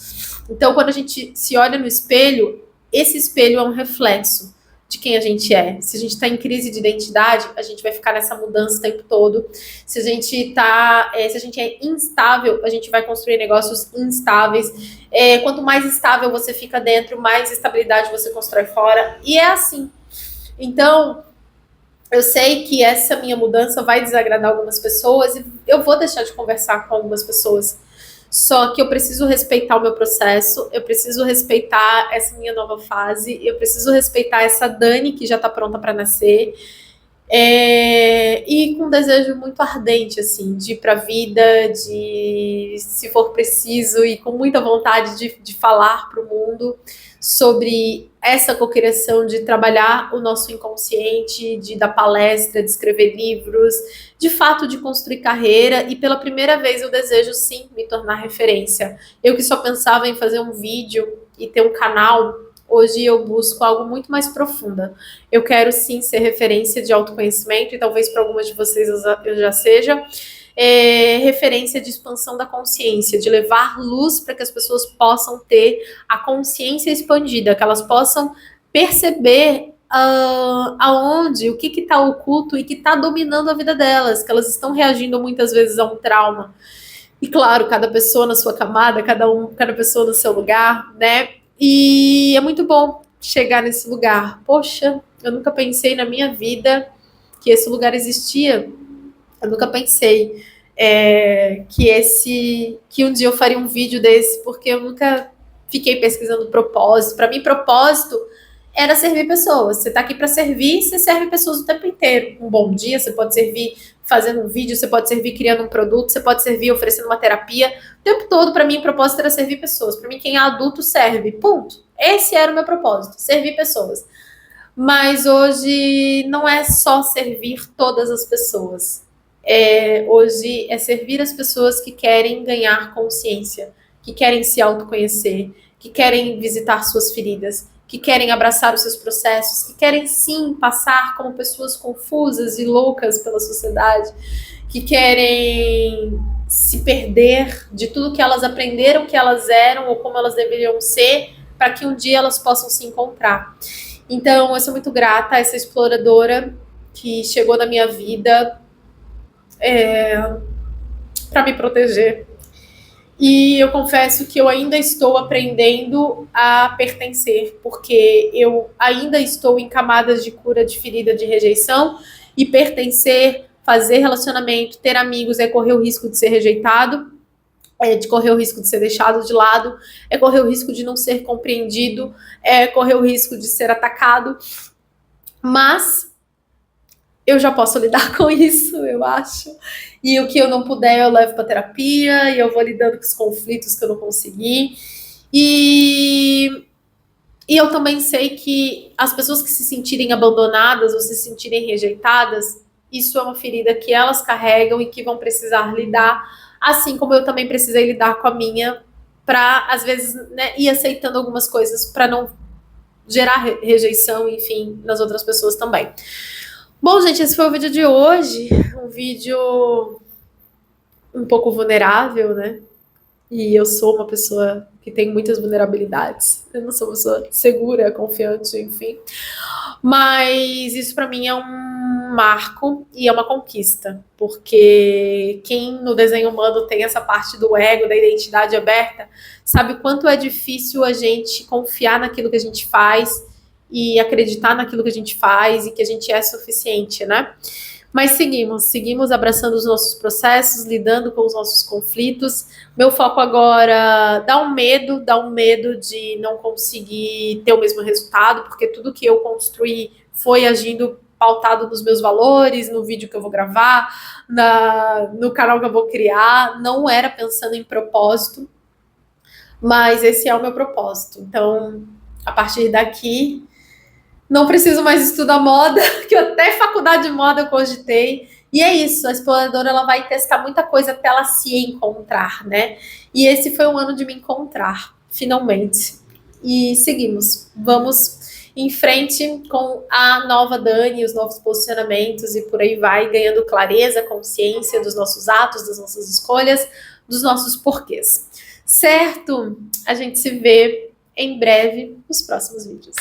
Então, quando a gente se olha no espelho, esse espelho é um reflexo de quem a gente é. Se a gente está em crise de identidade, a gente vai ficar nessa mudança o tempo todo. Se a gente é instável, a gente vai construir negócios instáveis. Quanto mais estável você fica dentro, mais estabilidade você constrói fora. E é assim. Então, eu sei que essa minha mudança vai desagradar algumas pessoas e eu vou deixar de conversar com algumas pessoas. Só que eu preciso respeitar o meu processo, eu preciso respeitar essa minha nova fase, eu preciso respeitar essa Dani que já tá pronta para nascer. E com um desejo muito ardente, assim, de ir pra vida, de, se for preciso, e com muita vontade de falar pro mundo sobre essa cocriação, de trabalhar o nosso inconsciente, de dar palestra, de escrever livros, de fato de construir carreira, e pela primeira vez eu desejo sim me tornar referência. Eu que só pensava em fazer um vídeo e ter um canal, hoje eu busco algo muito mais profundo. Eu quero sim ser referência de autoconhecimento, e talvez para algumas de vocês eu já seja, referência de expansão da consciência, de levar luz para que as pessoas possam ter a consciência expandida, que elas possam perceber aonde, o que está oculto e que está dominando a vida delas, que elas estão reagindo muitas vezes a um trauma. E claro, cada pessoa na sua camada, cada pessoa no seu lugar, né? E é muito bom chegar nesse lugar. Poxa, eu nunca pensei na minha vida que esse lugar existia. Eu nunca pensei que um dia eu faria um vídeo desse, porque eu nunca fiquei pesquisando propósito. Para mim, propósito era servir pessoas. Você está aqui para servir, você serve pessoas o tempo inteiro. Um bom dia, você pode servir fazendo um vídeo, você pode servir criando um produto, você pode servir oferecendo uma terapia. O tempo todo, para mim, o propósito era servir pessoas. Para mim, quem é adulto serve. Ponto. Esse era o meu propósito, servir pessoas. Mas hoje não é só servir todas as pessoas. Hoje é servir as pessoas que querem ganhar consciência, que querem se autoconhecer, que querem visitar suas feridas, que querem abraçar os seus processos, que querem sim passar como pessoas confusas e loucas pela sociedade, que querem se perder de tudo que elas aprenderam que elas eram ou como elas deveriam ser, para que um dia elas possam se encontrar. Então, eu sou muito grata a essa exploradora que chegou na minha vida para me proteger. E eu confesso que eu ainda estou aprendendo a pertencer, porque eu ainda estou em camadas de cura de ferida de rejeição, e pertencer, fazer relacionamento, ter amigos é correr o risco de ser rejeitado, de correr o risco de ser deixado de lado, é correr o risco de não ser compreendido, é correr o risco de ser atacado. Mas eu já posso lidar com isso, eu acho. E o que eu não puder, eu levo para terapia, e eu vou lidando com os conflitos que eu não consegui. E eu também sei que as pessoas que se sentirem abandonadas ou se sentirem rejeitadas, isso é uma ferida que elas carregam e que vão precisar lidar, assim como eu também precisei lidar com a minha, para, às vezes, né, ir aceitando algumas coisas para não gerar rejeição, enfim, nas outras pessoas também. Bom, gente, esse foi o vídeo de hoje. Um vídeo um pouco vulnerável, né? E eu sou uma pessoa que tem muitas vulnerabilidades. Eu não sou uma pessoa segura, confiante, enfim. Mas isso para mim é um marco e é uma conquista, porque quem no desenho humano tem essa parte do ego, da identidade aberta, sabe o quanto é difícil a gente confiar naquilo que a gente faz e acreditar naquilo que a gente faz e que a gente é suficiente, né? Mas seguimos abraçando os nossos processos, lidando com os nossos conflitos. Meu foco agora dá um medo de não conseguir ter o mesmo resultado, porque tudo que eu construí foi agindo pautado nos meus valores, no vídeo que eu vou gravar, no canal que eu vou criar, não era pensando em propósito, mas esse é o meu propósito. Então, a partir daqui, não preciso mais estudar moda, que até faculdade de moda eu cogitei. E é isso, a exploradora ela vai testar muita coisa até ela se encontrar, né? E esse foi um ano de me encontrar, finalmente. E seguimos. Vamos em frente com a nova Dani, os novos posicionamentos e por aí vai, ganhando clareza, consciência dos nossos atos, das nossas escolhas, dos nossos porquês. Certo? A gente se vê em breve nos próximos vídeos.